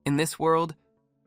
In this world,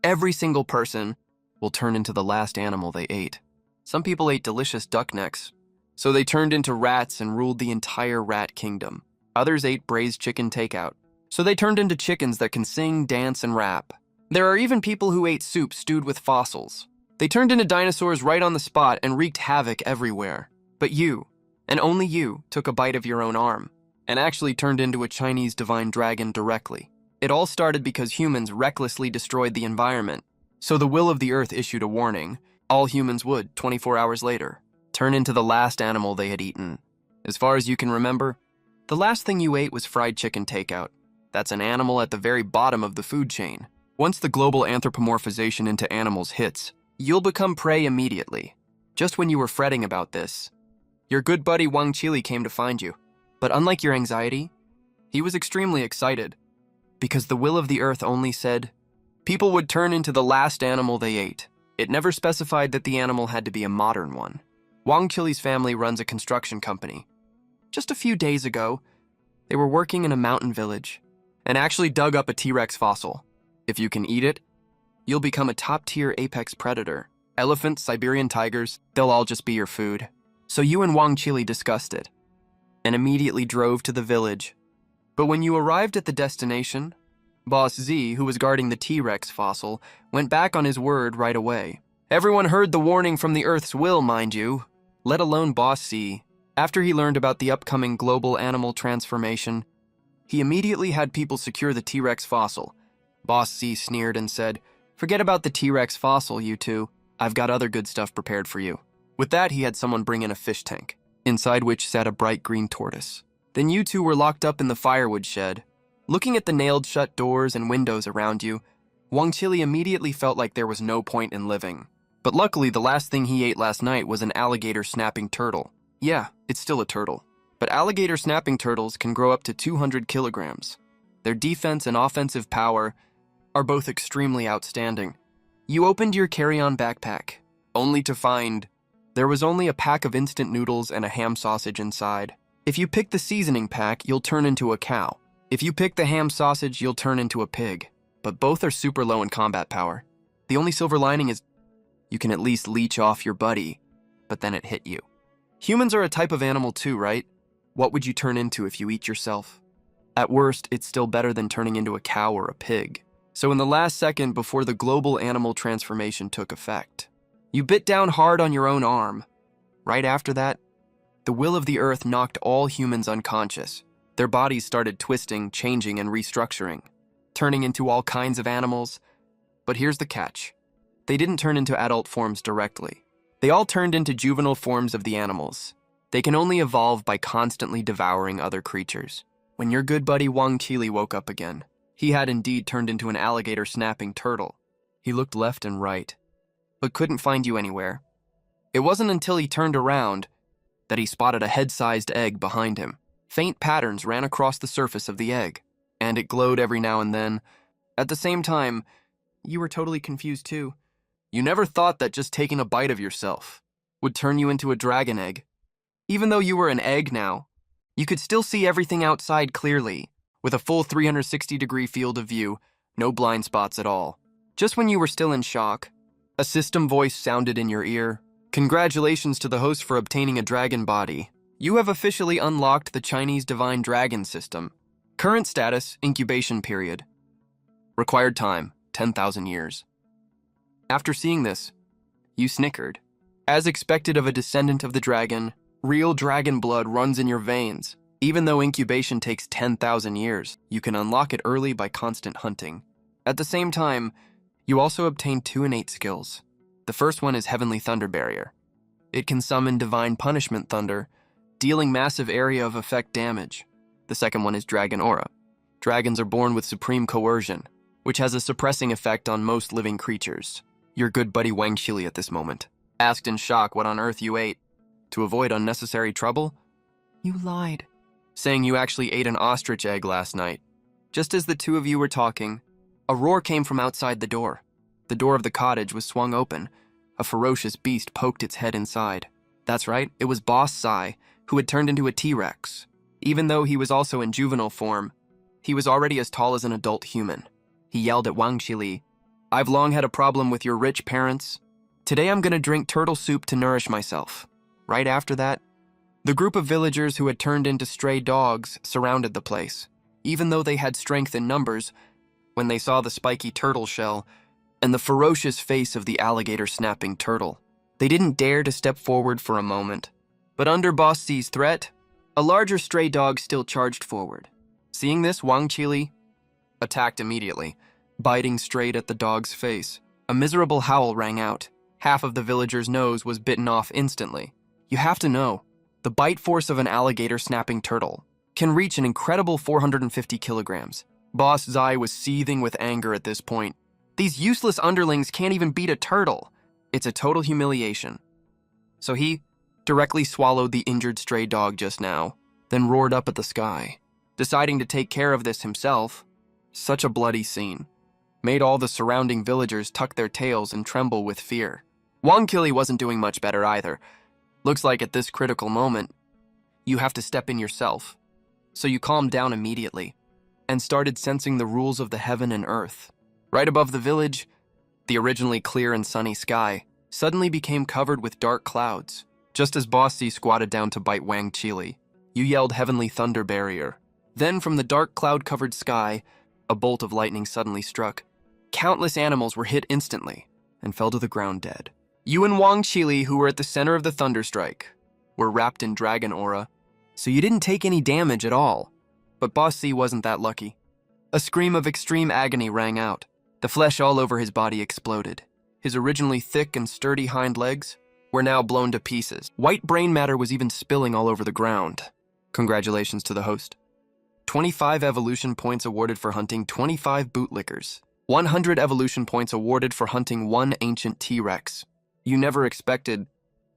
every single person will turn into the last animal they ate. Some people ate delicious duck necks, so they turned into rats and ruled the entire rat kingdom. Others ate braised chicken takeout, so they turned into chickens that can sing, dance, and rap. There are even people who ate soup stewed with fossils. They turned into dinosaurs right on the spot and wreaked havoc everywhere. But you, and only you, took a bite of your own arm, and actually turned into a Chinese divine dragon directly. It all started because humans recklessly destroyed the environment. So the will of the earth issued a warning. All humans would, 24 hours later, turn into the last animal they had eaten. As far as you can remember, the last thing you ate was fried chicken takeout. That's an animal at the very bottom of the food chain. Once the global anthropomorphization into animals hits, you'll become prey immediately. Just when you were fretting about this, your good buddy Wang Chili came to find you. But unlike your anxiety, he was extremely excited, because the will of the earth only said people would turn into the last animal they ate. It never specified that the animal had to be a modern one. Wang Chili's family runs a construction company. Just a few days ago, they were working in a mountain village and actually dug up a T-Rex fossil. If you can eat it, you'll become a top-tier apex predator. Elephants, Siberian tigers, they'll all just be your food. So you and Wang Chili discussed it and immediately drove to the village. But when you arrived at the destination, Boss Z, who was guarding the T-Rex fossil, went back on his word right away. Everyone heard the warning from the Earth's will, mind you, let alone Boss Z. After he learned about the upcoming global animal transformation, he immediately had people secure the T-Rex fossil. Boss Z sneered and said, "Forget about the T-Rex fossil, you two. I've got other good stuff prepared for you." With that, he had someone bring in a fish tank, inside which sat a bright green tortoise. Then you two were locked up in the firewood shed. Looking at the nailed-shut doors and windows around you, Wang Chili immediately felt like there was no point in living. But luckily, the last thing he ate last night was an alligator snapping turtle. Yeah, it's still a turtle. But alligator snapping turtles can grow up to 200 kilograms. Their defense and offensive power are both extremely outstanding. You opened your carry-on backpack, only to find there was only a pack of instant noodles and a ham sausage inside. If you pick the seasoning pack, you'll turn into a cow. If you pick the ham sausage, you'll turn into a pig. But both are super low in combat power. The only silver lining is you can at least leech off your buddy, but then it hit you. Humans are a type of animal too, right? What would you turn into if you eat yourself? At worst, it's still better than turning into a cow or a pig. So in the last second before the global animal transformation took effect, you bit down hard on your own arm. Right after that, the will of the earth knocked all humans unconscious. Their bodies started twisting, changing, and restructuring, turning into all kinds of animals. But here's the catch. They didn't turn into adult forms directly. They all turned into juvenile forms of the animals. They can only evolve by constantly devouring other creatures. When your good buddy Wang Chili woke up again, he had indeed turned into an alligator snapping turtle. He looked left and right, but couldn't find you anywhere. It wasn't until he turned around that he spotted a head-sized egg behind him. Faint patterns ran across the surface of the egg, and it glowed every now and then. At the same time, you were totally confused too. You never thought that just taking a bite of yourself would turn you into a dragon egg. Even though you were an egg now, you could still see everything outside clearly, with a full 360-degree field of view, no blind spots at all. Just when you were still in shock, a system voice sounded in your ear. "Congratulations to the host for obtaining a dragon body. You have officially unlocked the Chinese Divine Dragon system. Current status, incubation period. Required time, 10,000 years." After seeing this, you snickered. As expected of a descendant of the dragon, real dragon blood runs in your veins. Even though incubation takes 10,000 years, you can unlock it early by constant hunting. At the same time, you also obtain 2 innate skills. The first one is Heavenly Thunder Barrier. It can summon Divine Punishment Thunder, dealing massive area of effect damage. The second one is Dragon Aura. Dragons are born with Supreme Coercion, which has a suppressing effect on most living creatures. Your good buddy Wang Chili at this moment asked in shock what on earth you ate. To avoid unnecessary trouble, you lied, saying you actually ate an ostrich egg last night. Just as the two of you were talking, a roar came from outside the door. The door of the cottage was swung open. A ferocious beast poked its head inside. That's right, it was Boss Sai, who had turned into a T-Rex. Even though he was also in juvenile form, he was already as tall as an adult human. He yelled at Wang Qili. "I've long had a problem with your rich parents. Today I'm gonna drink turtle soup to nourish myself." Right after that, the group of villagers who had turned into stray dogs surrounded the place. Even though they had strength in numbers, when they saw the spiky turtle shell and the ferocious face of the alligator-snapping turtle, they didn't dare to step forward for a moment. But under Boss C's threat, a larger stray dog still charged forward. Seeing this, Wang Qili attacked immediately, biting straight at the dog's face. A miserable howl rang out. Half of the villager's nose was bitten off instantly. You have to know, the bite force of an alligator-snapping turtle can reach an incredible 450 kilograms. Boss Zai was seething with anger at this point. These useless underlings can't even beat a turtle. It's a total humiliation. So he directly swallowed the injured stray dog just now, then roared up at the sky, deciding to take care of this himself. Such a bloody scene made all the surrounding villagers tuck their tails and tremble with fear. Wang Qili wasn't doing much better either. Looks like at this critical moment, you have to step in yourself. So you calmed down immediately and started sensing the rules of the heaven and earth. Right above the village, the originally clear and sunny sky suddenly became covered with dark clouds. Just as Boss C squatted down to bite Wang Qili, you yelled Heavenly Thunder Barrier. Then from the dark cloud-covered sky, a bolt of lightning suddenly struck. Countless animals were hit instantly and fell to the ground dead. You and Wang Qili, who were at the center of the thunderstrike, were wrapped in dragon aura, so you didn't take any damage at all. But Boss C wasn't that lucky. A scream of extreme agony rang out. The flesh all over his body exploded. His originally thick and sturdy hind legs were now blown to pieces. White brain matter was even spilling all over the ground. Congratulations to the host. 25 evolution points awarded for hunting 25 bootlickers. 100 evolution points awarded for hunting 1 ancient T-Rex. You never expected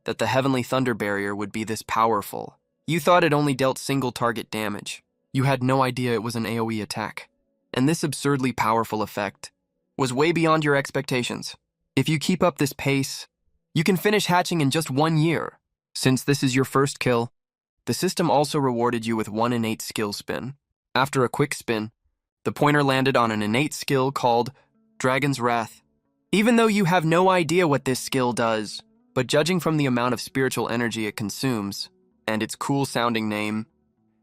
that the Heavenly Thunder Barrier would be this powerful. You thought it only dealt single target damage. You had no idea it was an AoE attack. And this absurdly powerful effect was way beyond your expectations. If you keep up this pace, you can finish hatching in just 1 year. Since this is your first kill, the system also rewarded you with 1 innate skill spin. After a quick spin, the pointer landed on an innate skill called Dragon's Wrath. Even though you have no idea what this skill does, but judging from the amount of spiritual energy it consumes, and its cool-sounding name,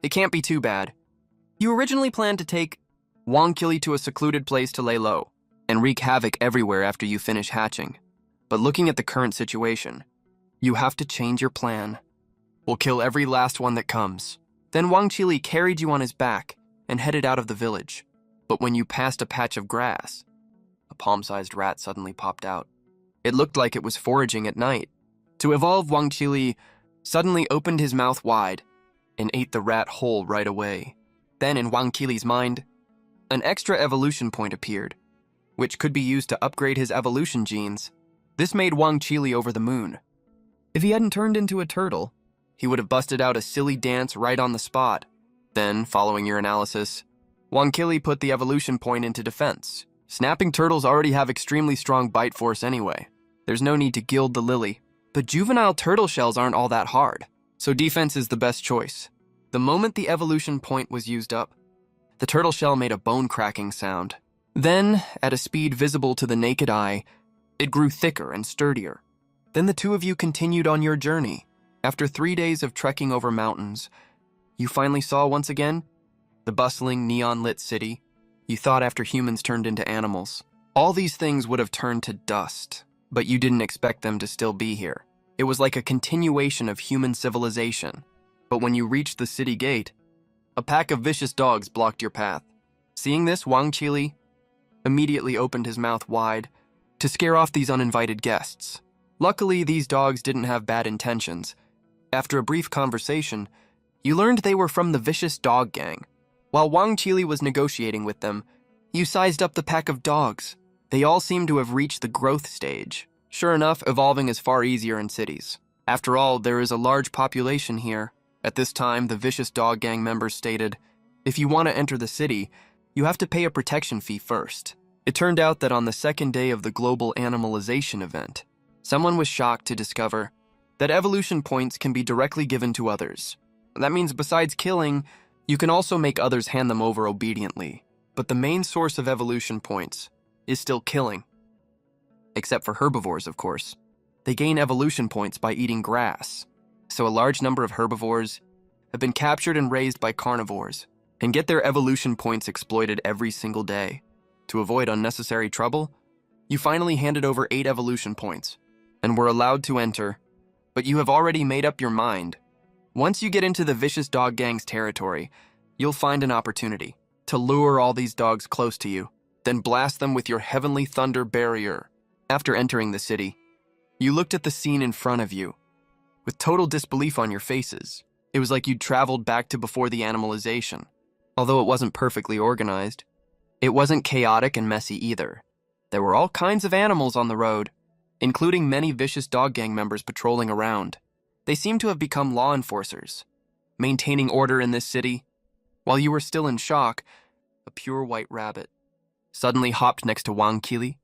it can't be too bad. You originally planned to take Wang Qili to a secluded place to lay low and wreak havoc everywhere after you finish hatching. But looking at the current situation, you have to change your plan. We'll kill every last one that comes. Then Wang Qili carried you on his back and headed out of the village. But when you passed a patch of grass, a palm-sized rat suddenly popped out. It looked like it was foraging at night. To evolve, Wang Qili suddenly opened his mouth wide and ate the rat whole right away. Then in Wang Qili's mind, an extra evolution point appeared, which could be used to upgrade his evolution genes. This made Wang Qili over the moon. If he hadn't turned into a turtle, he would have busted out a silly dance right on the spot. Then, following your analysis, Wang Qili put the evolution point into defense. Snapping turtles already have extremely strong bite force anyway. There's no need to gild the lily. But juvenile turtle shells aren't all that hard, so defense is the best choice. The moment the evolution point was used up, the turtle shell made a bone-cracking sound. Then, at a speed visible to the naked eye, it grew thicker and sturdier. Then the two of you continued on your journey. After 3 days of trekking over mountains, you finally saw once again the bustling, neon-lit city you thought after humans turned into animals. All these things would have turned to dust, but you didn't expect them to still be here. It was like a continuation of human civilization. But when you reached the city gate, a pack of vicious dogs blocked your path. Seeing this, Wang Qili immediately opened his mouth wide to scare off these uninvited guests. Luckily, these dogs didn't have bad intentions. After a brief conversation, you learned they were from the vicious dog gang. While Wang Qili was negotiating with them, you sized up the pack of dogs. They all seemed to have reached the growth stage. Sure enough, evolving is far easier in cities. After all, there is a large population here. At this time, the vicious dog gang members stated, if you want to enter the city, you have to pay a protection fee first. It turned out that on the second day of the global animalization event, someone was shocked to discover that evolution points can be directly given to others. That means besides killing, you can also make others hand them over obediently. But the main source of evolution points is still killing. Except for herbivores, of course. They gain evolution points by eating grass. So a large number of herbivores have been captured and raised by carnivores and get their evolution points exploited every single day. To avoid unnecessary trouble, you finally handed over 8 evolution points and were allowed to enter, but you have already made up your mind. Once you get into the vicious dog gang's territory, you'll find an opportunity to lure all these dogs close to you, then blast them with your heavenly thunder barrier. After entering the city, you looked at the scene in front of you with total disbelief on your faces. It was like you'd traveled back to before the animalization. Although it wasn't perfectly organized, it wasn't chaotic and messy either. There were all kinds of animals on the road, including many vicious dog gang members patrolling around. They seemed to have become law enforcers, maintaining order in this city. While you were still in shock, a pure white rabbit suddenly hopped next to Wang Qili,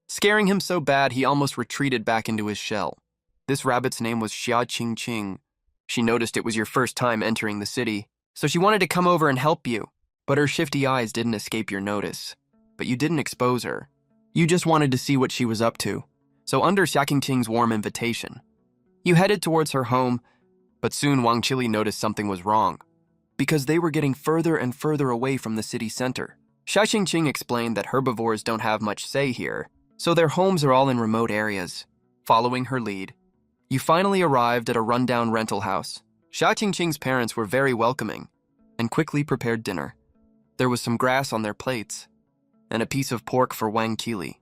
scaring him so bad he almost retreated back into his shell. This rabbit's name was Xia Qingqing. She noticed it was your first time entering the city, so she wanted to come over and help you, but her shifty eyes didn't escape your notice. But you didn't expose her. You just wanted to see what she was up to. So under Xia Qingqing's warm invitation, you headed towards her home, but soon Wang Qili noticed something was wrong, because they were getting further and further away from the city center. Xia Qingqing explained that herbivores don't have much say here, so their homes are all in remote areas. Following her lead, you finally arrived at a rundown rental house. Xia Qingqing's parents were very welcoming and quickly prepared dinner. There was some grass on their plates and a piece of pork for Wang Qili.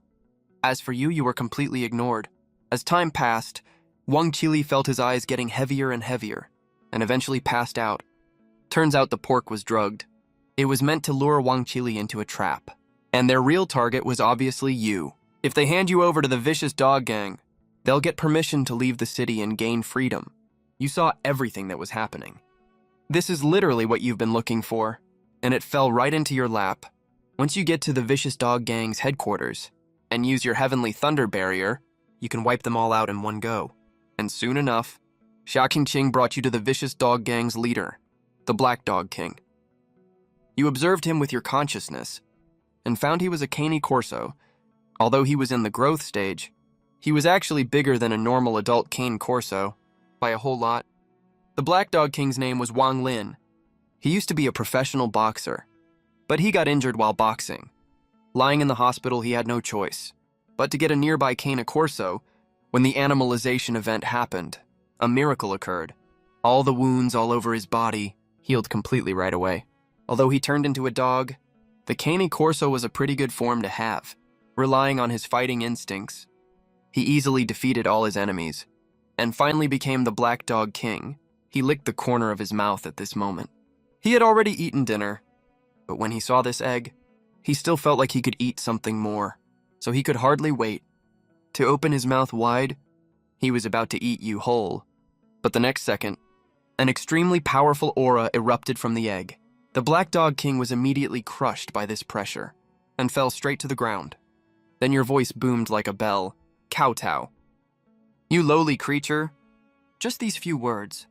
As for you, you were completely ignored. As time passed, Wang Qili felt his eyes getting heavier and heavier and eventually passed out. Turns out the pork was drugged. It was meant to lure Wang Qili into a trap, and their real target was obviously you. If they hand you over to the vicious dog gang, they'll get permission to leave the city and gain freedom. You saw everything that was happening. This is literally what you've been looking for, and it fell right into your lap. Once you get to the vicious dog gang's headquarters and use your heavenly thunder barrier, you can wipe them all out in one go. And soon enough, Xia Qingqing brought you to the vicious dog gang's leader, the Black Dog King. You observed him with your consciousness and found he was a cane corso. Although he was in the growth stage, he was actually bigger than a normal adult cane corso by a whole lot. The Black Dog King's name was Wang Lin. He used to be a professional boxer, but he got injured while boxing. Lying in the hospital, he had no choice but to get a nearby cane corso. When the animalization event happened, a miracle occurred. All the wounds all over his body healed completely right away. Although he turned into a dog, the cane corso was a pretty good form to have. Relying on his fighting instincts, he easily defeated all his enemies and finally became the Black Dog King. He licked the corner of his mouth at this moment. He had already eaten dinner, but when he saw this egg, he still felt like he could eat something more, so he could hardly wait to open his mouth wide. He was about to eat you whole, but the next second, an extremely powerful aura erupted from the egg. The Black Dog King was immediately crushed by this pressure and fell straight to the ground. Then your voice boomed like a bell. Kowtow. You lowly creature. Just these few words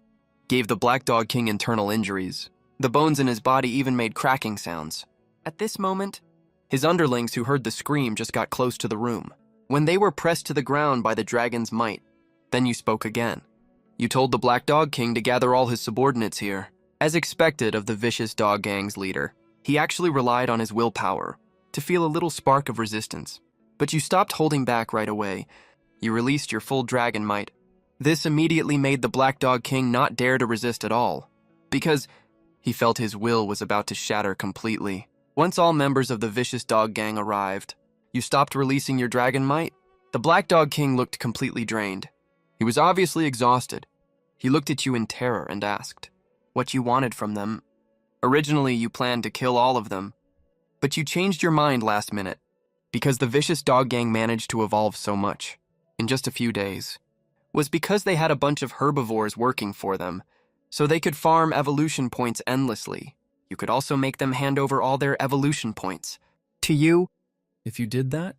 gave the Black Dog King internal injuries. The bones in his body even made cracking sounds. At this moment, his underlings who heard the scream just got close to the room. When they were pressed to the ground by the dragon's might, then you spoke again. You told the Black Dog King to gather all his subordinates here. As expected of the vicious dog gang's leader, he actually relied on his willpower to feel a little spark of resistance. But you stopped holding back right away. You released your full dragon might. This immediately made the Black Dog King not dare to resist at all, because he felt his will was about to shatter completely. Once all members of the vicious dog gang arrived, you stopped releasing your dragon might. The Black Dog King looked completely drained. He was obviously exhausted. He looked at you in terror and asked what you wanted from them. Originally, you planned to kill all of them, but you changed your mind last minute because the vicious dog gang managed to evolve so much in just a few days. Was because they had a bunch of herbivores working for them, so they could farm evolution points endlessly. You could also make them hand over all their evolution points to you. If you did that,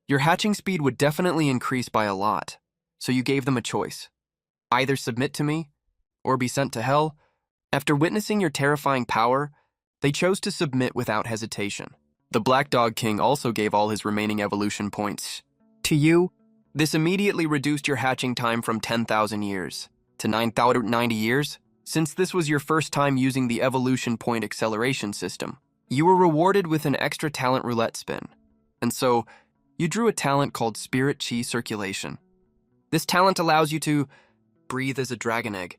your hatching speed would definitely increase by a lot, so you gave them a choice. Either submit to me, or be sent to hell. After witnessing your terrifying power, they chose to submit without hesitation. The Black Dog King also gave all his remaining evolution points to you. This immediately reduced your hatching time from 10,000 years to 9,090 years. Since this was your first time using the evolution point acceleration system, you were rewarded with an extra talent roulette spin. And so, you drew a talent called Spirit Chi Circulation. This talent allows you to breathe as a dragon egg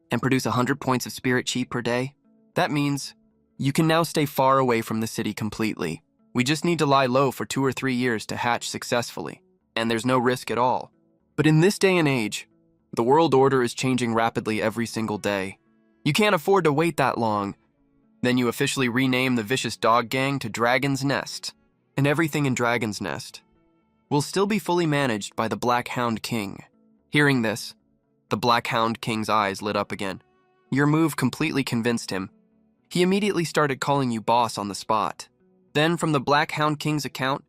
and produce 100 points of Spirit Chi per day. That means you can now stay far away from the city completely. We just need to lie low for 2 or 3 years to hatch successfully, and there's no risk at all. But in this day and age, the world order is changing rapidly every single day. You can't afford to wait that long. Then you officially rename the Vicious Dog Gang to Dragon's Nest. And everything in Dragon's Nest will still be fully managed by the Black Hound King. Hearing this, the Black Hound King's eyes lit up again. Your move completely convinced him. He immediately started calling you boss on the spot. Then, from the Black Hound King's account,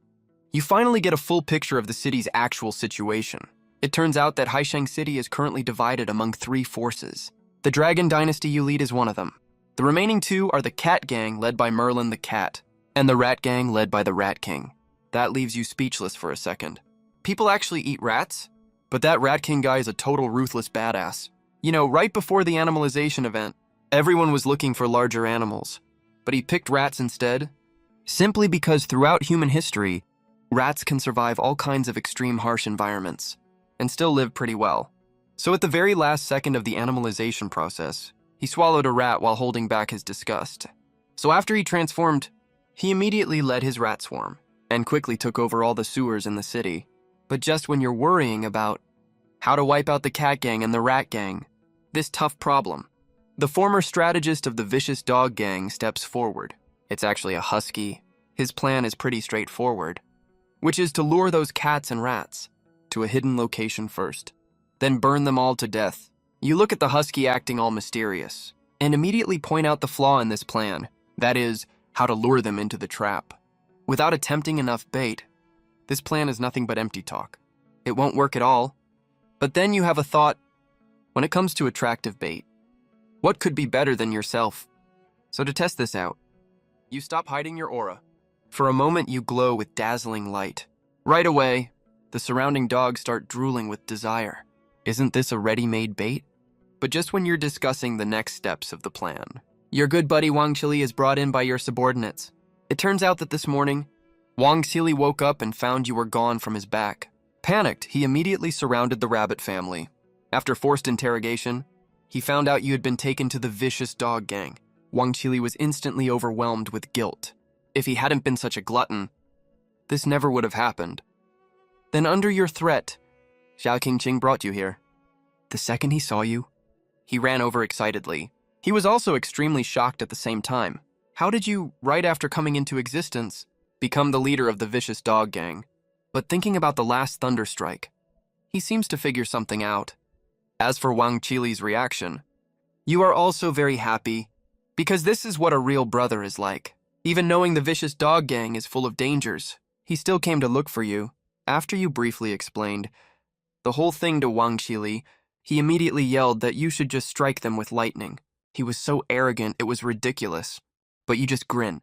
you finally get a full picture of the city's actual situation. It turns out that Haisheng City is currently divided among 3 forces. The Dragon Dynasty you lead is one of them. The remaining 2 are the Cat Gang, led by Merlin the Cat, and the Rat Gang, led by the Rat King. That leaves you speechless for a second. People actually eat rats? But that Rat King guy is a total ruthless badass. You know, right before the animalization event, everyone was looking for larger animals, but he picked rats instead, simply because throughout human history, rats can survive all kinds of extreme harsh environments and still live pretty well. So at the very last second of the animalization process, he swallowed a rat while holding back his disgust. So after he transformed, he immediately led his rat swarm and quickly took over all the sewers in the city. But just when you're worrying about how to wipe out the Cat Gang and the Rat Gang, this tough problem, the former strategist of the Vicious Dog Gang steps forward. It's actually a husky. His plan is pretty straightforward, which is to lure those cats and rats to a hidden location first, then burn them all to death. You look at the husky acting all mysterious, and immediately point out the flaw in this plan, that is, how to lure them into the trap. Without attempting enough bait, this plan is nothing but empty talk. It won't work at all. But then you have a thought, when it comes to attractive bait, what could be better than yourself? So to test this out, you stop hiding your aura. For a moment, you glow with dazzling light. Right away, the surrounding dogs start drooling with desire. Isn't this a ready-made bait? But just when you're discussing the next steps of the plan, your good buddy Wang Chili is brought in by your subordinates. It turns out that this morning, Wang Chili woke up and found you were gone from his back. Panicked, he immediately surrounded the rabbit family. After forced interrogation, he found out you had been taken to the Vicious Dog Gang. Wang Chili was instantly overwhelmed with guilt. If he hadn't been such a glutton, this never would have happened. Then under your threat, Xiao Qingqing brought you here. The second he saw you, he ran over excitedly. He was also extremely shocked at the same time. How did you, right after coming into existence, become the leader of the Vicious Dog Gang? But thinking about the last thunderstrike, he seems to figure something out. As for Wang Chili's reaction, you are also very happy, because this is what a real brother is like. Even knowing the Vicious Dog Gang is full of dangers, he still came to look for you. After you briefly explained the whole thing to Wang Chili, he immediately yelled that you should just strike them with lightning. He was so arrogant it was ridiculous. But you just grin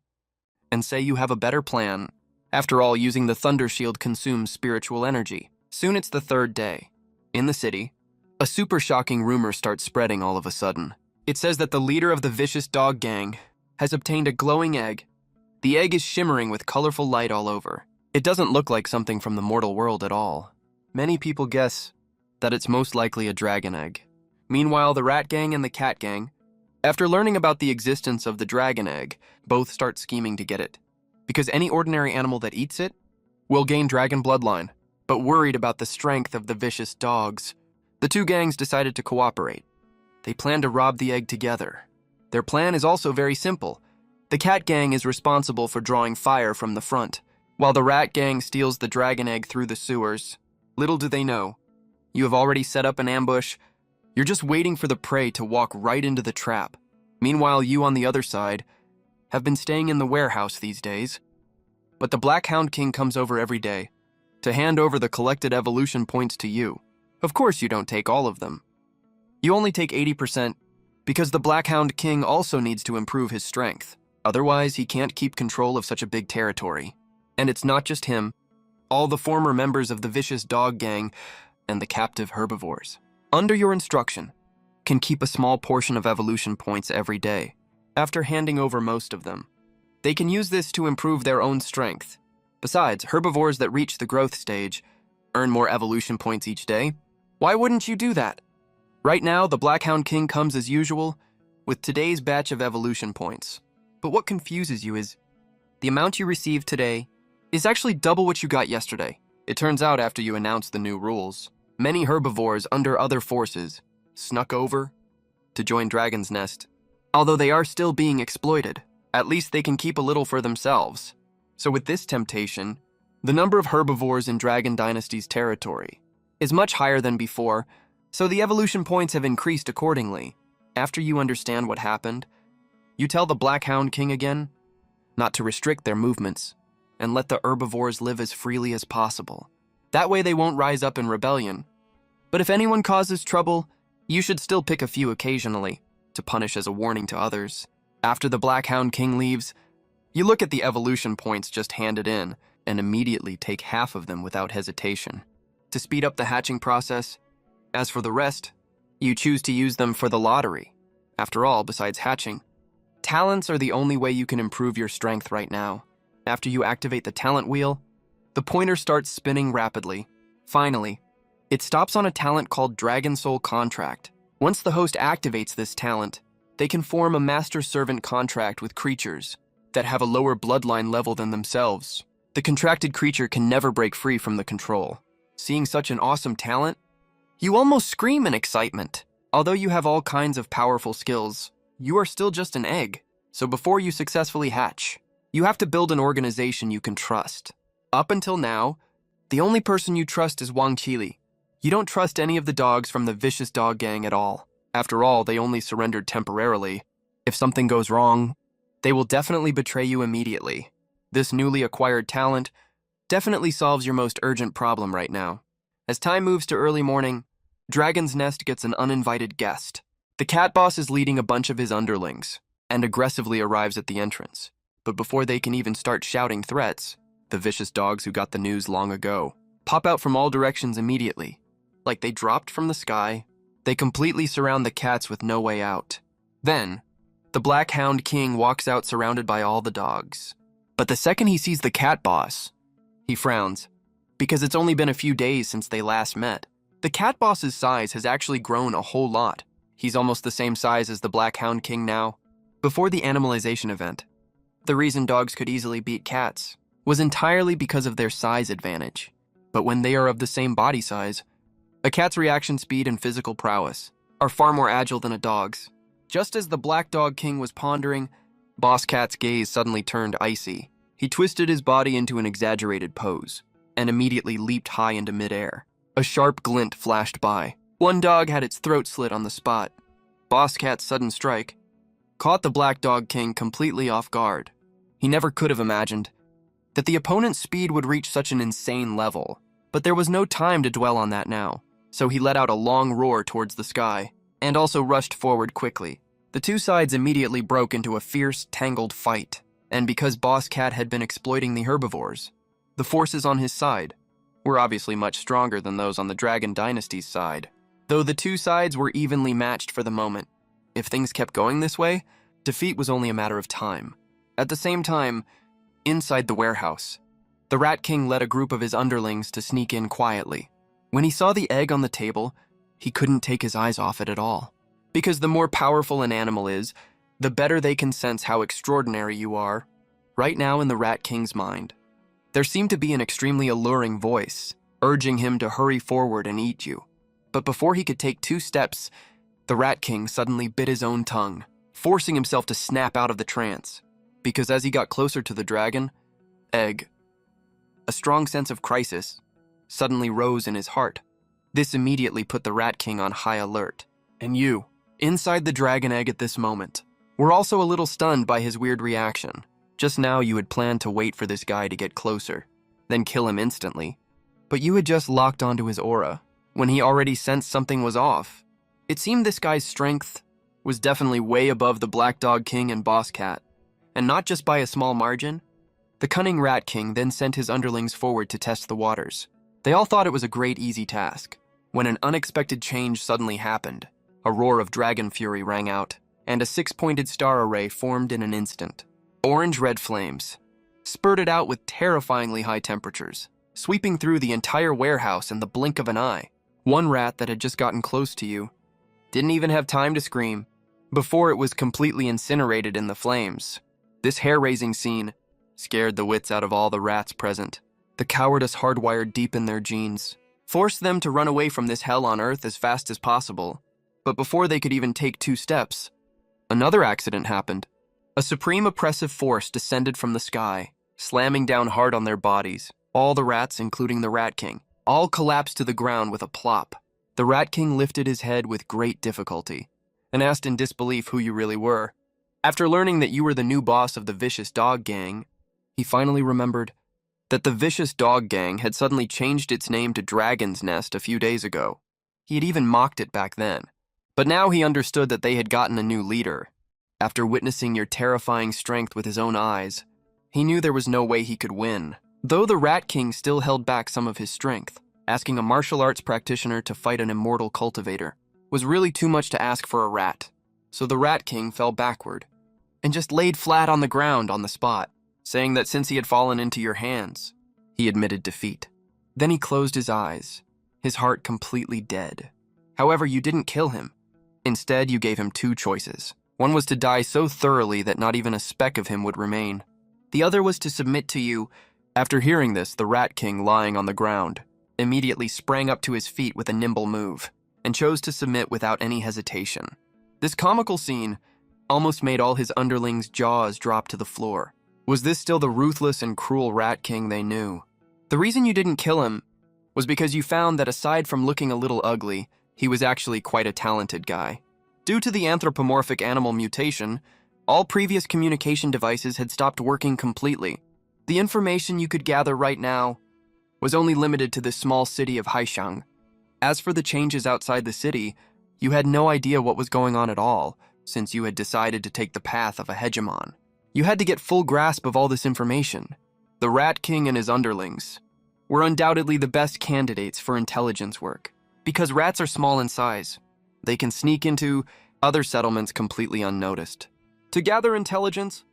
and say you have a better plan. After all, using the Thunder Shield consumes spiritual energy. Soon it's the 3rd day. In the city, a super shocking rumor starts spreading all of a sudden. It says that the leader of the Vicious Dog Gang has obtained a glowing egg. The egg is shimmering with colorful light all over. It doesn't look like something from the mortal world at all. Many people guess that it's most likely a dragon egg. Meanwhile, the Rat Gang and the Cat Gang, after learning about the existence of the dragon egg, both start scheming to get it. Because any ordinary animal that eats it will gain dragon bloodline. But worried about the strength of the vicious dogs, the 2 gangs decided to cooperate. They plan to rob the egg together. Their plan is also very simple. The Cat Gang is responsible for drawing fire from the front, while the Rat Gang steals the dragon egg through the sewers. Little do they know, you have already set up an ambush. You're just waiting for the prey to walk right into the trap. Meanwhile, you on the other side have been staying in the warehouse these days. But the Black Hound King comes over every day to hand over the collected evolution points to you. Of course you don't take all of them. You only take 80% because the Black Hound King also needs to improve his strength. Otherwise, he can't keep control of such a big territory. And it's not just him. All the former members of the vicious dog gang and the captive herbivores, under your instruction, can keep a small portion of evolution points every day. After handing over most of them, they can use this to improve their own strength. Besides, herbivores that reach the growth stage earn more evolution points each day. Why wouldn't you do that? Right now, the Blackhound King comes as usual with today's batch of evolution points. But what confuses you is the amount you received today is actually double what you got yesterday. It turns out after you announced the new rules, many herbivores under other forces snuck over to join Dragon's Nest. Although they are still being exploited, at least they can keep a little for themselves. So with this temptation, the number of herbivores in Dragon Dynasty's territory is much higher than before, so the evolution points have increased accordingly. After you understand what happened, you tell the Blackhound King again not to restrict their movements and let the herbivores live as freely as possible. That way they won't rise up in rebellion. But if anyone causes trouble, you should still pick a few occasionally to punish as a warning to others. After the Blackhound King leaves, you look at the evolution points just handed in and immediately take half of them without hesitation to speed up the hatching process. As for the rest, you choose to use them for the lottery. After all, besides hatching, talents are the only way you can improve your strength right now. After you activate the talent wheel, the pointer starts spinning rapidly. Finally, it stops on a talent called Dragon Soul Contract. Once the host activates this talent, they can form a master-servant contract with creatures that have a lower bloodline level than themselves. The contracted creature can never break free from the control. Seeing such an awesome talent, you almost scream in excitement. Although you have all kinds of powerful skills, you are still just an egg. So before you successfully hatch, you have to build an organization you can trust. Up until now, the only person you trust is Wang Qili. You don't trust any of the dogs from the vicious dog gang at all. After all, they only surrendered temporarily. If something goes wrong, they will definitely betray you immediately. This newly acquired talent definitely solves your most urgent problem right now. As time moves to early morning, Dragon's Nest gets an uninvited guest. The cat boss is leading a bunch of his underlings and aggressively arrives at the entrance. But before they can even start shouting threats, the vicious dogs who got the news long ago pop out from all directions immediately. Like they dropped from the sky, they completely surround the cats with no way out. Then, the Blackhound King walks out surrounded by all the dogs. But the second he sees the cat boss, he frowns, because it's only been a few days since they last met. The cat boss's size has actually grown a whole lot. He's almost the same size as the Blackhound King now. Before the animalization event, the reason dogs could easily beat cats was entirely because of their size advantage. But when they are of the same body size, a cat's reaction speed and physical prowess are far more agile than a dog's. Just as the Black Dog King was pondering, Boss Cat's gaze suddenly turned icy. He twisted his body into an exaggerated pose and immediately leaped high into midair. A sharp glint flashed by. One dog had its throat slit on the spot. Boss Cat's sudden strike caught the Black Dog King completely off guard. He never could have imagined that the opponent's speed would reach such an insane level, but there was no time to dwell on that now. So he let out a long roar towards the sky, and also rushed forward quickly. The two sides immediately broke into a fierce, tangled fight, and because Boss Cat had been exploiting the herbivores, the forces on his side were obviously much stronger than those on the Dragon Dynasty's side. Though the two sides were evenly matched for the moment, if things kept going this way, defeat was only a matter of time. At the same time, inside the warehouse, the Rat King led a group of his underlings to sneak in quietly. When he saw the egg on the table, he couldn't take his eyes off it at all. Because the more powerful an animal is, the better they can sense how extraordinary you are. Right now in the Rat King's mind, there seemed to be an extremely alluring voice, urging him to hurry forward and eat you. But before he could take 2 steps, the Rat King suddenly bit his own tongue, forcing himself to snap out of the trance. Because as he got closer to the dragon, egg, a strong sense of crisis suddenly rose in his heart. This immediately put the Rat King on high alert. And you, inside the dragon egg at this moment, were also a little stunned by his weird reaction. Just now you had planned to wait for this guy to get closer, then kill him instantly. But you had just locked onto his aura when he already sensed something was off. It seemed this guy's strength was definitely way above the Black Dog King and Boss Cat. and not just by a small margin. The cunning Rat King then sent his underlings forward to test the waters. They all thought it was a great, easy task, when an unexpected change suddenly happened. A roar of dragon fury rang out, and a six-pointed star array formed in an instant. Orange-red flames spurted out with terrifyingly high temperatures, sweeping through the entire warehouse in the blink of an eye. One rat that had just gotten close to you didn't even have time to scream before it was completely incinerated in the flames. This hair-raising scene scared the wits out of all the rats present. The cowardice hardwired deep in their genes forced them to run away from this hell on Earth as fast as possible. But before they could even take 2 steps, another accident happened. A supreme oppressive force descended from the sky, slamming down hard on their bodies. All the rats, including the Rat King, all collapsed to the ground with a plop. The Rat King lifted his head with great difficulty and asked in disbelief who you really were. After learning that you were the new boss of the Vicious Dog Gang, he finally remembered that the Vicious Dog Gang had suddenly changed its name to Dragon's Nest a few days ago. He had even mocked it back then. But now he understood that they had gotten a new leader. After witnessing your terrifying strength with his own eyes, he knew there was no way he could win. Though the Rat King still held back some of his strength, asking a martial arts practitioner to fight an immortal cultivator was really too much to ask for a rat. So the Rat King fell backward and just laid flat on the ground on the spot, saying that since he had fallen into your hands, he admitted defeat. Then he closed his eyes, his heart completely dead. However, you didn't kill him. Instead, you gave him 2 choices. One was to die so thoroughly that not even a speck of him would remain. The other was to submit to you. After hearing this, the Rat King, lying on the ground, immediately sprang up to his feet with a nimble move and chose to submit without any hesitation. This comical scene almost made all his underlings' jaws drop to the floor. Was this still the ruthless and cruel Rat King they knew? The reason you didn't kill him was because you found that aside from looking a little ugly, he was actually quite a talented guy. Due to the anthropomorphic animal mutation, all previous communication devices had stopped working completely. The information you could gather right now was only limited to the small city of Haishang. As for the changes outside the city, you had no idea what was going on at all, since you had decided to take the path of a hegemon. You had to get full grasp of all this information. The Rat King and his underlings were undoubtedly the best candidates for intelligence work. Because rats are small in size, they can sneak into other settlements completely unnoticed. To gather intelligence,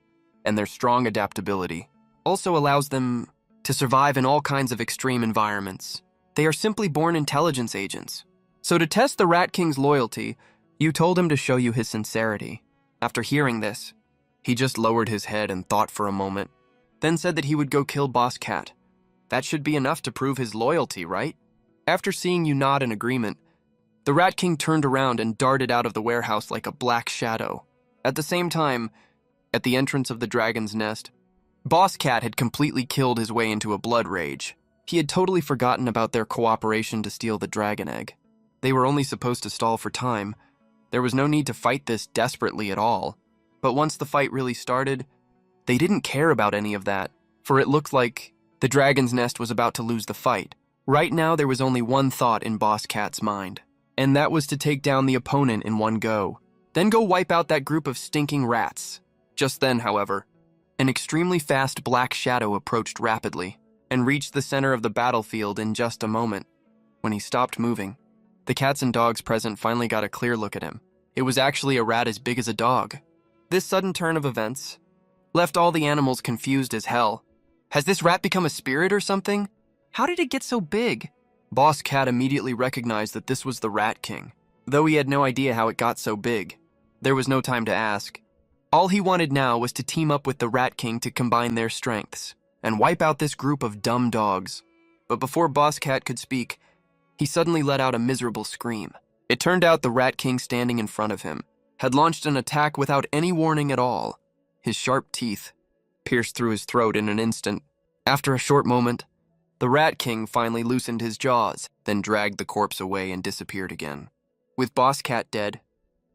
and their strong adaptability also allows them to survive in all kinds of extreme environments. They are simply born intelligence agents. So to test the Rat King's loyalty, you told him to show you his sincerity. After hearing this, he just lowered his head and thought for a moment, then said that he would go kill Boss Cat. That should be enough to prove his loyalty, right? After seeing you nod in agreement, the Rat King turned around and darted out of the warehouse like a black shadow. At the same time, at the entrance of the Dragon's Nest, Boss Cat had completely killed his way into a blood rage. He had totally forgotten about their cooperation to steal the dragon egg. They were only supposed to stall for time. There was no need to fight this desperately at all. But once the fight really started, they didn't care about any of that, for it looked like the Dragon's Nest was about to lose the fight. Right now, there was only one thought in Boss Cat's mind, and that was to take down the opponent in one go. Then go wipe out that group of stinking rats. Just then, however, an extremely fast black shadow approached rapidly and reached the center of the battlefield in just a moment. When he stopped moving, the cats and dogs present finally got a clear look at him. It was actually a rat as big as a dog. This sudden turn of events left all the animals confused as hell. Has this rat become a spirit or something? How did it get so big? Boss Cat immediately recognized that this was the Rat King, though he had no idea how it got so big. There was no time to ask. All he wanted now was to team up with the Rat King to combine their strengths and wipe out this group of dumb dogs. But before Boss Cat could speak, he suddenly let out a miserable scream. It turned out the Rat King standing in front of him had launched an attack without any warning at all. His sharp teeth pierced through his throat in an instant. After a short moment, the Rat King finally loosened his jaws, then dragged the corpse away and disappeared again. With Boss Cat dead,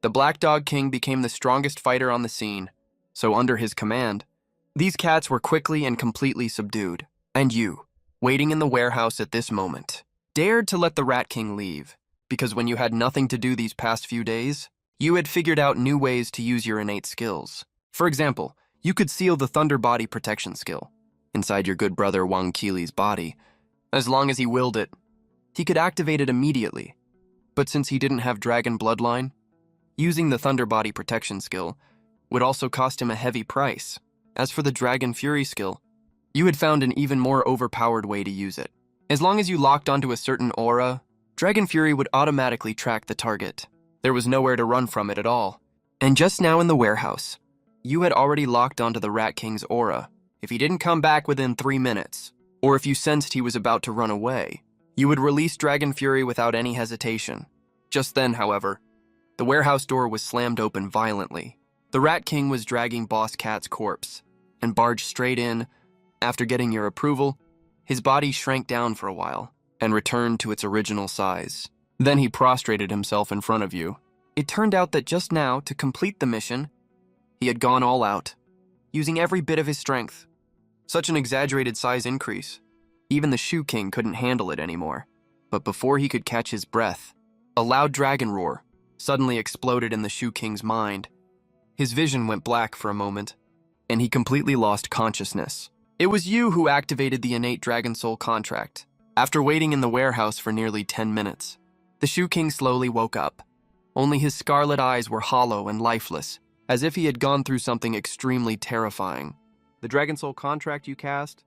the Black Dog King became the strongest fighter on the scene, so under his command, these cats were quickly and completely subdued. And you, waiting in the warehouse at this moment, dared to let the Rat King leave, because when you had nothing to do these past few days, you had figured out new ways to use your innate skills. For example, You could seal the Thunder Body protection skill inside your good brother Wang Qili's body. As long as he willed it, he could activate it immediately. But since he didn't have dragon bloodline, using the Thunder Body protection skill would also cost him a heavy price. As for the Dragon Fury skill, you had found an even more overpowered way to use it. As long as you locked onto a certain aura, Dragon Fury would automatically track the target. There was nowhere to run from it at all. And just now in the warehouse, you had already locked onto the Rat King's aura. If he didn't come back within 3 minutes, or if you sensed he was about to run away, you would release Dragon Fury without any hesitation. Just then, however, the warehouse door was slammed open violently. The Rat King was dragging Boss Cat's corpse and barged straight in. After getting your approval, his body shrank down for a while and returned to its original size. Then he prostrated himself in front of you. It turned out that just now, to complete the mission, he had gone all out, using every bit of his strength. Such an exaggerated size increase. Even the Shoe King couldn't handle it anymore. But before he could catch his breath, a loud dragon roar suddenly exploded in the Shoe King's mind. His vision went black for a moment, and he completely lost consciousness. It was you who activated the innate Dragon Soul contract. After waiting in the warehouse for nearly 10 minutes, the Shoe King slowly woke up. Only his scarlet eyes were hollow and lifeless, as if he had gone through something extremely terrifying. The Dragon Soul contract you cast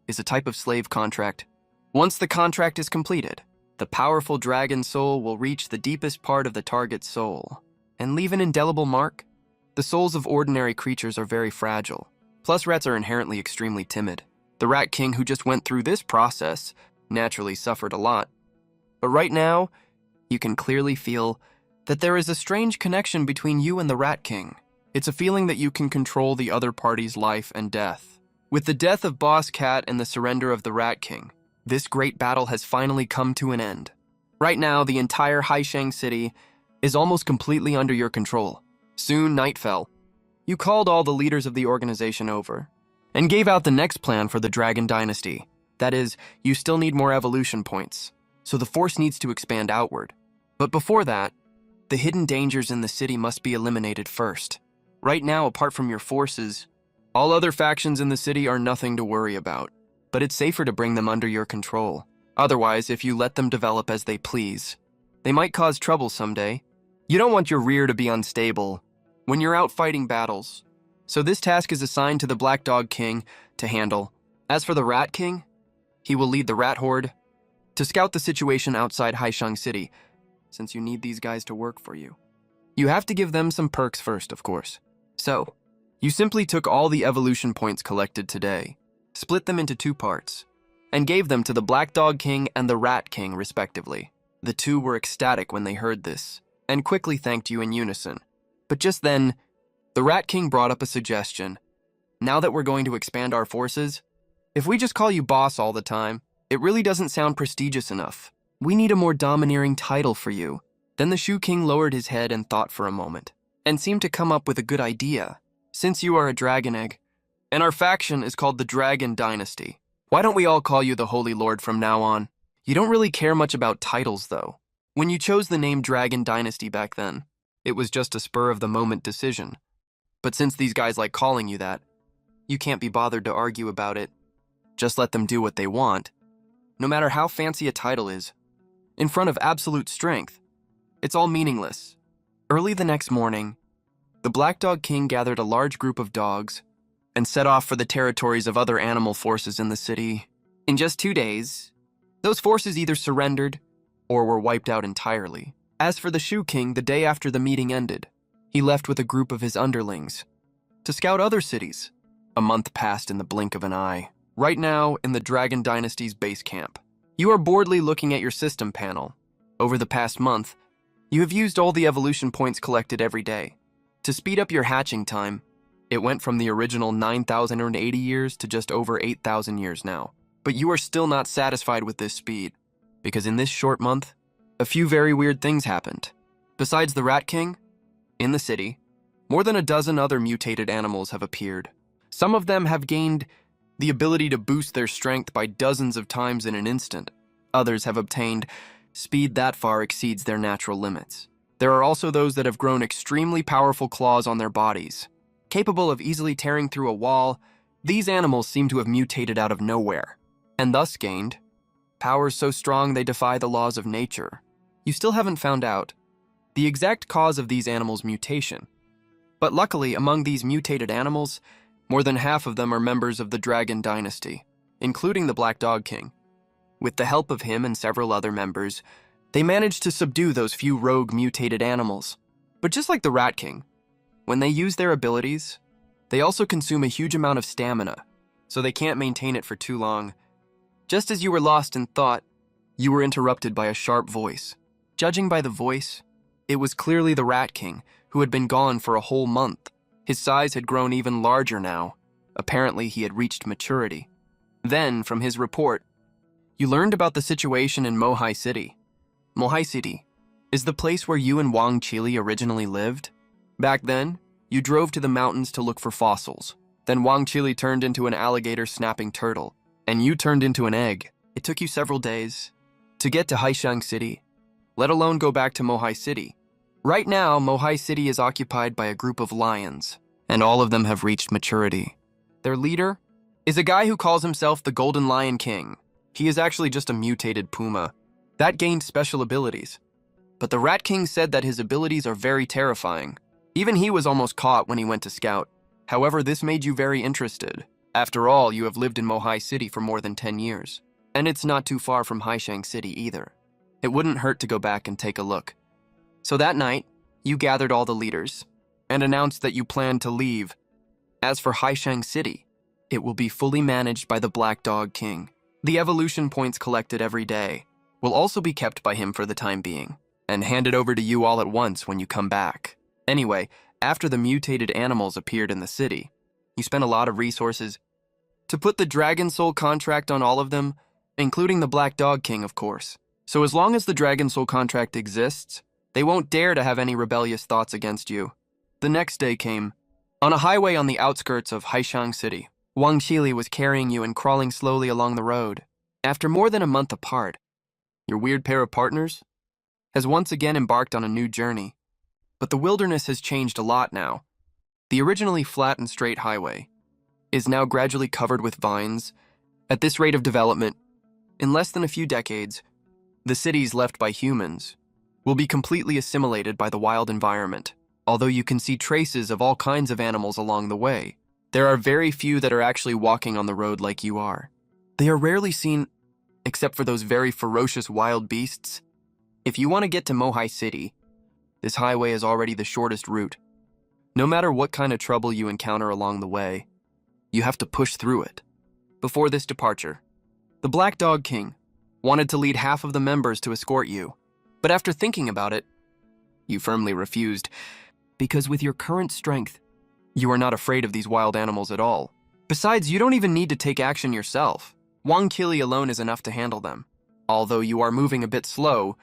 is a type of slave contract. Once the contract is completed, the powerful Dragon Soul will reach the deepest part of the target's soul and leave an indelible mark. The souls of ordinary creatures are very fragile. Plus, rats are inherently extremely timid. The Rat King who just went through this process naturally suffered a lot. But right now, you can clearly feel that there is a strange connection between you and the Rat King. It's a feeling that you can control the other party's life and death. With the death of Boss Cat and the surrender of the Rat King, this great battle has finally come to an end. Right now, the entire Haishang city is almost completely under your control. Soon, night fell. You called all the leaders of the organization over and gave out the next plan for the Dragon Dynasty. That is, you still need more evolution points, so the force needs to expand outward. But before that, the hidden dangers in the city must be eliminated first. Right now, apart from your forces, all other factions in the city are nothing to worry about, but it's safer to bring them under your control. Otherwise, if you let them develop as they please, they might cause trouble someday. You don't want your rear to be unstable when you're out fighting battles. So this task is assigned to the Black Dog King to handle. As for the Rat King, he will lead the Rat Horde to scout the situation outside Haishang City, since you need these guys to work for you. You have to give them some perks first, of course. So, you simply took all the evolution points collected today, split them into 2 parts, and gave them to the Black Dog King and the Rat King, respectively. The two were ecstatic when they heard this, and quickly thanked you in unison. But just then, the Rat King brought up a suggestion. Now that we're going to expand our forces, if we just call you boss all the time, it really doesn't sound prestigious enough. We need a more domineering title for you. Then the Shoe King lowered his head and thought for a moment, and seemed to come up with a good idea. Since you are a dragon egg, and our faction is called the Dragon Dynasty, why don't we all call you the Holy Lord from now on? You don't really care much about titles, though. When you chose the name Dragon Dynasty back then, it was just a spur-of-the-moment decision. But since these guys like calling you that, you can't be bothered to argue about it. Just let them do what they want. No matter how fancy a title is, in front of absolute strength, it's all meaningless. Early the next morning, the Black Dog King gathered a large group of dogs and set off for the territories of other animal forces in the city. In just 2 days, those forces either surrendered or were wiped out entirely. As for the Shoe King, the day after the meeting ended, he left with a group of his underlings to scout other cities. A month passed in the blink of an eye. Right now, in the Dragon Dynasty's base camp, you are boredly looking at your system panel. Over the past month, you have used all the evolution points collected every day. To speed up your hatching time, it went from the original 9,080 years to just over 8,000 years now. But you are still not satisfied with this speed, because in this short month, a few very weird things happened. Besides the Rat King, in the city, more than a dozen other mutated animals have appeared. Some of them have gained the ability to boost their strength by dozens of times in an instant. Others have obtained speed that far exceeds their natural limits. There are also those that have grown extremely powerful claws on their bodies. Capable of easily tearing through a wall, these animals seem to have mutated out of nowhere, and thus gained powers so strong they defy the laws of nature. You still haven't found out the exact cause of these animals' mutation, but luckily among these mutated animals, more than half of them are members of the Dragon Dynasty, including the Black Dog King. With the help of him and several other members, they managed to subdue those few rogue mutated animals. But just like the Rat King, when they use their abilities, they also consume a huge amount of stamina, so they can't maintain it for too long. Just as you were lost in thought, you were interrupted by a sharp voice. Judging by the voice, it was clearly the Rat King, who had been gone for a whole month. His size had grown even larger now. Apparently, he had reached maturity. Then, from his report, you learned about the situation in Mohai City. Mohai City is the place where you and Wang Chili originally lived. Back then, you drove to the mountains to look for fossils. Then Wang Chili turned into an alligator-snapping turtle, and you turned into an egg. It took you several days to get to Haishang City, let alone go back to Mohai City. Right now, Mohai City is occupied by a group of lions, and all of them have reached maturity. Their leader is a guy who calls himself the Golden Lion King. He is actually just a mutated puma that gained special abilities. But the Rat King said that his abilities are very terrifying. Even he was almost caught when he went to scout. However, this made you very interested. After all, you have lived in Mohai City for more than 10 years. And it's not too far from Haishang City either. It wouldn't hurt to go back and take a look. So that night, you gathered all the leaders and announced that you planned to leave. As for Haishang City, it will be fully managed by the Black Dog King. The evolution points collected every day will also be kept by him for the time being, and handed over to you all at once when you come back. Anyway, after the mutated animals appeared in the city, you spent a lot of resources to put the Dragon Soul contract on all of them, including the Black Dog King, of course. So as long as the Dragon Soul contract exists, they won't dare to have any rebellious thoughts against you. The next day came. On a highway on the outskirts of Haishang City, Wang Chili was carrying you and crawling slowly along the road. After more than a month apart, your weird pair of partners has once again embarked on a new journey. But the wilderness has changed a lot now. The originally flat and straight highway is now gradually covered with vines. At this rate of development, in less than a few decades, the cities left by humans will be completely assimilated by the wild environment. Although you can see traces of all kinds of animals along the way, there are very few that are actually walking on the road like you are. They are rarely seen except for those very ferocious wild beasts. If you want to get to Mohai City, this highway is already the shortest route. No matter what kind of trouble you encounter along the way, you have to push through it. Before this departure, the Black Dog King wanted to lead half of the members to escort you, but after thinking about it, you firmly refused, because with your current strength, you are not afraid of these wild animals at all. Besides, you don't even need to take action yourself. Wang Chili alone is enough to handle them. Although you are moving a bit slow,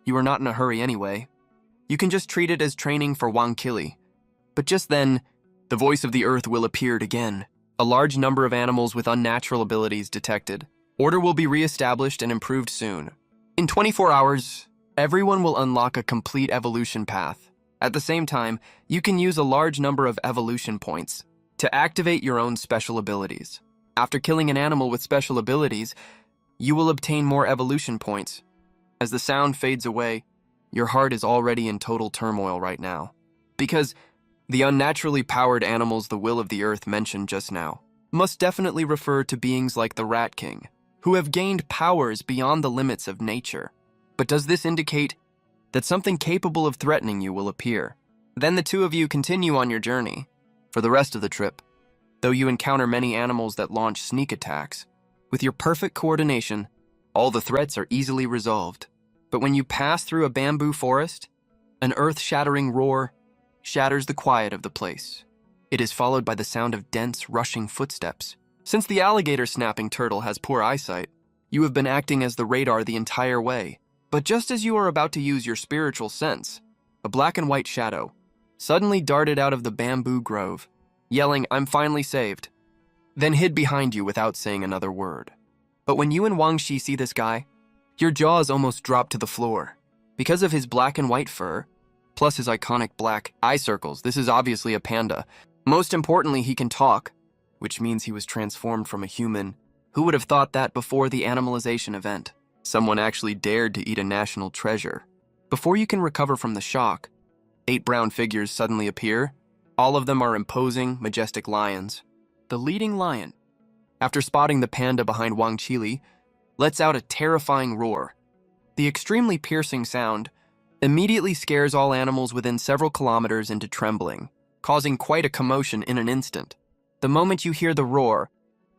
you are not in a hurry anyway. You can just treat it as training for Wang Chili. But just then, the voice of the earth will appear again. A large number of animals with unnatural abilities detected. Order will be re-established and improved soon. In 24 hours, everyone will unlock a complete evolution path. At the same time, you can use a large number of evolution points to activate your own special abilities. After killing an animal with special abilities, you will obtain more evolution points. As the sound fades away, your heart is already in total turmoil right now. Because the unnaturally powered animals the will of the earth mentioned just now must definitely refer to beings like the Rat King, who have gained powers beyond the limits of nature. But does this indicate that something capable of threatening you will appear? Then the two of you continue on your journey. For the rest of the trip, though you encounter many animals that launch sneak attacks, with your perfect coordination, all the threats are easily resolved. But when you pass through a bamboo forest, an earth-shattering roar shatters the quiet of the place. It is followed by the sound of dense, rushing footsteps. Since the alligator-snapping turtle has poor eyesight, you have been acting as the radar the entire way. But just as you are about to use your spiritual sense, a black and white shadow suddenly darted out of the bamboo grove, yelling, "I'm finally saved," then hid behind you without saying another word. But when you and Wang Shi see this guy, your jaws almost drop to the floor. Because of his black and white fur, plus his iconic black eye circles, this is obviously a panda. Most importantly, he can talk, which means he was transformed from a human. Who would have thought that before the animalization event? Someone actually dared to eat a national treasure. Before you can recover from the shock, 8 brown figures suddenly appear. All of them are imposing, majestic lions. The leading lion, after spotting the panda behind Wang Qili, lets out a terrifying roar. The extremely piercing sound immediately scares all animals within several kilometers into trembling, causing quite a commotion in an instant. The moment you hear the roar,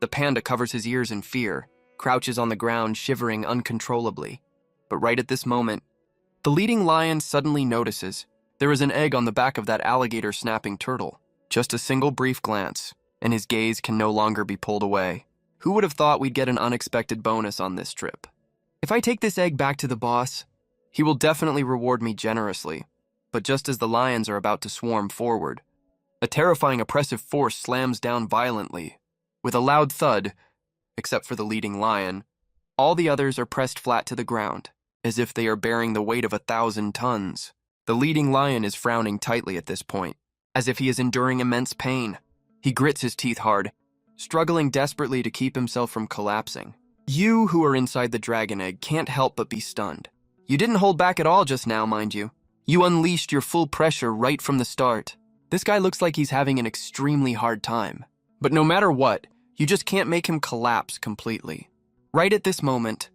the panda covers his ears in fear, crouches on the ground, shivering uncontrollably. But right at this moment, the leading lion suddenly notices there is an egg on the back of that alligator snapping turtle. Just a single brief glance, and his gaze can no longer be pulled away. Who would have thought we'd get an unexpected bonus on this trip? If I take this egg back to the boss, he will definitely reward me generously. But just as the lions are about to swarm forward, a terrifying oppressive force slams down violently. With a loud thud, except for the leading lion, all the others are pressed flat to the ground, as if they are bearing the weight of 1,000 tons. The leading lion is frowning tightly at this point, as if he is enduring immense pain. He grits his teeth hard, struggling desperately to keep himself from collapsing. You who are inside the dragon egg can't help but be stunned. You didn't hold back at all just now, mind you. You unleashed your full pressure right from the start. This guy looks like he's having an extremely hard time. But no matter what, you just can't make him collapse completely. Right at this moment,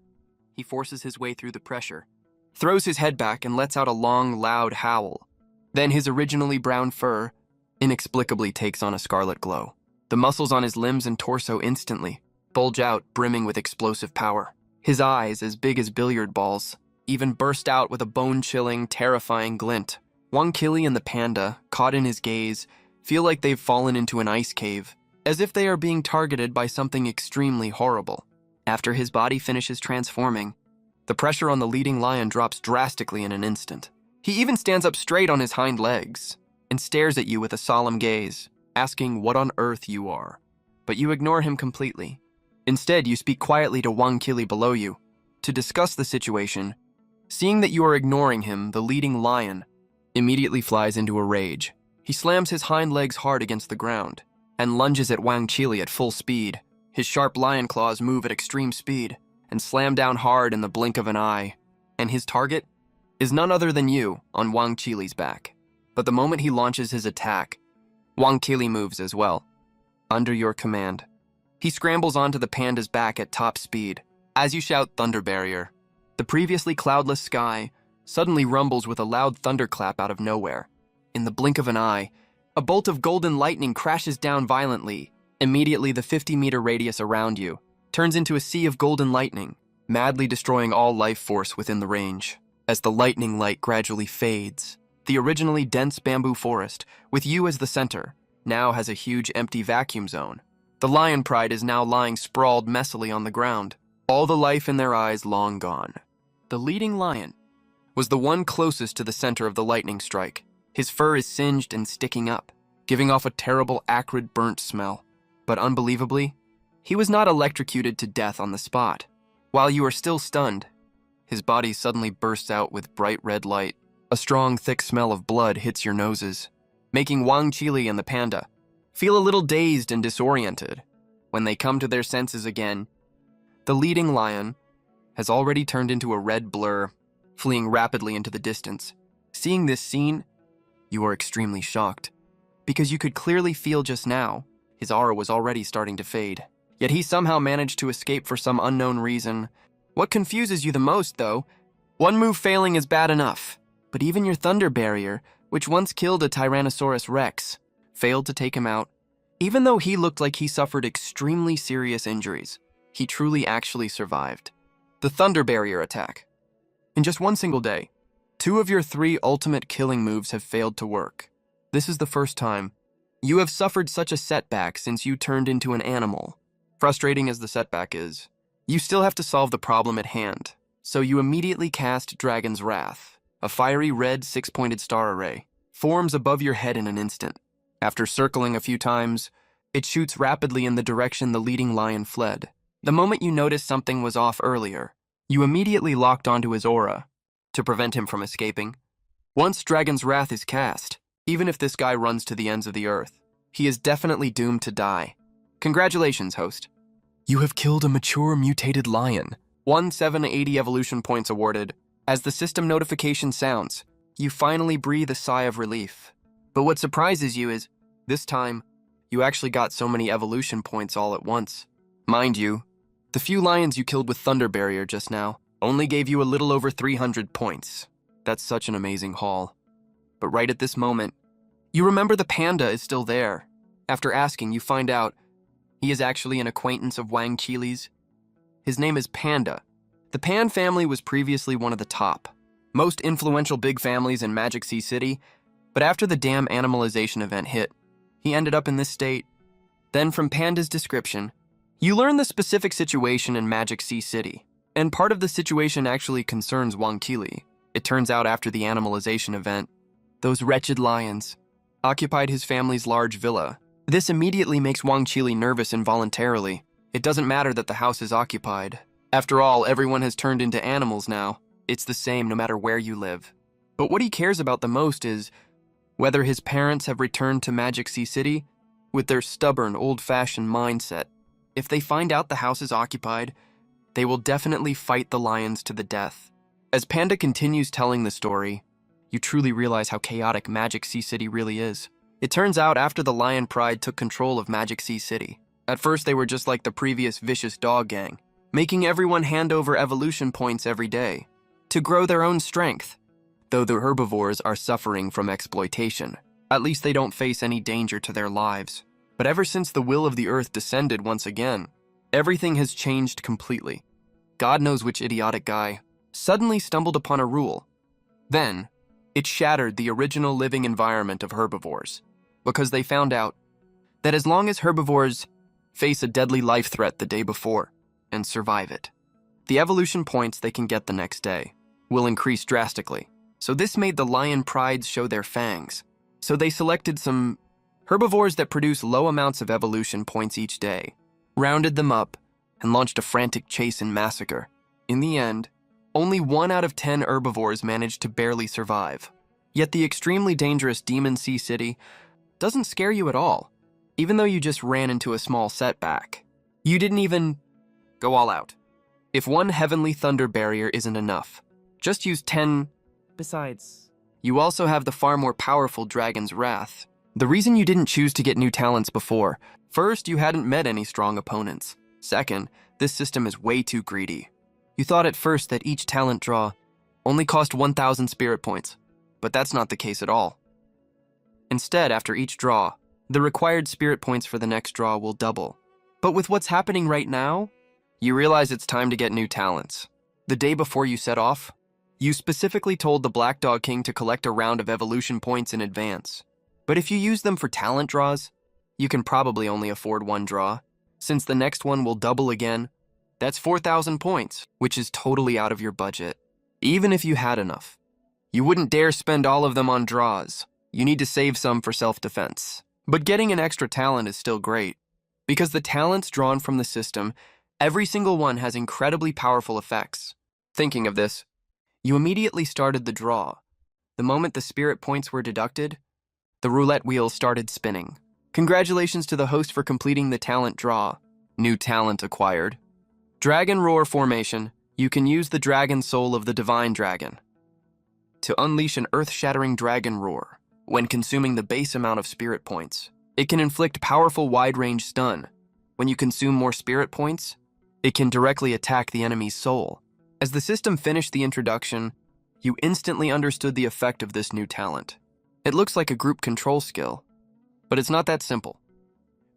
he forces his way through the pressure, throws his head back and lets out a long, loud howl. Then his originally brown fur inexplicably takes on a scarlet glow. The muscles on his limbs and torso instantly bulge out, brimming with explosive power. His eyes, as big as billiard balls, even burst out with a bone-chilling, terrifying glint. Wang Qili and the panda, caught in his gaze, feel like they've fallen into an ice cave, as if they are being targeted by something extremely horrible. After his body finishes transforming, the pressure on the leading lion drops drastically in an instant. He even stands up straight on his hind legs and stares at you with a solemn gaze, asking what on earth you are. But you ignore him completely. Instead, you speak quietly to Wang Qili below you to discuss the situation. Seeing that you are ignoring him, the leading lion immediately flies into a rage. He slams his hind legs hard against the ground and lunges at Wang Qili at full speed. His sharp lion claws move at extreme speed and slam down hard in the blink of an eye. And his target is none other than you on Wang Qili's back. But the moment he launches his attack, Wang Qili moves as well. Under your command. He scrambles onto the panda's back at top speed. As you shout Thunder Barrier, the previously cloudless sky suddenly rumbles with a loud thunderclap out of nowhere. In the blink of an eye, a bolt of golden lightning crashes down violently. Immediately, the 50-meter radius around you turns into a sea of golden lightning, madly destroying all life force within the range. As the lightning light gradually fades, the originally dense bamboo forest, with you as the center, now has a huge empty vacuum zone. The lion pride is now lying sprawled messily on the ground, all the life in their eyes long gone. The leading lion was the one closest to the center of the lightning strike. His fur is singed and sticking up, giving off a terrible, acrid, burnt smell. But unbelievably, he was not electrocuted to death on the spot. While you are still stunned, his body suddenly bursts out with bright red light. A strong, thick smell of blood hits your noses, making Wang Qili and the panda feel a little dazed and disoriented. When they come to their senses again, the leading lion has already turned into a red blur, fleeing rapidly into the distance. Seeing this scene, you are extremely shocked, because you could clearly feel just now his aura was already starting to fade. Yet he somehow managed to escape for some unknown reason. What confuses you the most, though, one move failing is bad enough, but even your Thunder Barrier, which once killed a Tyrannosaurus Rex, failed to take him out. Even though he looked like he suffered extremely serious injuries, he truly actually survived. The Thunder Barrier attack. In just one single day, 2 of your 3 ultimate killing moves have failed to work. This is the first time you have suffered such a setback since you turned into an animal. Frustrating as the setback is, you still have to solve the problem at hand, so you immediately cast Dragon's Wrath. A fiery red 6-pointed star array forms above your head in an instant. After circling a few times, it shoots rapidly in the direction the leading lion fled. The moment you noticed something was off earlier, you immediately locked onto his aura to prevent him from escaping. Once Dragon's Wrath is cast, even if this guy runs to the ends of the earth, He is definitely doomed to die. Congratulations, host. You have killed a mature mutated lion. 780 evolution points awarded. As the system notification sounds, you finally breathe a sigh of relief. But what surprises you is, this time, you actually got so many evolution points all at once. Mind you, the few lions you killed with Thunder Barrier just now only gave you a little over 300 points. That's such an amazing haul. But right at this moment, you remember the panda is still there. After asking, you find out he is actually an acquaintance of Wang Qili's. His name is Panda. The Pan family was previously one of the top, most influential big families in Magic Sea City, but after the damn animalization event hit, he ended up in this state. Then from Panda's description, you learn the specific situation in Magic Sea City, and part of the situation actually concerns Wang Qili. It turns out after the animalization event, those wretched lions occupied his family's large villa. This immediately makes Wang Qili nervous involuntarily. It doesn't matter that the house is occupied. After all, everyone has turned into animals now. It's the same no matter where you live. But what he cares about the most is whether his parents have returned to Magic Sea City with their stubborn, old-fashioned mindset. If they find out the house is occupied, they will definitely fight the lions to the death. As Panda continues telling the story, you truly realize how chaotic Magic Sea City really is. It turns out after the Lion Pride took control of Magic Sea City, at first they were just like the previous vicious dog gang, making everyone hand over evolution points every day to grow their own strength. Though the herbivores are suffering from exploitation, at least they don't face any danger to their lives. But ever since the will of the earth descended once again, everything has changed completely. God knows which idiotic guy suddenly stumbled upon a rule. Then, it shattered the original living environment of herbivores, because they found out that as long as herbivores face a deadly life threat the day before and survive it, the evolution points they can get the next day will increase drastically. So this made the lion prides show their fangs. So they selected some herbivores that produce low amounts of evolution points each day, rounded them up, and launched a frantic chase and massacre. In the end, only 1 out of 10 herbivores managed to barely survive. Yet the extremely dangerous Demon Sea City doesn't scare you at all, even though you just ran into a small setback. You didn't even go all out. If 1 Heavenly Thunder Barrier isn't enough, just use 10. Besides, you also have the far more powerful Dragon's Wrath. The reason you didn't choose to get new talents before, first, you hadn't met any strong opponents. Second, this system is way too greedy. You thought at first that each talent draw only cost 1,000 spirit points, but that's not the case at all. Instead, after each draw, the required spirit points for the next draw will double. But with what's happening right now, you realize it's time to get new talents. The day before you set off, you specifically told the Black Dog King to collect a round of evolution points in advance. But if you use them for talent draws, you can probably only afford 1 draw. Since the next one will double again, that's 4,000 points, which is totally out of your budget. Even if you had enough, you wouldn't dare spend all of them on draws. You need to save some for self-defense. But getting an extra talent is still great, because the talents drawn from the system, every single one has incredibly powerful effects. Thinking of this, you immediately started the draw. The moment the spirit points were deducted, the roulette wheel started spinning. Congratulations to the host for completing the talent draw. New talent acquired. Dragon Roar Formation. You can use the Dragon Soul of the Divine Dragon to unleash an earth-shattering dragon roar. When consuming the base amount of spirit points, it can inflict powerful wide-range stun. When you consume more spirit points, it can directly attack the enemy's soul. As the system finished the introduction, you instantly understood the effect of this new talent. It looks like a group control skill, but it's not that simple,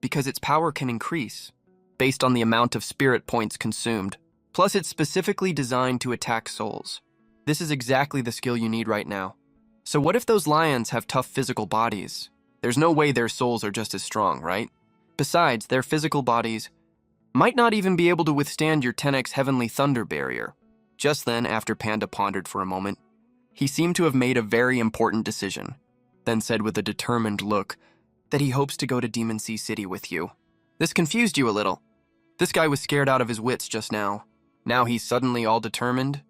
because its power can increase based on the amount of spirit points consumed. Plus, it's specifically designed to attack souls. This is exactly the skill you need right now. So what if those lions have tough physical bodies? There's no way their souls are just as strong, right? Besides, their physical bodies might not even be able to withstand your 10x Heavenly Thunder Barrier. Just then, after Panda pondered for a moment, he seemed to have made a very important decision, then said with a determined look that he hopes to go to Demon Sea City with you. This confused you a little. This guy was scared out of his wits just now. Now he's suddenly all determined.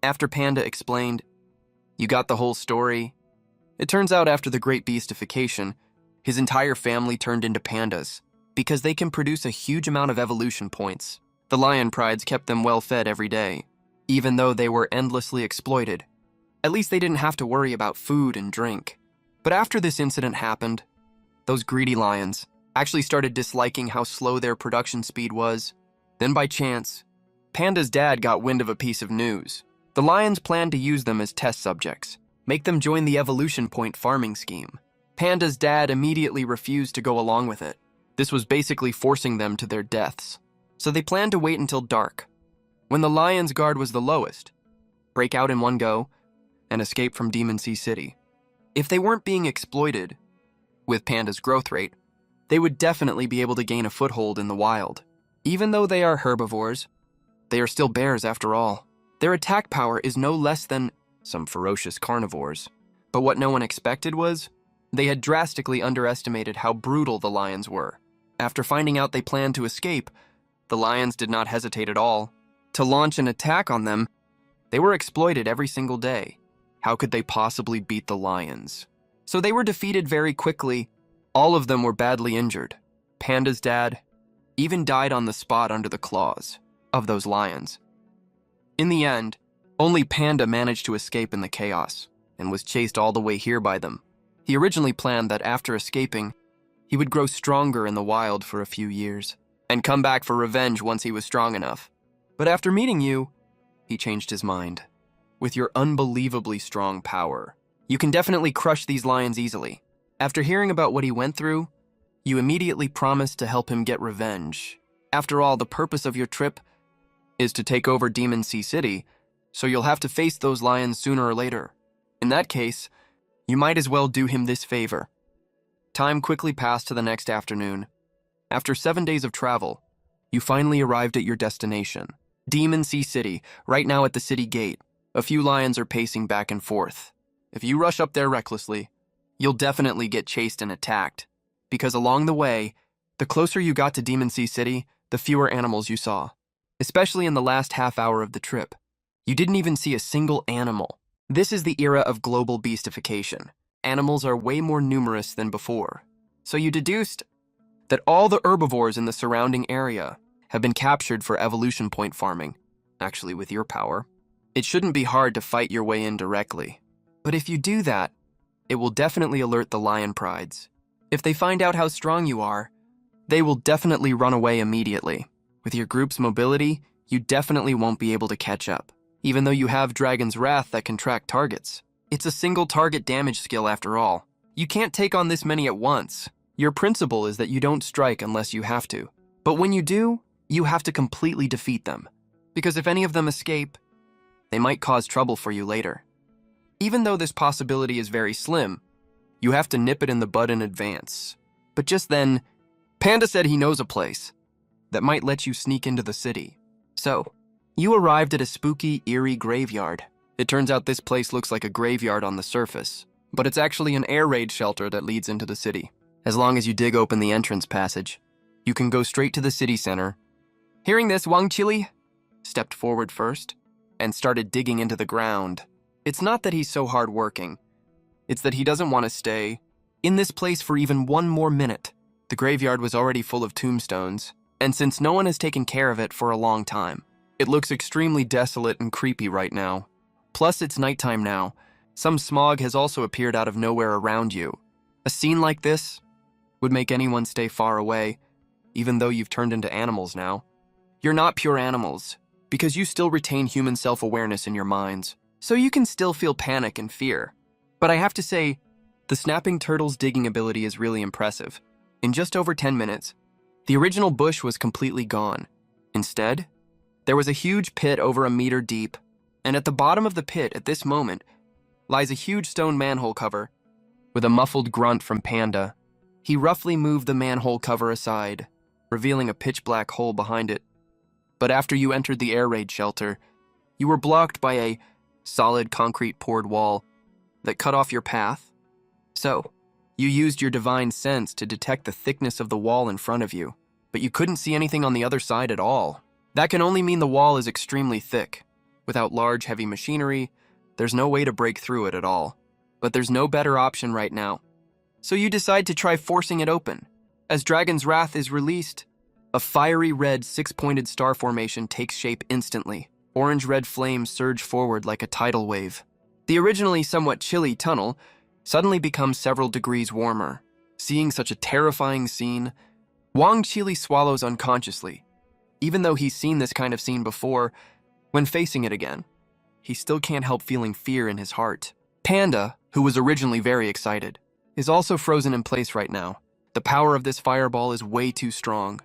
After Panda explained, "You got the whole story?" It turns out after the Great Beastification, His entire family turned into pandas because they can produce a huge amount of evolution points. The lion prides kept them well fed every day, even though they were endlessly exploited. At least they didn't have to worry about food and drink. But after this incident happened, those greedy lions actually started disliking how slow their production speed was. Then by chance, Panda's dad got wind of a piece of news. The lions planned to use them as test subjects, make them join the evolution point farming scheme. Panda's dad immediately refused to go along with it. This was basically forcing them to their deaths. So they planned to wait until dark, when the lion's guard was the lowest, break out in one go, and escape from Demon Sea City. If they weren't being exploited, with Panda's growth rate, they would definitely be able to gain a foothold in the wild. Even though they are herbivores, they are still bears after all. Their attack power is no less than some ferocious carnivores. But what no one expected was, they had drastically underestimated how brutal the lions were. After finding out they planned to escape, the lions did not hesitate at all to launch an attack on them. They were exploited every single day. How could they possibly beat the lions? So they were defeated very quickly. All of them were badly injured. Panda's dad even died on the spot under the claws of those lions. In the end, only Panda managed to escape in the chaos and was chased all the way here by them. He originally planned that after escaping, he would grow stronger in the wild for a few years and come back for revenge once he was strong enough. But after meeting you, he changed his mind. With your unbelievably strong power, you can definitely crush these lions easily. After hearing about what he went through, you immediately promised to help him get revenge. After all, the purpose of your trip is to take over Demon Sea City, so you'll have to face those lions sooner or later. In that case, you might as well do him this favor. Time quickly passed to the next afternoon. After 7 days of travel, you finally arrived at your destination, Demon Sea City, right now at the city gate. A few lions are pacing back and forth. If you rush up there recklessly, you'll definitely get chased and attacked, because along the way, the closer you got to Demon Sea City, the fewer animals you saw, especially in the last half hour of the trip. You didn't even see a single animal. This is the era of global beastification. Animals are way more numerous than before. So you deduced that all the herbivores in the surrounding area have been captured for evolution point farming. Actually, with your power, it shouldn't be hard to fight your way in directly. But if you do that, it will definitely alert the lion prides. If they find out how strong you are, they will definitely run away immediately. With your group's mobility, you definitely won't be able to catch up. Even though you have Dragon's Wrath that can track targets. It's a single target damage skill after all. You can't take on this many at once. Your principle is that you don't strike unless you have to. But when you do, you have to completely defeat them. Because if any of them escape, they might cause trouble for you later. Even though this possibility is very slim, you have to nip it in the bud in advance. But just then, Panda said he knows a place that might let you sneak into the city. So, you arrived at a spooky, eerie graveyard. It turns out this place looks like a graveyard on the surface, but it's actually an air raid shelter that leads into the city. As long as you dig open the entrance passage, you can go straight to the city center. Hearing this, Wang Chili stepped forward first and started digging into the ground. It's not that he's so hardworking. It's that he doesn't want to stay in this place for even one more minute. The graveyard was already full of tombstones, and since no one has taken care of it for a long time, it looks extremely desolate and creepy right now. Plus, it's nighttime now. Some smog has also appeared out of nowhere around you. A scene like this would make anyone stay far away, even though you've turned into animals now. You're not pure animals, because you still retain human self-awareness in your minds, so you can still feel panic and fear. But I have to say, the snapping turtle's digging ability is really impressive. In just over 10 minutes, the original bush was completely gone. Instead, there was a huge pit over a meter deep, and at the bottom of the pit at this moment lies a huge stone manhole cover with a muffled grunt from Panda. He roughly moved the manhole cover aside, revealing a pitch-black hole behind it. But after you entered the air raid shelter, you were blocked by a solid concrete poured wall that cut off your path. So, you used your divine sense to detect the thickness of the wall in front of you, but you couldn't see anything on the other side at all. That can only mean the wall is extremely thick. Without large, heavy machinery, there's no way to break through it at all. But there's no better option right now. So you decide to try forcing it open. As Dragon's Wrath is released, a fiery red six-pointed star formation takes shape instantly. Orange-red flames surge forward like a tidal wave. The originally somewhat chilly tunnel suddenly becomes several degrees warmer. Seeing such a terrifying scene, Wang Qili swallows unconsciously. Even though he's seen this kind of scene before, when facing it again, he still can't help feeling fear in his heart. Panda, who was originally very excited, is also frozen in place right now. The power of this fireball is way too strong.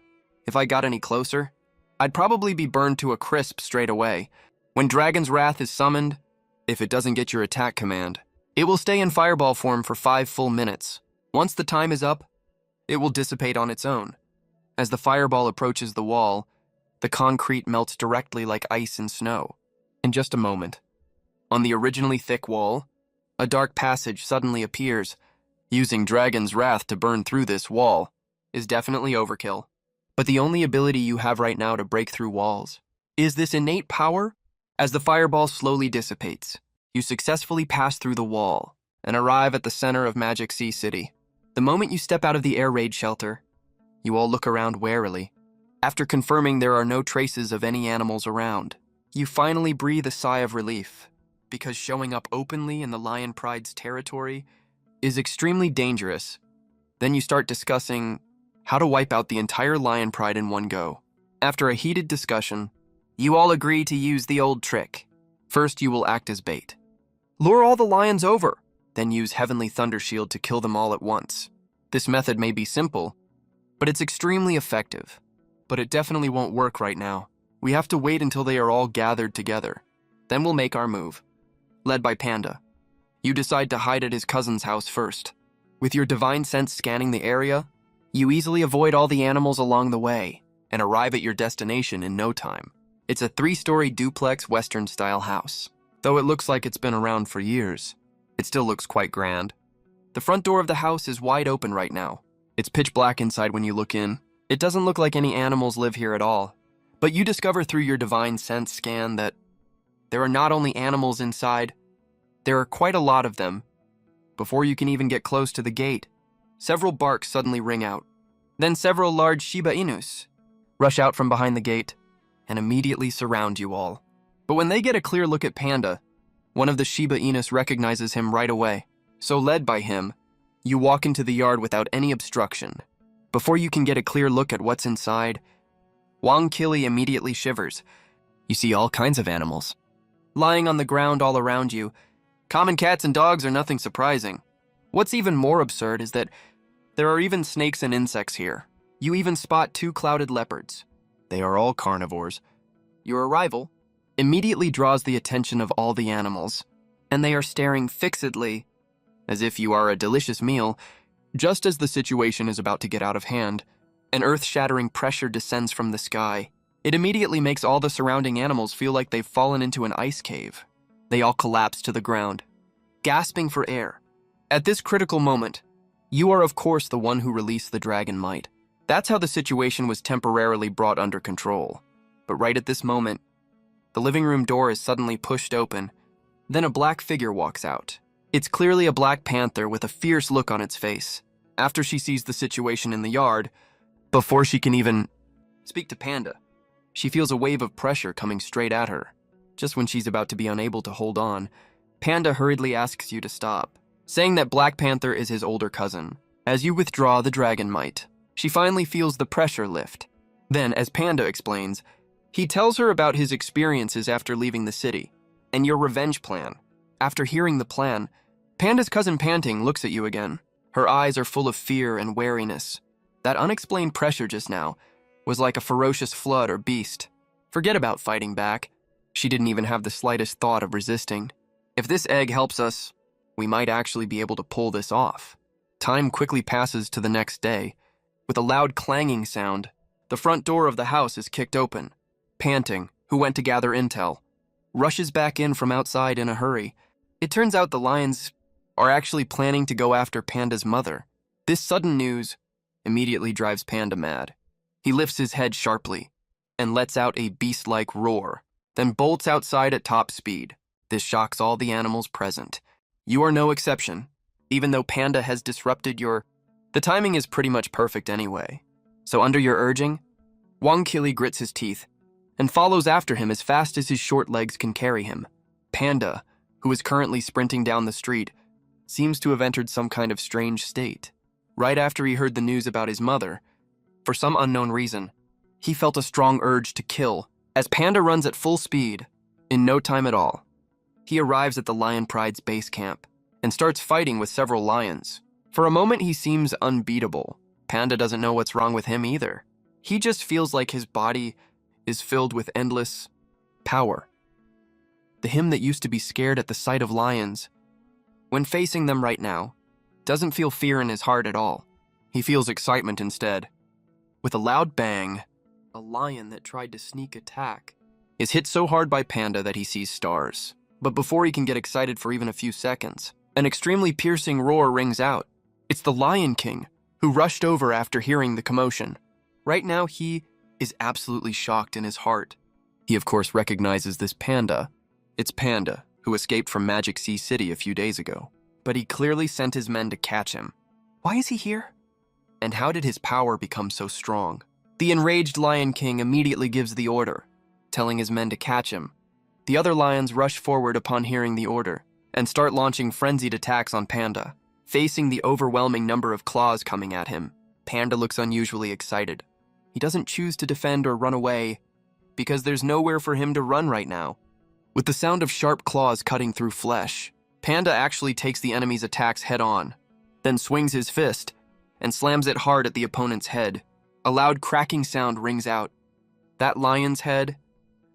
If I got any closer, I'd probably be burned to a crisp straight away. When Dragon's Wrath is summoned, if it doesn't get your attack command, it will stay in fireball form for 5 full minutes. Once the time is up, it will dissipate on its own. As the fireball approaches the wall, the concrete melts directly like ice and snow. In just a moment, on the originally thick wall, a dark passage suddenly appears. Using Dragon's Wrath to burn through this wall is definitely overkill. But the only ability you have right now to break through walls is this innate power. As the fireball slowly dissipates, you successfully pass through the wall and arrive at the center of Magic Sea City. The moment you step out of the air raid shelter, you all look around warily. After confirming there are no traces of any animals around, you finally breathe a sigh of relief, because showing up openly in the Lion Pride's territory is extremely dangerous. Then you start discussing how to wipe out the entire Lion Pride in one go. After a heated discussion, you all agree to use the old trick. First, you will act as bait. Lure all the lions over, then use Heavenly Thunder Shield to kill them all at once. This method may be simple, but it's extremely effective. But it definitely won't work right now. We have to wait until they are all gathered together. Then we'll make our move. Led by Panda, you decide to hide at his cousin's house first. With your divine sense scanning the area, you easily avoid all the animals along the way and arrive at your destination in no time. It's a 3-story duplex Western-style house. Though it looks like it's been around for years, it still looks quite grand. The front door of the house is wide open right now. It's pitch black inside when you look in. It doesn't look like any animals live here at all. But you discover through your divine sense scan that there are not only animals inside, there are quite a lot of them. Before you can even get close to the gate, several barks suddenly ring out. Then several large Shiba Inus rush out from behind the gate and immediately surround you all. But when they get a clear look at Panda, one of the Shiba Inus recognizes him right away. So led by him, you walk into the yard without any obstruction. Before you can get a clear look at what's inside, Wang Qili immediately shivers. You see all kinds of animals. Lying on the ground all around you, common cats and dogs are nothing surprising. What's even more absurd is that there are even snakes and insects here. You even spot 2 clouded leopards. They are all carnivores. Your arrival immediately draws the attention of all the animals, and they are staring fixedly, as if you are a delicious meal. Just as the situation is about to get out of hand, an earth-shattering pressure descends from the sky. It immediately makes all the surrounding animals feel like they've fallen into an ice cave. They all collapse to the ground, gasping for air. At this critical moment, you are of course the one who released the dragon might. That's how the situation was temporarily brought under control. But right at this moment, the living room door is suddenly pushed open. Then a black figure walks out. It's clearly a black panther with a fierce look on its face. After she sees the situation in the yard, before she can even speak to Panda, she feels a wave of pressure coming straight at her. Just when she's about to be unable to hold on, Panda hurriedly asks you to stop, saying that Black Panther is his older cousin. As you withdraw the dragon might, she finally feels the pressure lift. Then, as Panda explains, he tells her about his experiences after leaving the city, and your revenge plan. After hearing the plan, Panda's cousin Panting looks at you again. Her eyes are full of fear and wariness. That unexplained pressure just now was like a ferocious flood or beast. Forget about fighting back. She didn't even have the slightest thought of resisting. If this egg helps us, we might actually be able to pull this off. Time quickly passes to the next day. With a loud clanging sound, the front door of the house is kicked open. Panting, who went to gather intel, rushes back in from outside in a hurry. It turns out the lions are actually planning to go after Panda's mother. This sudden news immediately drives Panda mad. He lifts his head sharply and lets out a beast-like roar, then bolts outside at top speed. This shocks all the animals present. You are no exception. even though Panda has disrupted your... The timing is pretty much perfect anyway. So under your urging, Wang Qili grits his teeth and follows after him as fast as his short legs can carry him. Panda, who is currently sprinting down the street, seems to have entered some kind of strange state. Right after he heard the news about his mother, for some unknown reason, he felt a strong urge to kill as Panda runs at full speed. In no time at all, he arrives at the Lion Pride's base camp and starts fighting with several lions. For a moment, he seems unbeatable. Panda doesn't know what's wrong with him either. He just feels like his body is filled with endless power. The him that used to be scared at the sight of lions, when facing them right now, doesn't feel fear in his heart at all. He feels excitement instead. With a loud bang, a lion that tried to sneak attack is hit so hard by Panda that he sees stars. But before he can get excited for even a few seconds, an extremely piercing roar rings out. It's the Lion King, who rushed over after hearing the commotion. Right now, he is absolutely shocked in his heart. He, of course, recognizes this Panda. It's Panda, who escaped from Magic Sea City a few days ago. But he clearly sent his men to catch him. Why is he here? And how did his power become so strong? The enraged Lion King immediately gives the order, telling his men to catch him. The other lions rush forward upon hearing the order and start launching frenzied attacks on Panda. Facing the overwhelming number of claws coming at him, Panda looks unusually excited. He doesn't choose to defend or run away because there's nowhere for him to run right now. With the sound of sharp claws cutting through flesh, Panda actually takes the enemy's attacks head-on, then swings his fist and slams it hard at the opponent's head. A loud cracking sound rings out. That lion's head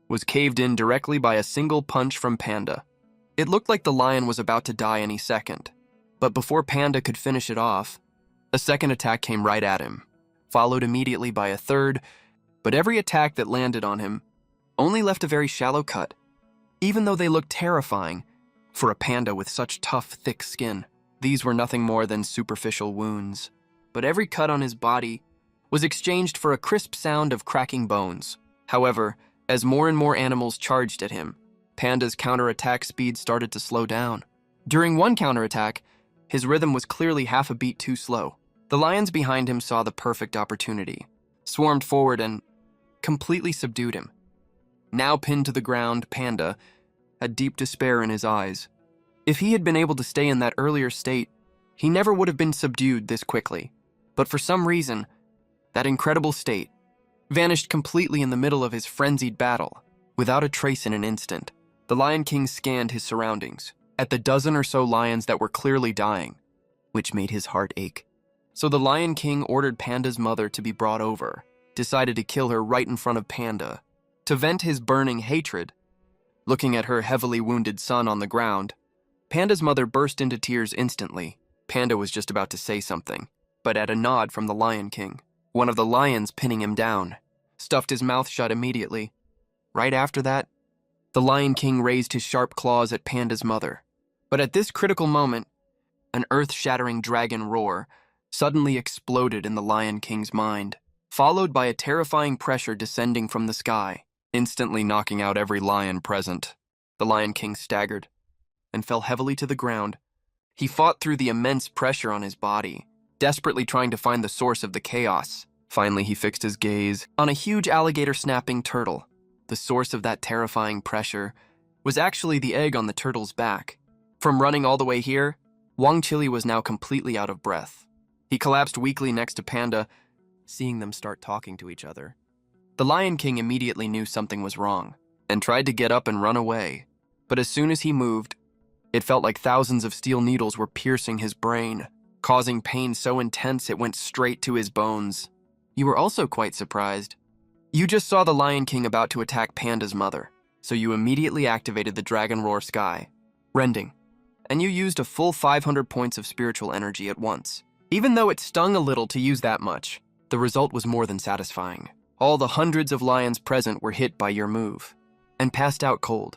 was caved in directly by a single punch from Panda. It looked like the lion was about to die any second, but before Panda could finish it off, a second attack came right at him, followed immediately by a third, but every attack that landed on him only left a very shallow cut, even though they looked terrifying for a panda with such tough, thick skin. These were nothing more than superficial wounds, but every cut on his body was exchanged for a crisp sound of cracking bones. However, as more and more animals charged at him, Panda's counterattack speed started to slow down. During one counterattack, his rhythm was clearly half a beat too slow. The lions behind him saw the perfect opportunity, swarmed forward and completely subdued him. Now pinned to the ground, Panda had deep despair in his eyes. If he had been able to stay in that earlier state, he never would have been subdued this quickly. But for some reason, that incredible state vanished completely in the middle of his frenzied battle, without a trace in an instant. The Lion King scanned his surroundings, at the dozen or so lions that were clearly dying, which made his heart ache. So the Lion King ordered Panda's mother to be brought over, decided to kill her right in front of Panda. To vent his burning hatred, looking at her heavily wounded son on the ground, Panda's mother burst into tears instantly. Panda was just about to say something, but at a nod from the Lion King, one of the lions pinning him down, stuffed his mouth shut immediately. Right after that, the Lion King raised his sharp claws at Panda's mother. But at this critical moment, an earth-shattering dragon roar suddenly exploded in the Lion King's mind, followed by a terrifying pressure descending from the sky, instantly knocking out every lion present. The Lion King staggered and fell heavily to the ground. He fought through the immense pressure on his body, desperately trying to find the source of the chaos. Finally, he fixed his gaze on a huge alligator-snapping turtle. The source of that terrifying pressure was actually the egg on the turtle's back. From running all the way here, Wang Qili was now completely out of breath. He collapsed weakly next to Panda, seeing them start talking to each other. The Lion King immediately knew something was wrong and tried to get up and run away. But as soon as he moved, it felt like thousands of steel needles were piercing his brain, causing pain so intense it went straight to his bones. You were also quite surprised. You just saw the Lion King about to attack Panda's mother, so you immediately activated the Dragon Roar Sky, rending, and you used a full 500 points of spiritual energy at once. Even though it stung a little to use that much, the result was more than satisfying. All the hundreds of lions present were hit by your move and passed out cold.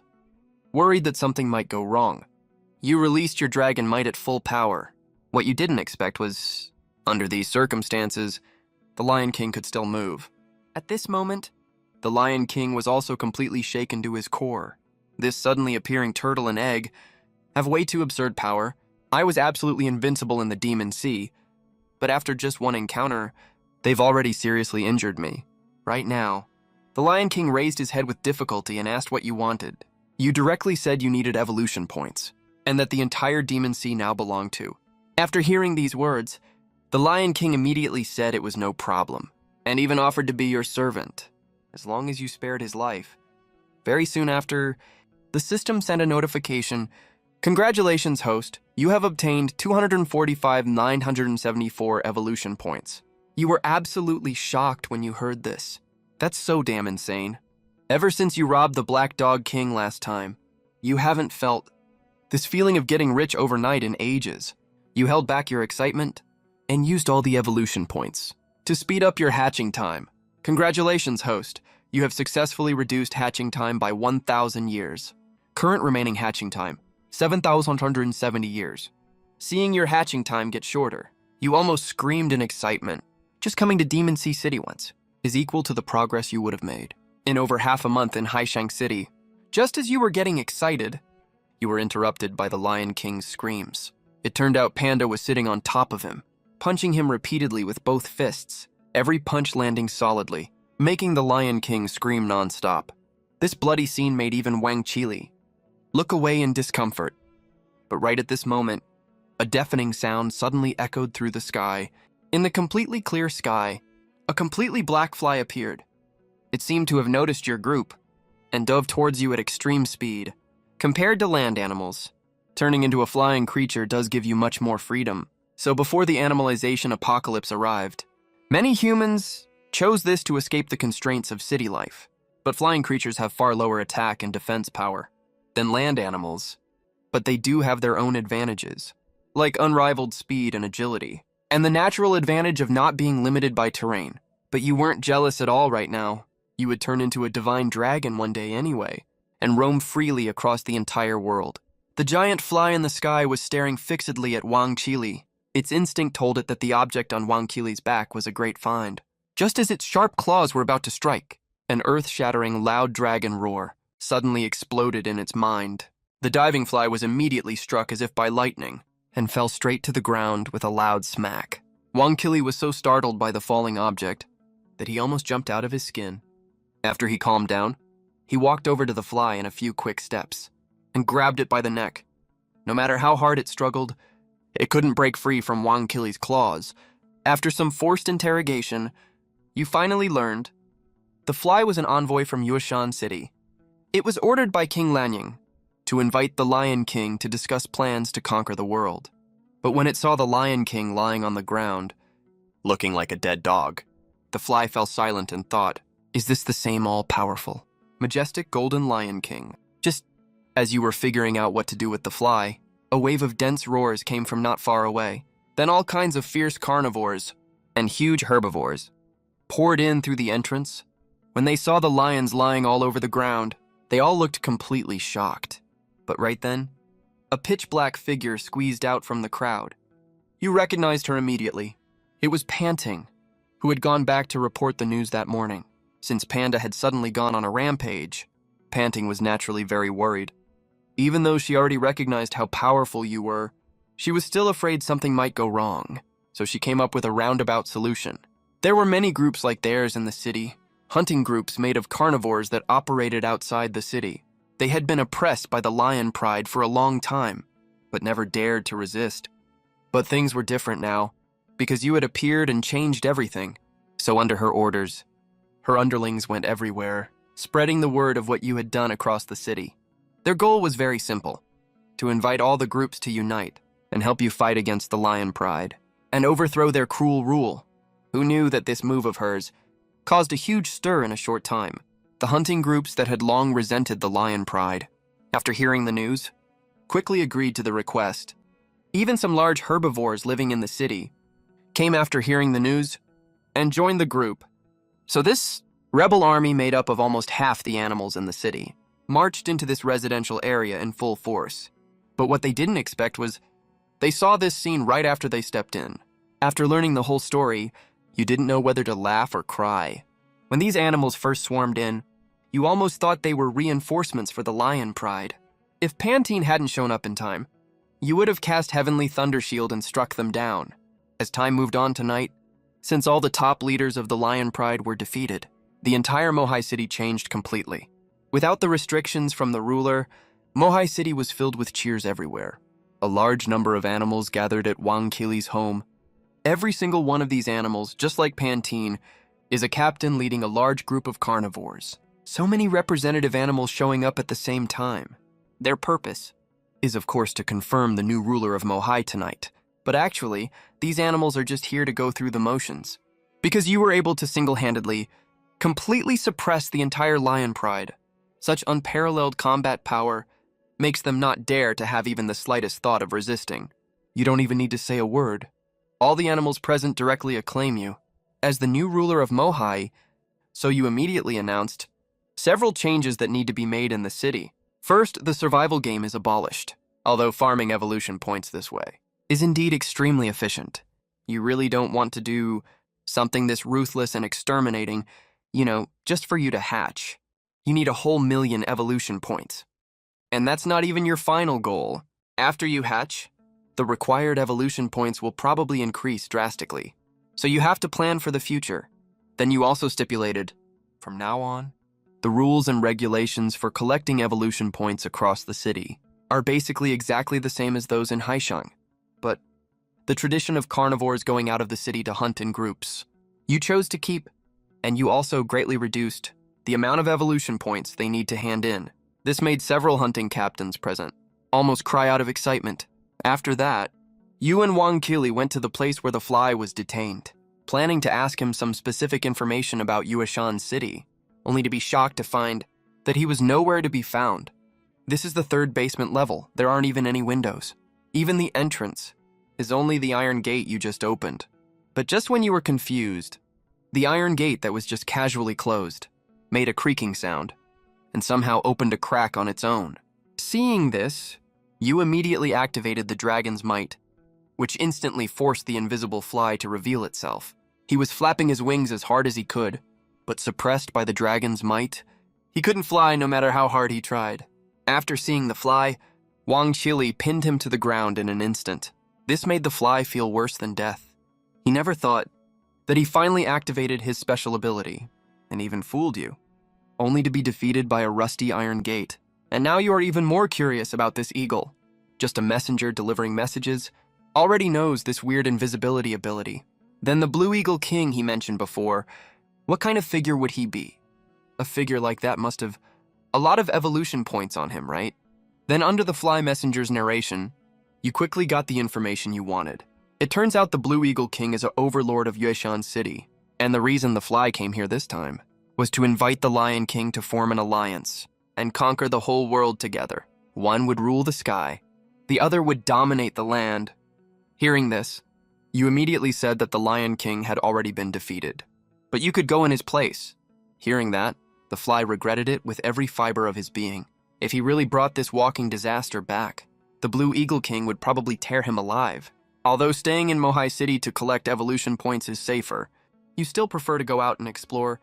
Worried that something might go wrong, you released your dragon might at full power. What you didn't expect was, under these circumstances, the Lion King could still move. At this moment, the Lion King was also completely shaken to his core. This suddenly appearing turtle and egg have way too absurd power I was absolutely invincible in the Demon Sea, but after just one encounter, they've already seriously injured me. Right now, the Lion King raised his head with difficulty and asked what you wanted. You directly said you needed evolution points, and that the entire Demon Sea now belonged to. After hearing these words, the Lion King immediately said it was no problem, and even offered to be your servant, as long as you spared his life. Very soon after, the system sent a notification. Congratulations, host. You have obtained 245,974 evolution points. You were absolutely shocked when you heard this. That's so damn insane. Ever since you robbed the Black Dog King last time, you haven't felt this feeling of getting rich overnight in ages. You held back your excitement and used all the evolution points to speed up your hatching time. Congratulations, host. You have successfully reduced hatching time by 1,000 years. Current remaining hatching time, 7,170 years. Seeing your hatching time get shorter, you almost screamed in excitement. Just coming to Demon Sea City once is equal to the progress you would have made in over half a month in Haishang City. Just as you were getting excited, you were interrupted by the Lion King's screams. It turned out Panda was sitting on top of him, punching him repeatedly with both fists, every punch landing solidly, making the Lion King scream nonstop. This bloody scene made even Wang Qili look away in discomfort. But right at this moment, a deafening sound suddenly echoed through the sky. In the completely clear sky, a completely black fly appeared. It seemed to have noticed your group and dove towards you at extreme speed. Compared to land animals, turning into a flying creature does give you much more freedom. So before the animalization apocalypse arrived, many humans chose this to escape the constraints of city life. But flying creatures have far lower attack and defense power than land animals, but they do have their own advantages, like unrivaled speed and agility, and the natural advantage of not being limited by terrain. But you weren't jealous at all right now. You would turn into a divine dragon one day anyway, and roam freely across the entire world. The giant fly in the sky was staring fixedly at Wang Qili. Its instinct told it that the object on Wang Qili's back was a great find. Just as its sharp claws were about to strike, an earth-shattering loud dragon roar suddenly exploded in its mind. The diving fly was immediately struck as if by lightning, and fell straight to the ground with a loud smack. Wang Qili was so startled by the falling object that he almost jumped out of his skin. After he calmed down, he walked over to the fly in a few quick steps and grabbed it by the neck. No matter how hard it struggled, it couldn't break free from Wang Qili's claws. After some forced interrogation, you finally learned the fly was an envoy from Yuashan City. It was ordered by King Lanying to invite the Lion King to discuss plans to conquer the world. But when it saw the Lion King lying on the ground, looking like a dead dog, the fly fell silent and thought, is this the same all-powerful, majestic golden Lion King? Just as you were figuring out what to do with the fly, a wave of dense roars came from not far away. Then all kinds of fierce carnivores and huge herbivores poured in through the entrance. When they saw the lions lying all over the ground, they all looked completely shocked. But right then, a pitch-black figure squeezed out from the crowd. You recognized her immediately. It was Panting, who had gone back to report the news that morning. Since Panda had suddenly gone on a rampage, Panting was naturally very worried. Even though she already recognized how powerful you were, she was still afraid something might go wrong, so she came up with a roundabout solution. There were many groups like theirs in the city, hunting groups made of carnivores that operated outside the city. They had been oppressed by the lion pride for a long time, but never dared to resist. But things were different now, because you had appeared and changed everything. So under her orders, her underlings went everywhere, spreading the word of what you had done across the city. Their goal was very simple, to invite all the groups to unite and help you fight against the lion pride and overthrow their cruel rule. Who knew that this move of hers caused a huge stir in a short time? The hunting groups that had long resented the lion pride, after hearing the news, quickly agreed to the request. Even some large herbivores living in the city came after hearing the news and joined the group. So this rebel army made up of almost half the animals in the city marched into this residential area in full force. But what they didn't expect was they saw this scene right after they stepped in. After learning the whole story, you didn't know whether to laugh or cry. When these animals first swarmed in, you almost thought they were reinforcements for the lion pride. If Pantene hadn't shown up in time, you would have cast Heavenly Thunder Shield and struck them down. As time moved on to night, since all the top leaders of the Lion Pride were defeated, the entire Mohai City changed completely. Without the restrictions from the ruler, Mohai City was filled with cheers everywhere. A large number of animals gathered at Wang Qili's home. Every single one of these animals, just like Pantene, is a captain leading a large group of carnivores. So many representative animals showing up at the same time. Their purpose is, of course, to confirm the new ruler of Mohai tonight. But actually, these animals are just here to go through the motions. Because you were able to single-handedly, completely suppress the entire Lion Pride. Such unparalleled combat power makes them not dare to have even the slightest thought of resisting. You don't even need to say a word. All the animals present directly acclaim you as the new ruler of Mohai, so you immediately announced several changes that need to be made in the city. First, the survival game is abolished, although farming evolution points this way is indeed extremely efficient. You really don't want to do something this ruthless and exterminating, just for you to hatch. You need a whole million evolution points. And that's not even your final goal. After you hatch, the required evolution points will probably increase drastically. So you have to plan for the future. Then you also stipulated, from now on, the rules and regulations for collecting evolution points across the city are basically exactly the same as those in Haishang. But the tradition of carnivores going out of the city to hunt in groups, you chose to keep, and you also greatly reduced the amount of evolution points they need to hand in. This made several hunting captains present almost cry out of excitement. After that, you and Wang Qili went to the place where the fly was detained, planning to ask him some specific information about Yueshan City, only to be shocked to find that he was nowhere to be found. This is the third basement level. There aren't even any windows. Even the entrance is only the iron gate you just opened. But just when you were confused, the iron gate that was just casually closed made a creaking sound and somehow opened a crack on its own. Seeing this, you immediately activated the dragon's might, which instantly forced the invisible fly to reveal itself. He was flapping his wings as hard as he could, but suppressed by the dragon's might, he couldn't fly no matter how hard he tried. After seeing the fly, Wang Qili pinned him to the ground in an instant. This made the fly feel worse than death. He never thought that he finally activated his special ability, and even fooled you, only to be defeated by a rusty iron gate. And now you are even more curious about this eagle. Just a messenger delivering messages, already knows this weird invisibility ability. Then the Blue Eagle King he mentioned before, what kind of figure would he be? A figure like that must have a lot of evolution points on him, right? Then under the Fly Messenger's narration, you quickly got the information you wanted. It turns out the Blue Eagle King is an overlord of Yueshan City, and the reason the fly came here this time was to invite the Lion King to form an alliance and conquer the whole world together. One would rule the sky, the other would dominate the land. Hearing this, you immediately said that the Lion King had already been defeated, but you could go in his place. Hearing that, the fly regretted it with every fiber of his being. If he really brought this walking disaster back, the Blue Eagle King would probably tear him alive. Although staying in Mohai City to collect evolution points is safer, you still prefer to go out and explore.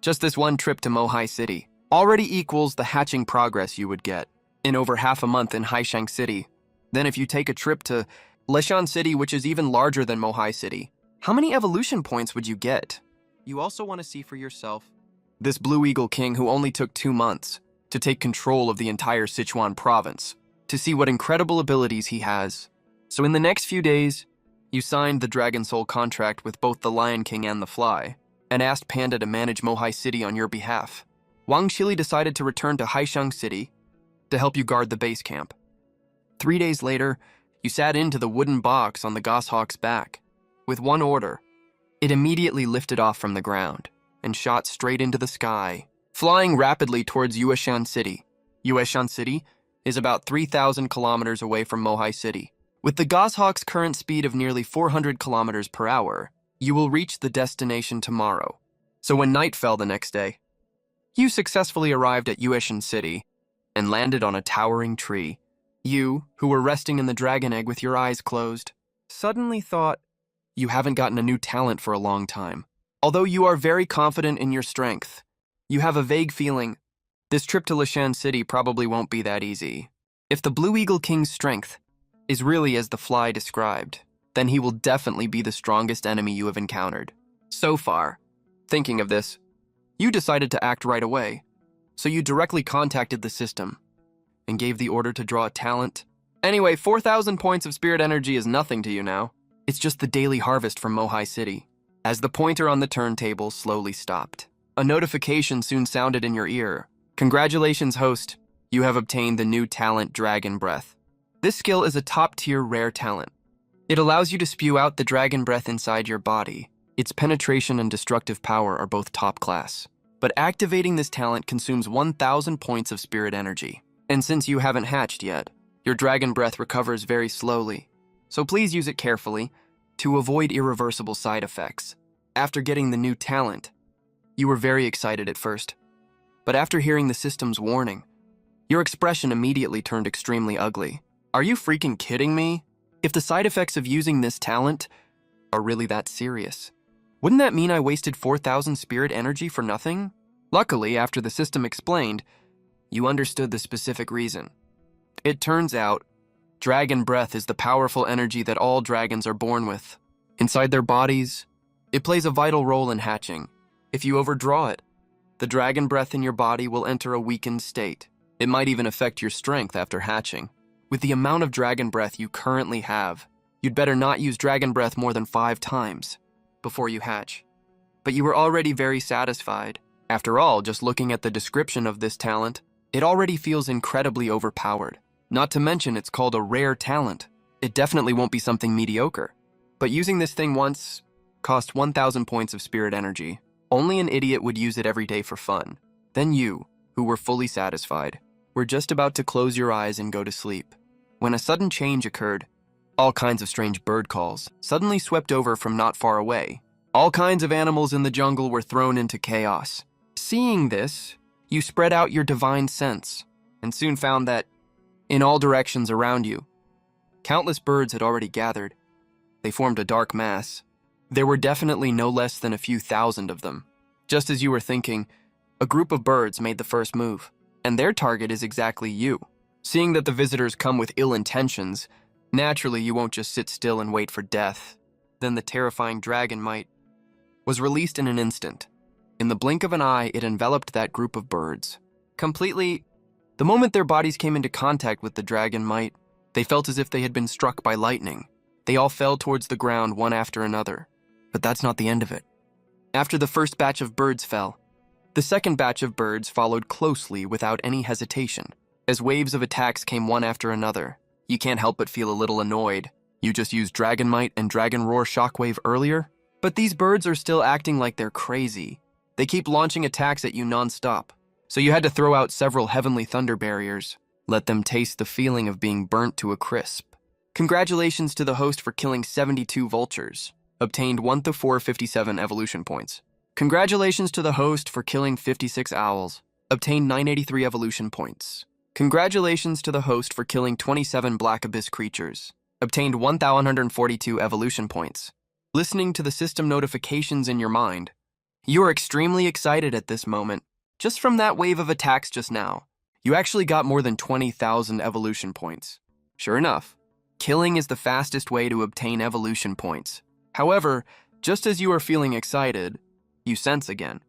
Just this one trip to Mohai City already equals the hatching progress you would get in over half a month in Haishang City. Then if you take a trip to Leshan City, which is even larger than Mohai City, how many evolution points would you get? You also want to see for yourself this Blue Eagle King who only took 2 months to take control of the entire Sichuan province, to see what incredible abilities he has. So in the next few days, you signed the Dragon Soul contract with both the Lion King and the Fly, and asked Panda to manage Mohai City on your behalf. Wang Qili decided to return to Haishang City to help you guard the base camp. 3 days later, you sat into the wooden box on the goshawk's back. With one order, it immediately lifted off from the ground and shot straight into the sky, flying rapidly towards Yueshan City. Yueshan City is about 3,000 kilometers away from Mohai City. With the goshawk's current speed of nearly 400 kilometers per hour, you will reach the destination tomorrow. So when night fell the next day, you successfully arrived at Yueshan City and landed on a towering tree. You, who were resting in the dragon egg with your eyes closed, suddenly thought you haven't gotten a new talent for a long time. Although you are very confident in your strength, you have a vague feeling this trip to Leshan City probably won't be that easy. If the Blue Eagle King's strength is really as the fly described, then he will definitely be the strongest enemy you have encountered. So far, thinking of this, you decided to act right away, so you directly contacted the system and gave the order to draw a talent. Anyway, 4,000 points of spirit energy is nothing to you now. It's just the daily harvest from Mohai City. As the pointer on the turntable slowly stopped, a notification soon sounded in your ear. Congratulations, host. You have obtained the new talent Dragon Breath. This skill is a top-tier rare talent. It allows you to spew out the dragon breath inside your body. Its penetration and destructive power are both top class. But activating this talent consumes 1,000 points of spirit energy. And since you haven't hatched yet, your dragon breath recovers very slowly. So please use it carefully to avoid irreversible side effects. After getting the new talent, you were very excited at first. But after hearing the system's warning, your expression immediately turned extremely ugly. Are you freaking kidding me? If the side effects of using this talent are really that serious, wouldn't that mean I wasted 4,000 spirit energy for nothing? Luckily, after the system explained, you understood the specific reason. It turns out, dragon breath is the powerful energy that all dragons are born with. Inside their bodies, it plays a vital role in hatching. If you overdraw it, the dragon breath in your body will enter a weakened state. It might even affect your strength after hatching. With the amount of dragon breath you currently have, you'd better not use dragon breath more than 5 times before you hatch. But you were already very satisfied. After all, just looking at the description of this talent, it already feels incredibly overpowered. Not to mention it's called a rare talent. It definitely won't be something mediocre. But using this thing once cost 1,000 points of spirit energy. Only an idiot would use it every day for fun. Then you, who were fully satisfied, were just about to close your eyes and go to sleep, when a sudden change occurred. All kinds of strange bird calls suddenly swept over from not far away. All kinds of animals in the jungle were thrown into chaos. Seeing this, you spread out your divine sense, and soon found that, in all directions around you, countless birds had already gathered. They formed a dark mass. There were definitely no less than a few thousand of them. Just as you were thinking, a group of birds made the first move, and their target is exactly you. Seeing that the visitors come with ill intentions, naturally you won't just sit still and wait for death. Then the terrifying dragon might was released in an instant. In the blink of an eye, it enveloped that group of birds. Completely, the moment their bodies came into contact with the dragon might, they felt as if they had been struck by lightning. They all fell towards the ground one after another. But that's not the end of it. After the first batch of birds fell, the second batch of birds followed closely without any hesitation. As waves of attacks came one after another, you can't help but feel a little annoyed. You just used Dragon Might and Dragon Roar Shockwave earlier? But these birds are still acting like they're crazy. They keep launching attacks at you non-stop. So you had to throw out several Heavenly Thunder Barriers. Let them taste the feeling of being burnt to a crisp. Congratulations to the host for killing 72 vultures. Obtained 1 to 457 evolution points. Congratulations to the host for killing 56 owls. Obtained 983 evolution points. Congratulations to the host for killing 27 Black Abyss creatures. Obtained 1,142 evolution points. Listening to the system notifications in your mind, you are extremely excited at this moment. Just from that wave of attacks just now, you actually got more than 20,000 evolution points. Sure enough, killing is the fastest way to obtain evolution points. However, just as you are feeling excited, you sense again.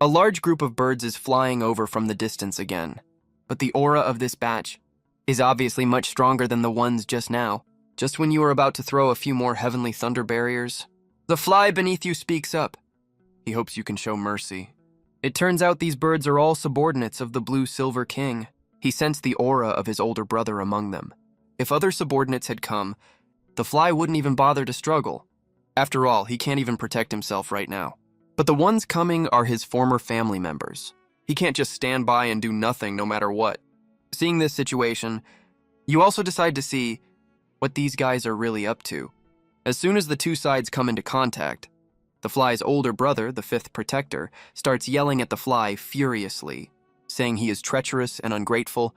A large group of birds is flying over from the distance again, but the aura of this batch is obviously much stronger than the ones just now. Just when you are about to throw a few more Heavenly Thunder Barriers, the fly beneath you speaks up. He hopes you can show mercy. It turns out these birds are all subordinates of the Blue Silver King. He sensed the aura of his older brother among them. If other subordinates had come, the fly wouldn't even bother to struggle. After all, he can't even protect himself right now. But the ones coming are his former family members. He can't just stand by and do nothing no matter what. Seeing this situation, you also decide to see what these guys are really up to. As soon as the two sides come into contact, the fly's older brother, the fifth protector, starts yelling at the fly furiously, saying he is treacherous and ungrateful,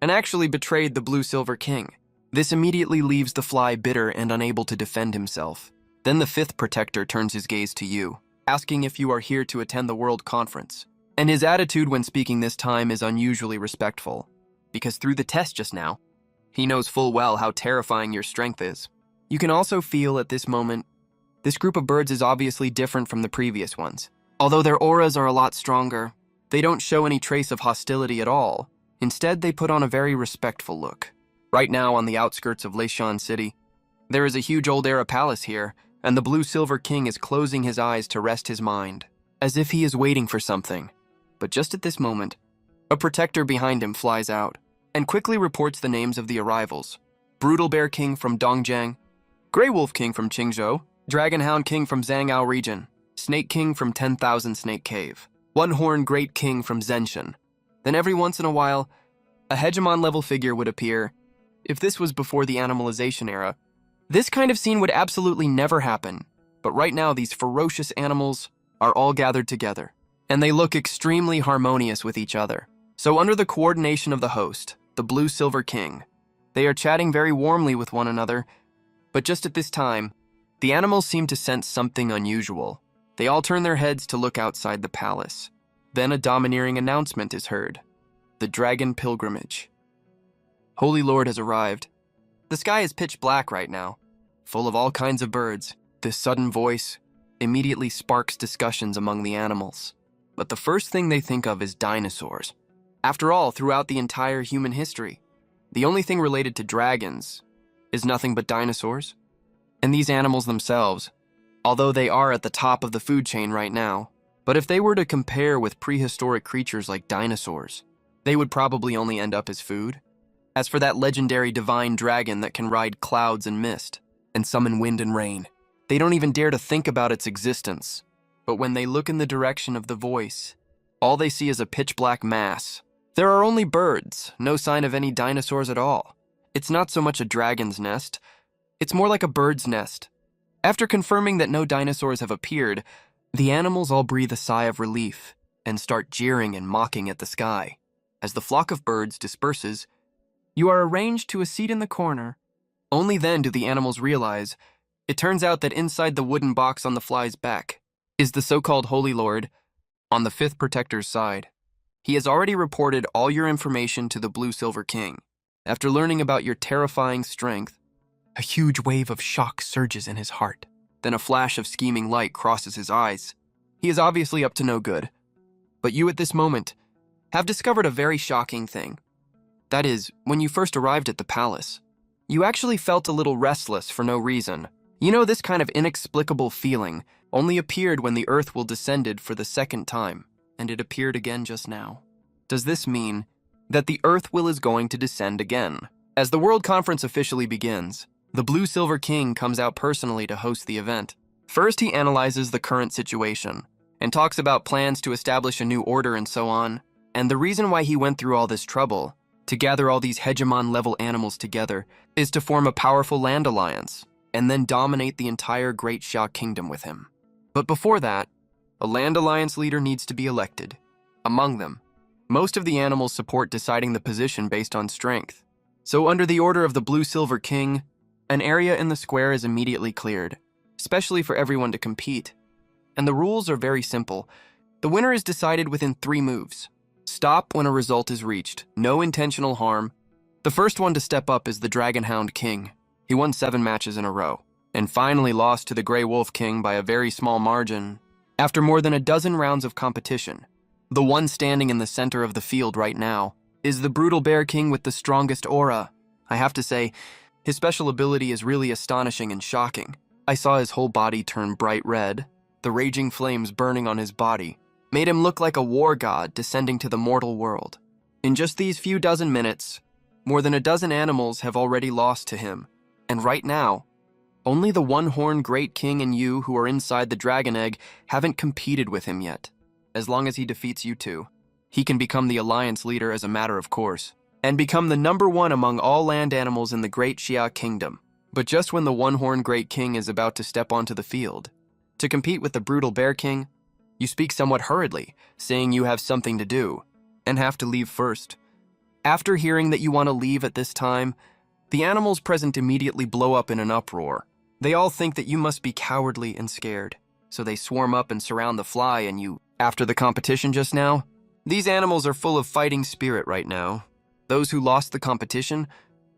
and actually betrayed the Blue Silver King. This immediately leaves the fly bitter and unable to defend himself. Then the fifth protector turns his gaze to you, asking if you are here to attend the World Conference. And his attitude when speaking this time is unusually respectful, because through the test just now, He knows full well how terrifying your strength is. You can also feel at this moment, this group of birds is obviously different from the previous ones. Although their auras are a lot stronger, they don't show any trace of hostility at all. Instead, they put on a very respectful look. Right now, on the outskirts of Leishan City, there is a huge old era palace here, and the Blue Silver King is closing his eyes to rest his mind, as if he is waiting for something. But just at this moment, a protector behind him flies out, and quickly reports the names of the arrivals. Brutal Bear King from Dongjiang, Grey Wolf King from Qingzhou, Dragonhound King from Zhangao region, Snake King from 10,000 Snake Cave, One-Horn Great King from Zenshan. Then every once in a while, a hegemon-level figure would appear. If this was before the animalization era, this kind of scene would absolutely never happen. But right now, these ferocious animals are all gathered together, and they look extremely harmonious with each other. So under the coordination of the host, the Blue Silver King, they are chatting very warmly with one another, but just at this time, the animals seem to sense something unusual. They all turn their heads to look outside the palace. Then a domineering announcement is heard. The Dragon Pilgrimage. Holy Lord has arrived. The sky is pitch black right now, full of all kinds of birds. This sudden voice immediately sparks discussions among the animals. But the first thing they think of is dinosaurs. After all, throughout the entire human history, the only thing related to dragons is nothing but dinosaurs. And these animals themselves, although they are at the top of the food chain right now, but if they were to compare with prehistoric creatures like dinosaurs, they would probably only end up as food. As for that legendary divine dragon that can ride clouds and mist and summon wind and rain, they don't even dare to think about its existence. But when they look in the direction of the voice, all they see is a pitch-black mass. There are only birds, no sign of any dinosaurs at all. It's not so much a dragon's nest, it's more like a bird's nest. After confirming that no dinosaurs have appeared, the animals all breathe a sigh of relief and start jeering and mocking at the sky. As the flock of birds disperses, you are arranged to a seat in the corner. Only then do the animals realize it turns out that inside the wooden box on the fly's back is the so-called Holy Lord on the fifth protector's side. He has already reported all your information to the Blue Silver King. After learning about your terrifying strength, a huge wave of shock surges in his heart. Then a flash of scheming light crosses his eyes. He is obviously up to no good. But you at this moment have discovered a very shocking thing. That is, when you first arrived at the palace, you actually felt a little restless for no reason. You know, this kind of inexplicable feeling only appeared when the earth will descended for the second time, and it appeared again just now. Does this mean that the earth will is going to descend again? As the World Conference officially begins, the Blue Silver King comes out personally to host the event. First, he analyzes the current situation and talks about plans to establish a new order and so on. And the reason why he went through all this trouble to gather all these hegemon-level animals together is to form a powerful land alliance and then dominate the entire Great Xia Kingdom with him. But before that, a land alliance leader needs to be elected. Among them, most of the animals support deciding the position based on strength. So under the order of the Blue Silver King, an area in the square is immediately cleared, especially for everyone to compete. And the rules are very simple. The winner is decided within 3 moves. Stop when a result is reached. No intentional harm. The first one to step up is the Dragonhound King. He won 7 matches in a row, and finally lost to the Grey Wolf King by a very small margin. After more than a dozen rounds of competition, the one standing in the center of the field right now is the Brutal Bear King with the strongest aura. I have to say, his special ability is really astonishing and shocking. I saw his whole body turn bright red. The raging flames burning on his body made him look like a war god descending to the mortal world. In just these few dozen minutes, more than a dozen animals have already lost to him. And right now, only the One-Horn Great King and you who are inside the Dragon Egg haven't competed with him yet. As long as he defeats you two, he can become the alliance leader as a matter of course, and become the #1 among all land animals in the Great Xia Kingdom. But just when the One-Horn Great King is about to step onto the field, to compete with the Brutal Bear King, you speak somewhat hurriedly, saying you have something to do, and have to leave first. After hearing that you want to leave at this time, the animals present immediately blow up in an uproar. They all think that you must be cowardly and scared, so they swarm up and surround the fly and you. After the competition just now, these animals are full of fighting spirit right now. Those who lost the competition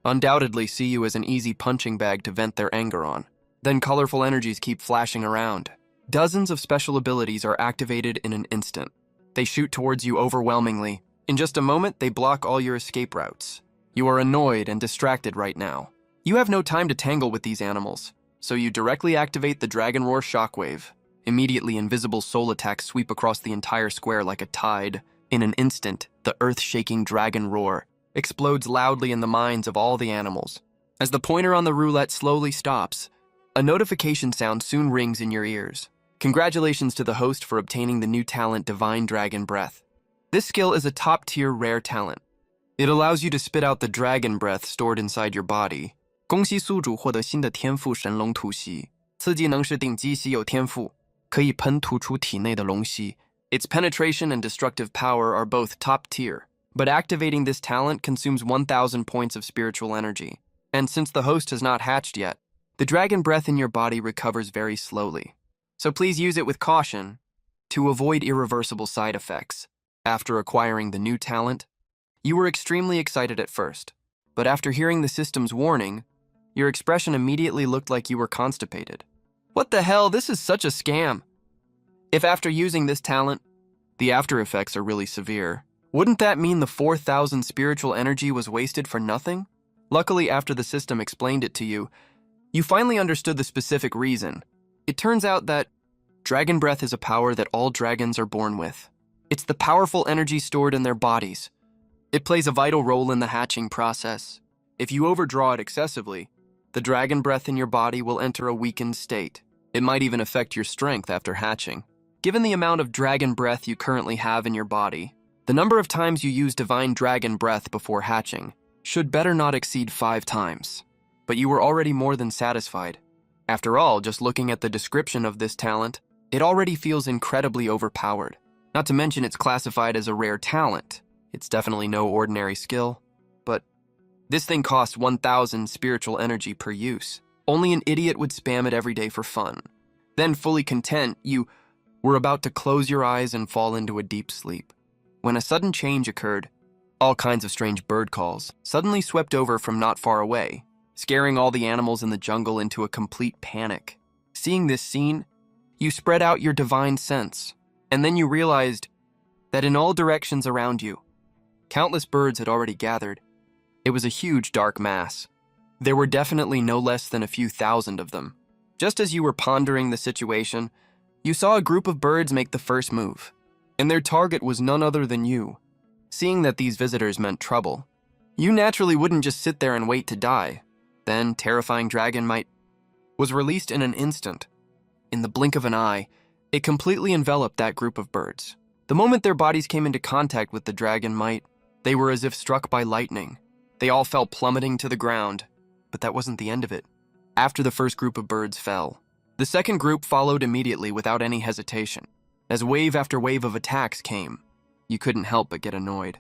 undoubtedly see you as an easy punching bag to vent their anger on. Then colorful energies keep flashing around. Dozens of special abilities are activated in an instant. They shoot towards you overwhelmingly. In just a moment, they block all your escape routes. You are annoyed and distracted right now. You have no time to tangle with these animals, so you directly activate the Dragon Roar Shockwave. Immediately, invisible soul attacks sweep across the entire square like a tide. In an instant, the earth-shaking dragon roar explodes loudly in the minds of all the animals. As the pointer on the roulette slowly stops, a notification sound soon rings in your ears. Congratulations to the host for obtaining the new talent Divine Dragon Breath. This skill is a top-tier rare talent. It allows you to spit out the dragon breath stored inside your body. 恭喜宿主获得新的天赋神龙吐息。此技能是顶级稀有天赋，可以喷吐出体内的龙息。Its penetration and destructive power are both top tier, but activating this talent consumes 1,000 points of spiritual energy. And since the host has not hatched yet, the dragon breath in your body recovers very slowly. So please use it with caution to avoid irreversible side effects. After acquiring the new talent, you were extremely excited at first, but after hearing the system's warning, your expression immediately looked like you were constipated. What the hell? This is such a scam. If after using this talent, the after effects are really severe, wouldn't that mean the 4,000 spiritual energy was wasted for nothing? Luckily, after the system explained it to you, you finally understood the specific reason. It turns out that Dragon Breath is a power that all dragons are born with. It's the powerful energy stored in their bodies. It plays a vital role in the hatching process. If you overdraw it excessively, the dragon breath in your body will enter a weakened state. It might even affect your strength after hatching. Given the amount of dragon breath you currently have in your body, the number of times you use divine dragon breath before hatching should better not exceed 5 times. But you were already more than satisfied. After all, just looking at the description of this talent, it already feels incredibly overpowered. Not to mention it's classified as a rare talent. It's definitely no ordinary skill, but this thing costs 1,000 spiritual energy per use. Only an idiot would spam it every day for fun. Then, fully content, you were about to close your eyes and fall into a deep sleep, when a sudden change occurred. All kinds of strange bird calls suddenly swept over from not far away, scaring all the animals in the jungle into a complete panic. Seeing this scene, you spread out your divine sense, and then you realized that in all directions around you, countless birds had already gathered. It was a huge dark mass. There were definitely no less than a few thousand of them. Just as you were pondering the situation, you saw a group of birds make the first move, and their target was none other than you. Seeing that these visitors meant trouble, you naturally wouldn't just sit there and wait to die. Then, terrifying dragon might was released in an instant. In the blink of an eye, it completely enveloped that group of birds. The moment their bodies came into contact with the dragon might, they were as if struck by lightning. They all fell plummeting to the ground, but that wasn't the end of it. After the first group of birds fell, the second group followed immediately without any hesitation. As wave after wave of attacks came, you couldn't help but get annoyed.